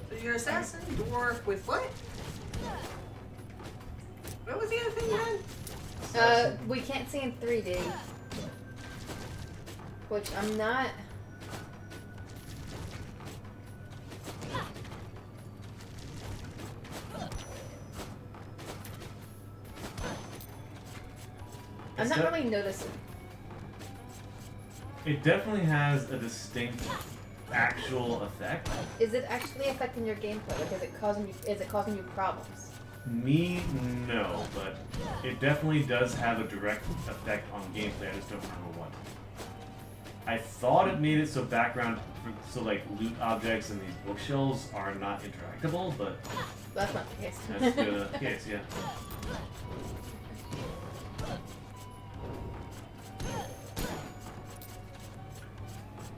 So you're assassin dwarf with what? What was the other thing you had? We can't see in 3D. Which I'm not. I'm not really noticing. It definitely has a distinct actual effect. Is it actually affecting your gameplay? Like, is it causing you problems? Me, no, but it definitely does have a direct effect on gameplay. I just don't remember what. I thought it made it so so like loot objects and these bookshelves are not interactable, but That's not the case. that's the case, yeah.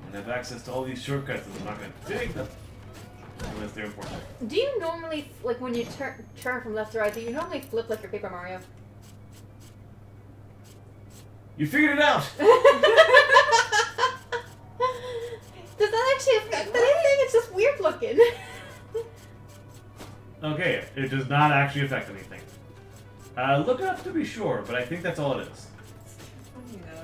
And I have access to all these shortcuts, and I'm not going to take them unless they're important. Do you normally, like, when you turn from left to right, do you normally flip like your Paper Mario? You figured it out! Does that actually affect anything? It's just weird looking. Okay, it does not actually affect anything. Look it up to be sure, but I think that's all it is. You know.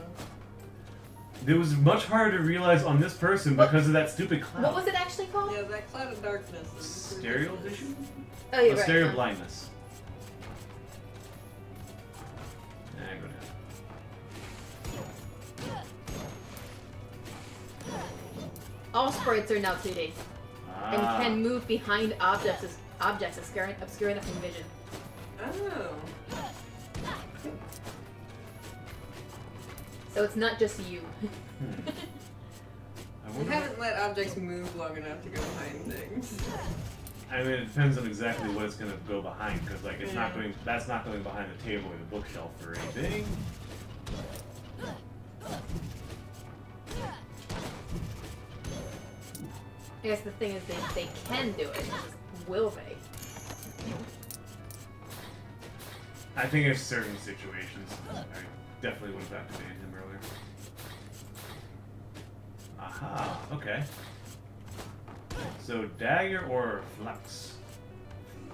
It was much harder to realize on this person because of that stupid cloud. What was it actually called? Yeah, that cloud of darkness. Is Stereo vision? Oh, you're Oh, right. stereo blindness. Go down. All sprites are now 2D and Ah. can move behind objects, obscuring them from vision. Oh. So it's not just you. Hmm. I We wonder haven't let objects move long enough to go behind things. I mean, it depends on exactly what it's going to go behind, because like it's not Yeah. going. That's not going behind the table or the bookshelf or anything. I guess the thing is they can do it. Will they? I think in certain situations, I definitely would have activated him earlier. Aha. Okay. So dagger or flux?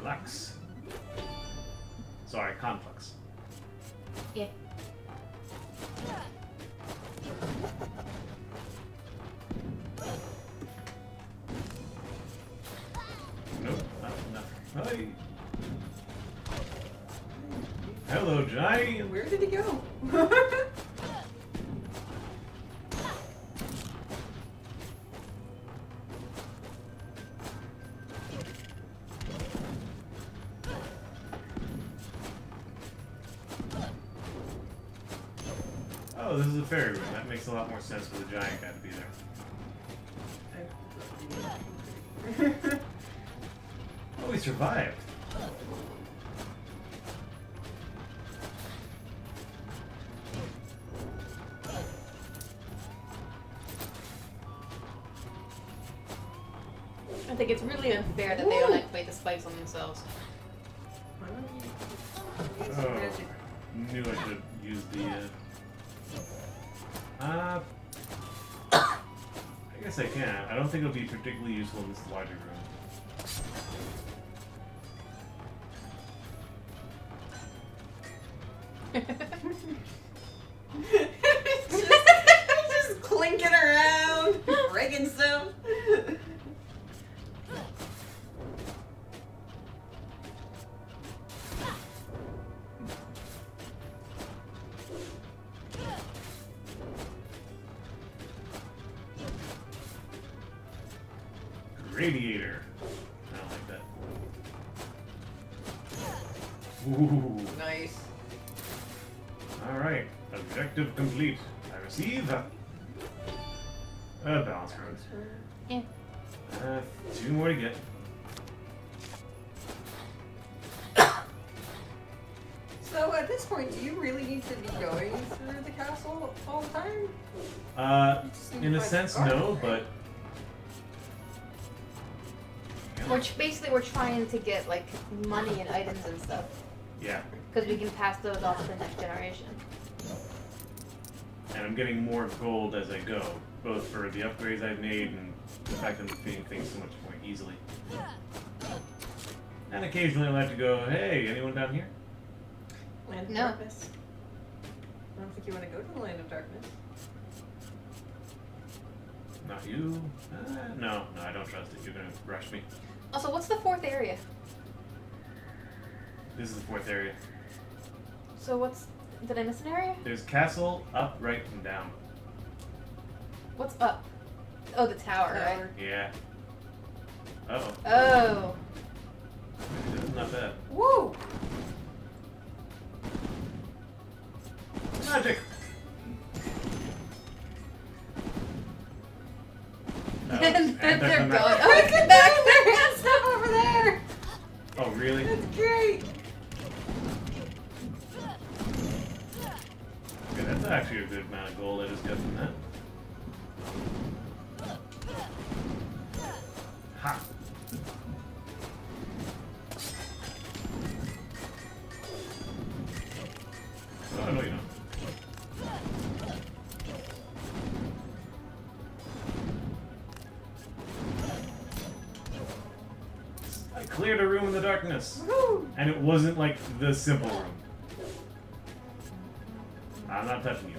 Flux. Sorry, conflux. Yeah. Nope, not enough. Hi. Hello, giant. Where did he go? Oh, this is a fairy room. That makes a lot more sense for the giant guy to be there. Oh, he survived. I think it's really unfair that they don't activate the spikes on themselves. Oh, knew I should have used the. I guess I can. I don't think it'll be particularly useful in this larger room. just clinking around, breaking stuff. Radiator. I don't like that. Ooh. Nice. Alright. Objective complete. I receive balance cards. Yeah. 2 more to get. So at this point, do you really need to be going through the castle all the time? In a sense, no, but Basically we're trying to get like money and items and stuff yeah. because we can pass those off to the next generation. And I'm getting more gold as I go, both for the upgrades I've made and the fact that I'm defeating things so much more easily. And occasionally I like to go, hey, anyone down here? Land of No. Darkness. I don't think you want to go to the Land of Darkness. Not you? No, I don't trust it. You're gonna rush me. Also, what's the 4th area? This is the 4th area. So what's... Did I miss an area? There's castle, up, right, and down. What's up? Oh, the tower, right? Yeah. Uh-oh. Oh. This is not bad. Woo! Magic! And then they're going. anticlimactic. Oh, it's back there. We got stuff over there. Oh, really? That's great! Okay, that's actually a good amount of gold I just got from that. Ha! Oh, no, you don't. I cleared a room in the darkness. Woo! And it wasn't like the simple room. I'm not touching you.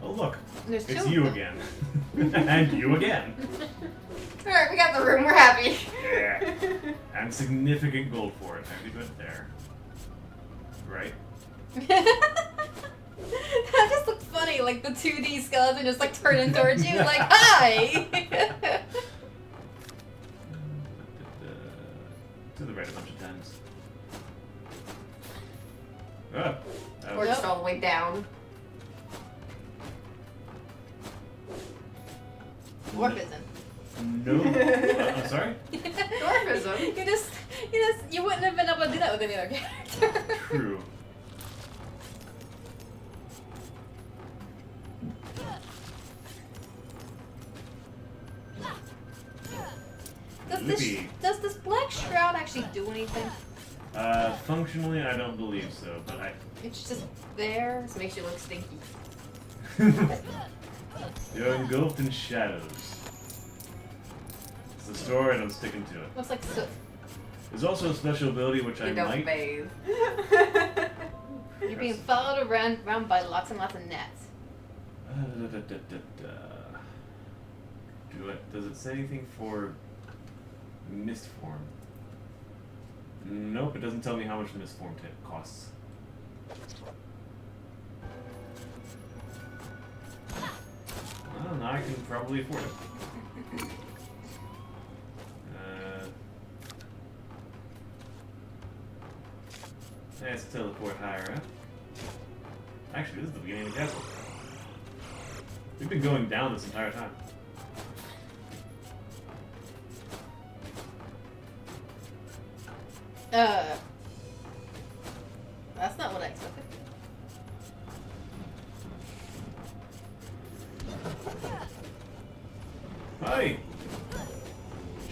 Oh, look. There's It's two you of them. again. And you again. Alright, we got the room, we're happy. Yeah. And significant gold for it. I have to put it there. Right? That just looks funny, like the 2D skeleton just like turning towards you, like, hi! To the right a bunch of times. Ah, that Or was- just all the way down. Dwarfism. No. I'm sorry? Dwarfism? You wouldn't have been able to do that with any other character. True. Loopy. Does this black shroud actually do anything? Functionally, I don't believe so, but It's just there. This makes you look stinky. You're engulfed in shadows. It's the story, and I'm sticking to it. Looks like soot. There's also a special ability which I You don't might. bathe. You're being followed around by lots and lots of gnats. Does it say anything for mist form? Nope, it doesn't tell me how much the mist form costs. Well, now I can probably afford it. Let's teleport higher up. Actually, this is the beginning of the castle. We've been going down this entire time. That's not what I expected. Hi!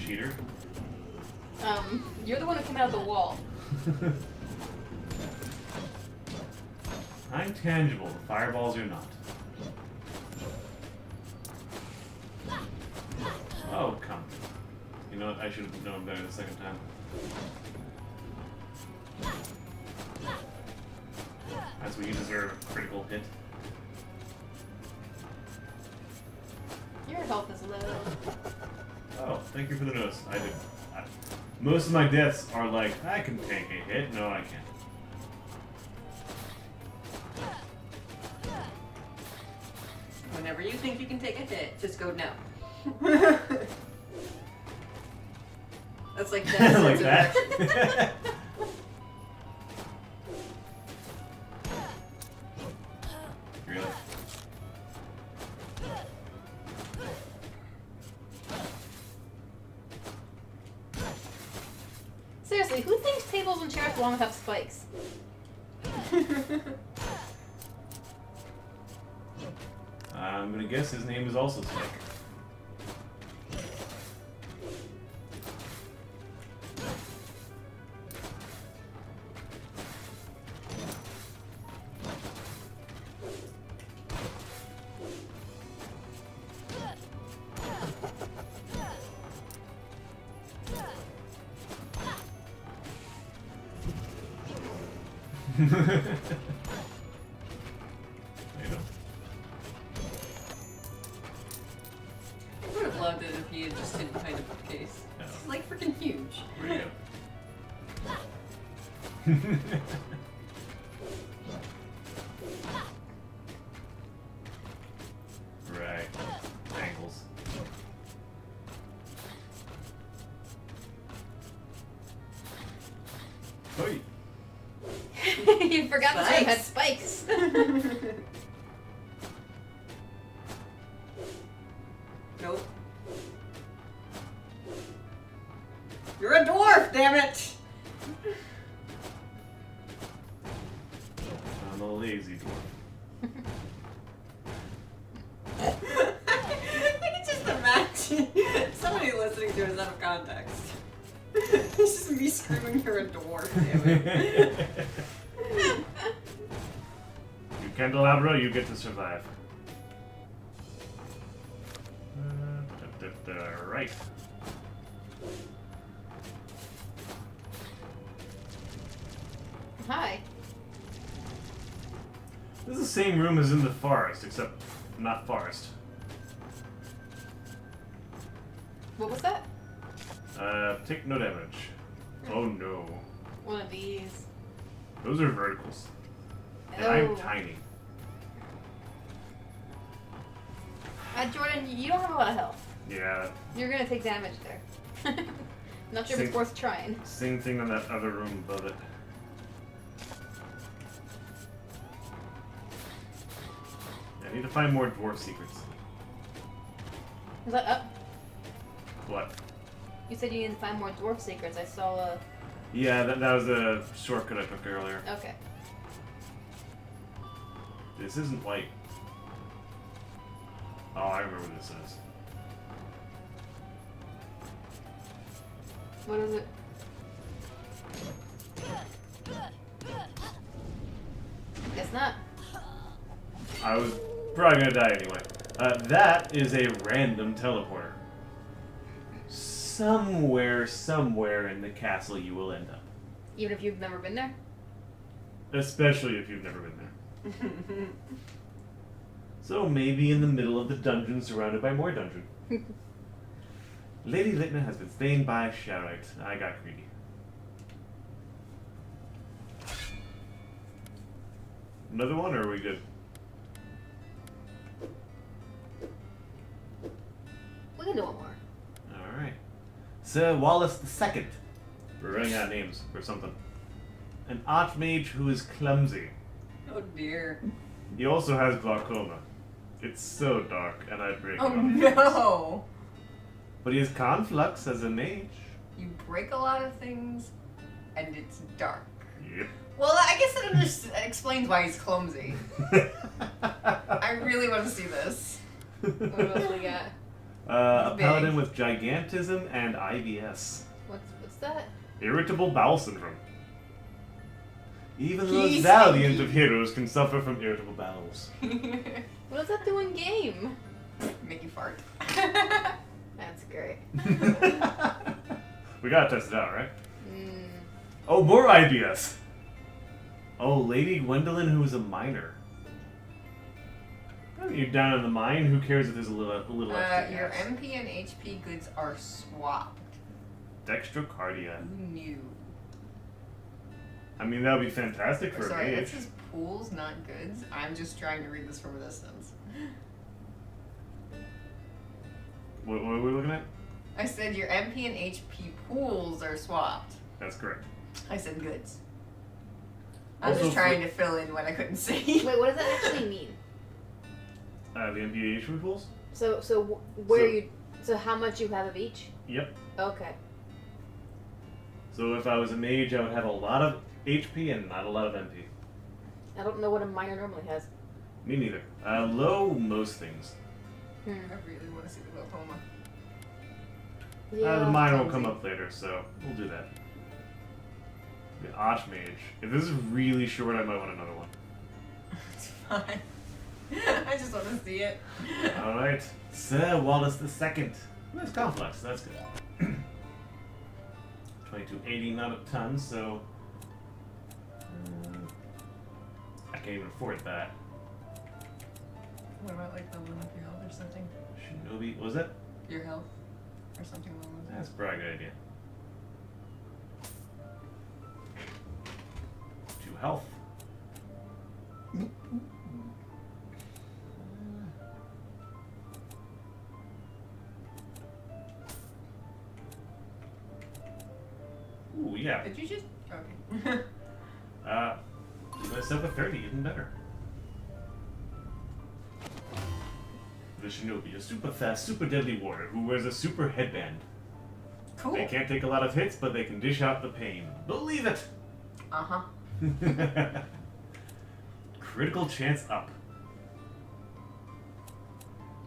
Cheater. You're the one who came out of the wall. I'm tangible, fireballs are not. Oh, come. You know what? I should have known better the second time. That's what you deserve, a critical hit. Your health is low. Oh, thank you for the notice. Most of my deaths are like, I can take a hit. No, I can't. Whenever you think you can take a hit, just go no. That's like that. Like sense of that. direction. Really? Seriously, who thinks tables and chairs belong to have spikes? I'm gonna guess his name is also Spike. You know. I would have loved it if he had just hidden behind a bookcase. Yeah. It's like freaking huge. Where you go? Right. Angles. Oi. You forgot the chair had spikes. Nope. You're a dwarf, damn it! I'm a lazy dwarf. I can just imagine somebody listening to us out of context. It's just me screaming, you're a dwarf, damn it. You candelabra, you get to survive. Right. Hi. This is the same room as in the forest, except not forest. What was that? Take no damage. Oh no. One of these. Those are verticals. And Oh. I'm tiny. Jordan, you don't have a lot of health. Yeah, You're gonna take damage there. Not sure if Same. it's worth trying. same thing on that other room above it. I need to find more dwarf secrets. Is that up? What? You said you needed to find more dwarf secrets. I saw a. Yeah, that was a shortcut I took earlier. Okay. This isn't white. Oh, I remember what this is. What is it? Guess not. I was probably gonna die anyway. That is a random teleporter. Somewhere in the castle you will end up. Even if you've never been there? Especially if you've never been there. So maybe in the middle of the dungeon surrounded by more dungeon. Lady Litna has been stained by Shadowite. I got greedy. Another one, or are we good? We can do one more. Alright. Sir Wallace II, We're running out of names or something. An archmage who is clumsy. Oh dear. He also has glaucoma. It's so dark, and I break Oh a lot of things. no! But he has conflux as a mage. You break a lot of things, and it's dark. Yep. Well, I guess that explains why he's clumsy. I really want to see this. What else we got? A He's big. paladin with gigantism and IBS. What's that? Irritable bowel syndrome. Even the most He's valiant stinky. of heroes can suffer from irritable bowels. What does that do in game? Make you fart. That's great. We gotta test it out, right? Oh, more ideas! Oh, Lady Gwendolyn, who is a miner. I mean, you're down in the mine. Who cares if there's a little extra Your gas? MP and HP goods are swapped. Dextrocardia. Who knew? I mean, that would be fantastic for a Sorry, that mage. says pools, not goods. I'm just trying to read this from a distance. What are we looking at? I said your MP and HP pools are swapped. That's correct. I said goods. I'm Also just trying to fill in what I couldn't see. Wait, what does that actually mean? The MPA HP pools? So how much you have of each? Yep. Okay. So if I was a mage, I would have a lot of HP and not a lot of MP. I don't know what a miner normally has. Me neither. Low, most things. I really want to see the glaucoma. The mine will clumsy. come up later, so we'll do that. The Archmage. If this is really short, I might want another one. It's fine. I just want to see it. Alright. Sir Wallace II. That's complex, that's good. 2280, not a ton, so... I can't even afford that. What about like the one of your health or something? Shinobi, what was that? Your health? Or something along those lines? That's probably a good idea. 2 health. Ooh, yeah. Did you just... Okay. Let's have a 30, even better. The Shinobi, a super fast, super deadly warrior who wears a super headband. Cool. They can't take a lot of hits, but they can dish out the pain. Believe it! Uh-huh. Critical chance up.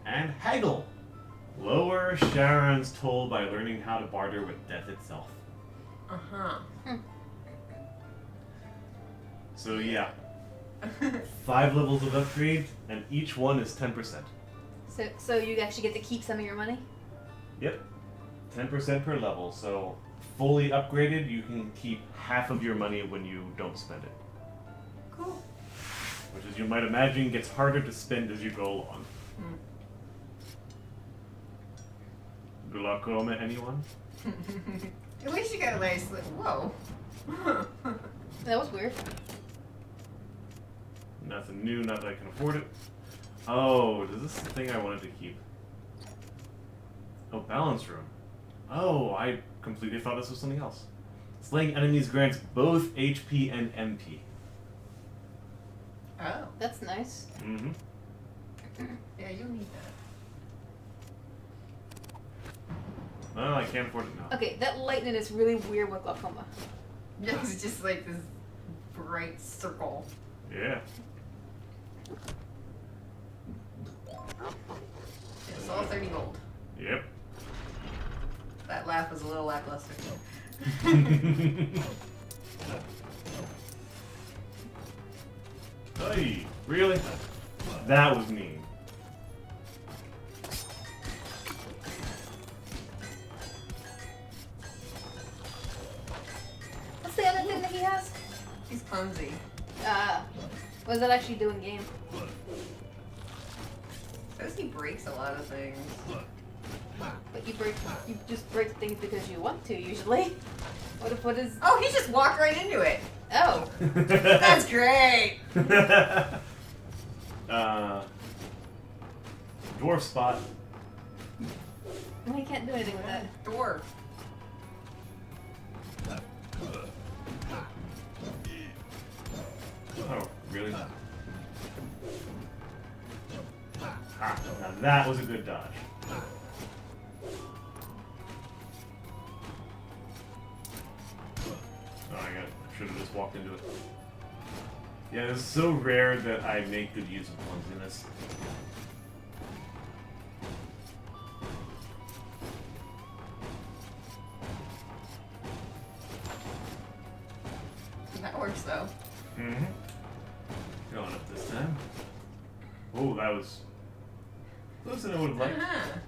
And haggle. Lower Sharon's toll by learning how to barter with death itself. Uh-huh. So yeah, 5 levels of upgrade, and each one is 10%. So you actually get to keep some of your money? Yep, 10% per level. So fully upgraded, you can keep half of your money when you don't spend it. Cool. Which, as you might imagine, gets harder to spend as you go along. Glaucoma, anyone? At least you got a nice... Whoa. That was weird. Nothing new, not that I can afford it. Oh, is this the thing I wanted to keep? Oh, balance room. Oh, I completely thought this was something else. Slaying enemies grants both HP and MP. Oh. That's nice. Mm-hmm. Yeah, you'll need that. Well, I can't afford it now. Okay, that lightning is really weird with glaucoma. Yeah, it's just like this bright circle. Yeah. It's all 30 gold. Yep. That laugh was a little lackluster. Hey, really? That was mean. What's the other thing that he has? He's clumsy. What does that actually do in game? Says he breaks a lot of things. But you just break things because you want to usually. What is? Oh, he just walked right into it. Oh, That's great. Dwarf spot. well, you can't do anything with that. Dwarf. Oh, really? Ah, now that was a good dodge. Oh, I should have just walked into it. Yeah, it's so rare that I make good use of clumsiness. That works though. Mm-hmm. Going up this time. Oh, that was closer than I would have liked. Uh-huh.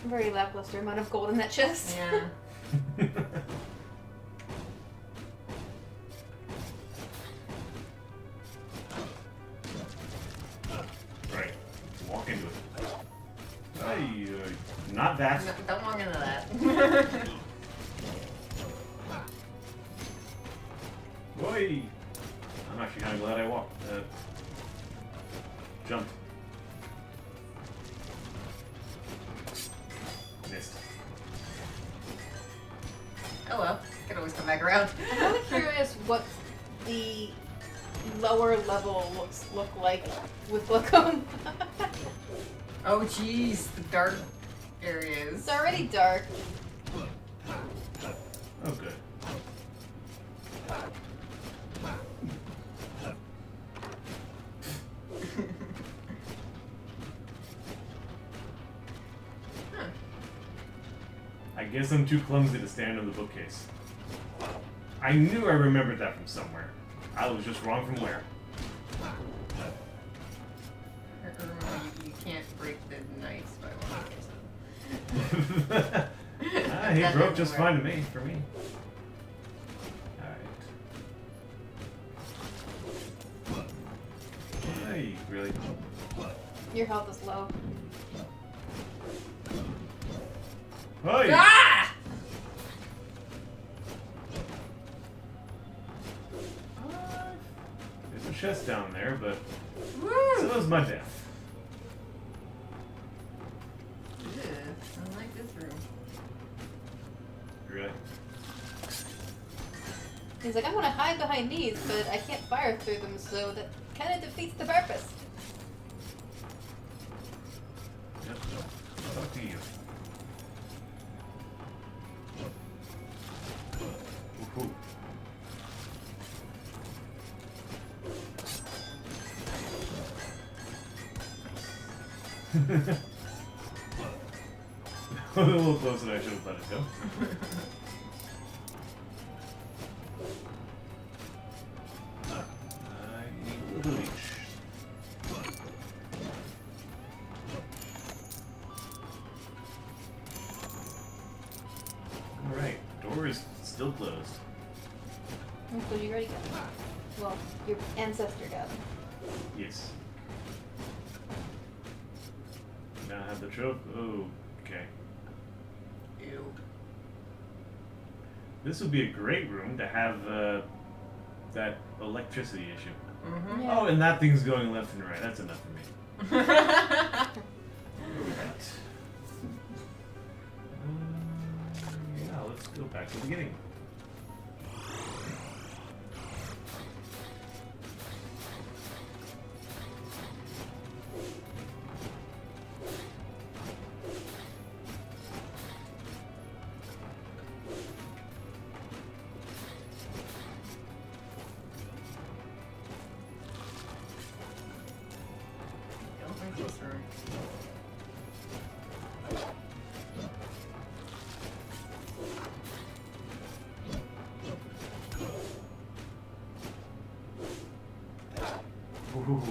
Very lackluster amount of gold in that chest. Yeah. Right. Walk into it. Hey, not that. No, don't walk into that. Oi! I'm actually kind of glad I walked. Jumped. Missed. Oh well, can always come back around. I'm really curious what the lower level look like with glaucoma. Oh jeez, the dark areas. It's already dark. Oh, good. Huh. I guess I'm too clumsy to stand on the bookcase. I knew I remembered that from somewhere. I was just wrong from where. You can't break the knives by walking. He That broke doesn't just work. fine to me, for me. Alright. Hey, really? Your health is low. Hey! Ah! There's a chest down there, but Woo! so is my death. Ugh, I like this room. Really? He's like, I want to hide behind these, but I can't fire through them, so that kind of defeats the purpose. Yep. Talk to you. Woohoo. A little closer than I should have let it go. I need a little leech. Alright, door is still closed. Oh, so you already got them. Well, your ancestor got them. Yes. Now I have the trope. Oh, okay. Ew. This would be a great room to have that electricity issue. Mm-hmm. Yeah. Oh, and that thing's going left and right. That's enough for me. Right. Yeah, let's go back to the beginning. Don't like this room. Ooh.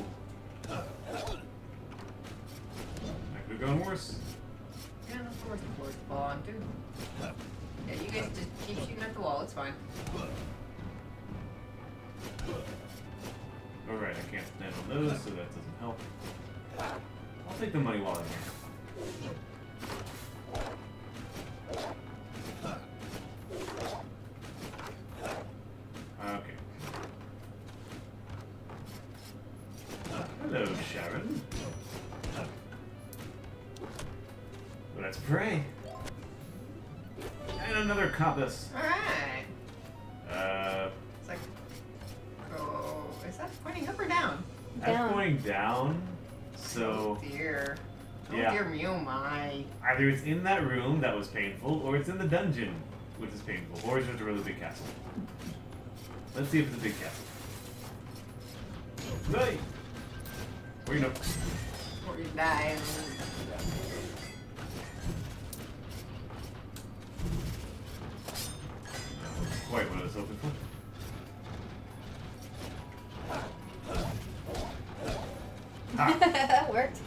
That could have gone worse. Yeah, no, of course the floor's fall onto. Yeah, you guys just keep shooting at the wall, it's fine. Alright, I can't stand on those, so that doesn't help. I'll take the money while I'm here. Okay. Hello, Sharon. Let's pray. And another compass. Alright. Uh, It's like, oh, is that pointing up or down? that's Down. pointing down, so Oh dear. Oh Yeah. dear me, oh my. either it's in that room that was painful, or it's in the dungeon, which is painful, or it's just a really big castle. Let's see if it's a big castle. Hey! Or you know, Or you die. quite what I was hoping for. Ha! That worked.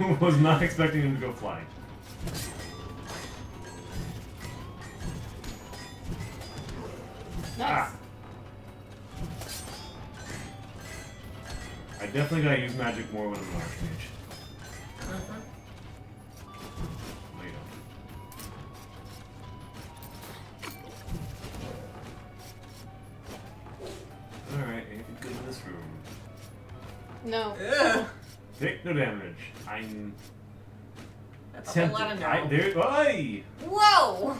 Was not expecting him to go flying. Nice. Ah. I definitely gotta use magic more when I'm an archmage. No, you don't. Alright, anything good in this room? No. Ugh. Take no damage. I'm That's a whole tempted. lot of no. There. Oi! Whoa!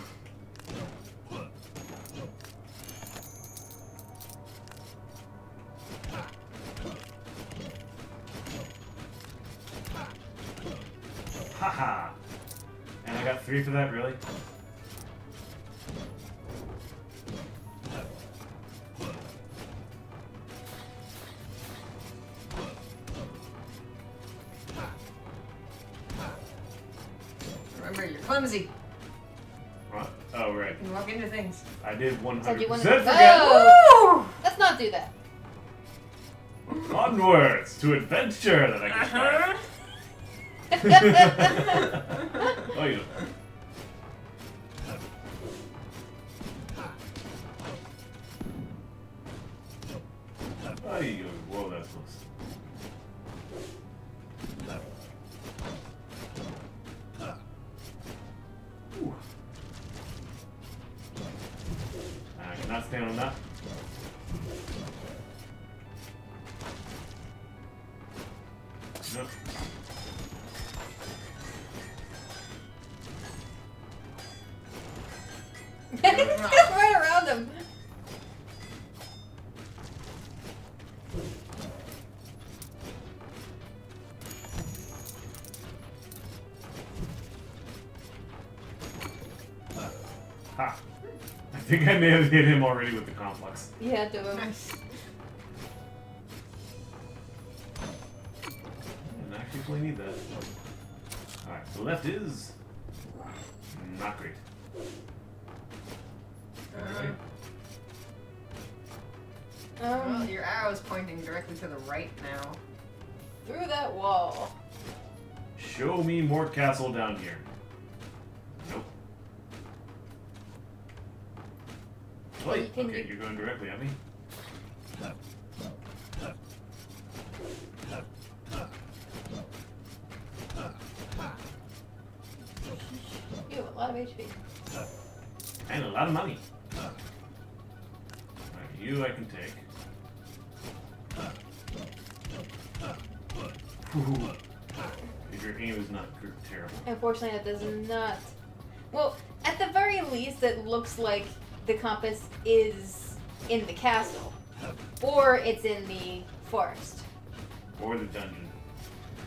Haha! And I got 3 for that, really? Remember, you're clumsy. What? Oh, right. You can walk into things. I did 100% Said you wanted forget. Oh! Let's not do that. Onwards to adventure that I can try. Oh, you know. Oh, you go. Whoa, that's close. Ooh. I cannot stand on that. Nope. Right around him. Ha! I think I may have hit him already with the complex. Yeah, do him. Nice. I actually fully need that. Alright, the left is not great. Alright. Well, your arrow's pointing directly to the right now. Through that wall. Show me more castle down here. Nope. Well, Wait, you can- okay, you're going directly at me. You have a lot of HP. And a lot of money. Alright, you I can take. Ooh. If your aim is not terrible. Unfortunately, that does not. Well, at the very least, it looks like the compass is in the castle, or it's in the forest. Or the dungeon.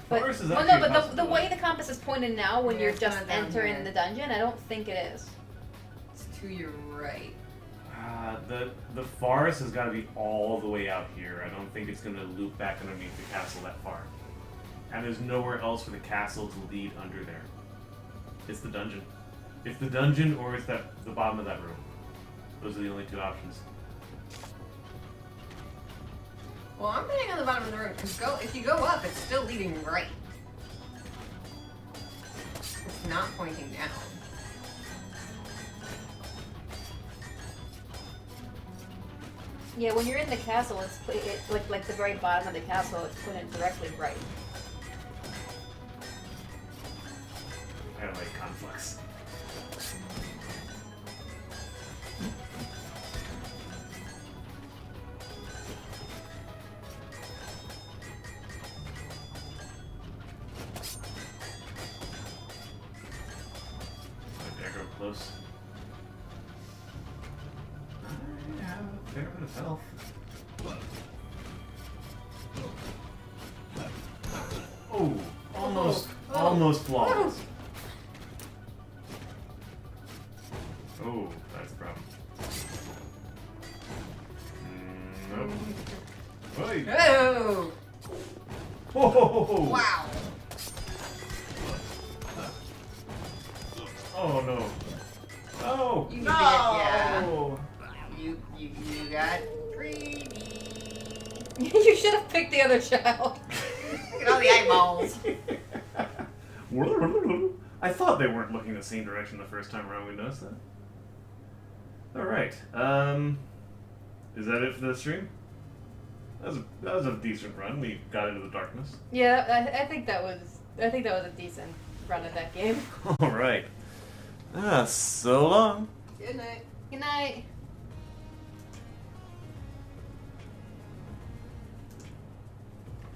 But Forest is well, actually no, a but the possibility. way the compass is pointed now, when Yeah, you're it's just not down entering here. the dungeon, I don't think it is. It's to your right. The forest has got to be all the way out here. I don't think it's going to loop back underneath the castle that far. And there's nowhere else for the castle to lead under there. It's the dungeon. It's the dungeon or it's the bottom of that room. Those are the only two options. Well, I'm betting on the bottom of the room, because if you go up, it's still leading right. It's not pointing down. Yeah, when you're in the castle, it's like the very bottom of the castle. It's pointed directly right. I don't like conflicts. I dare go close. I have a fair bit of health. Oh, almost flawless. Oh, that's a problem. Nope. Oi. Oh! Oh, Wow! Oh no. Oh You no. did, yeah. You got greedy. You should have picked the other child. Look at all the eyeballs. I thought they weren't looking the same direction the first time around. We noticed that. All right. Is that it for the stream? That was a decent run. We got into the darkness. Yeah, I think that was a decent run of that game. All right. So long. Good night. Good night.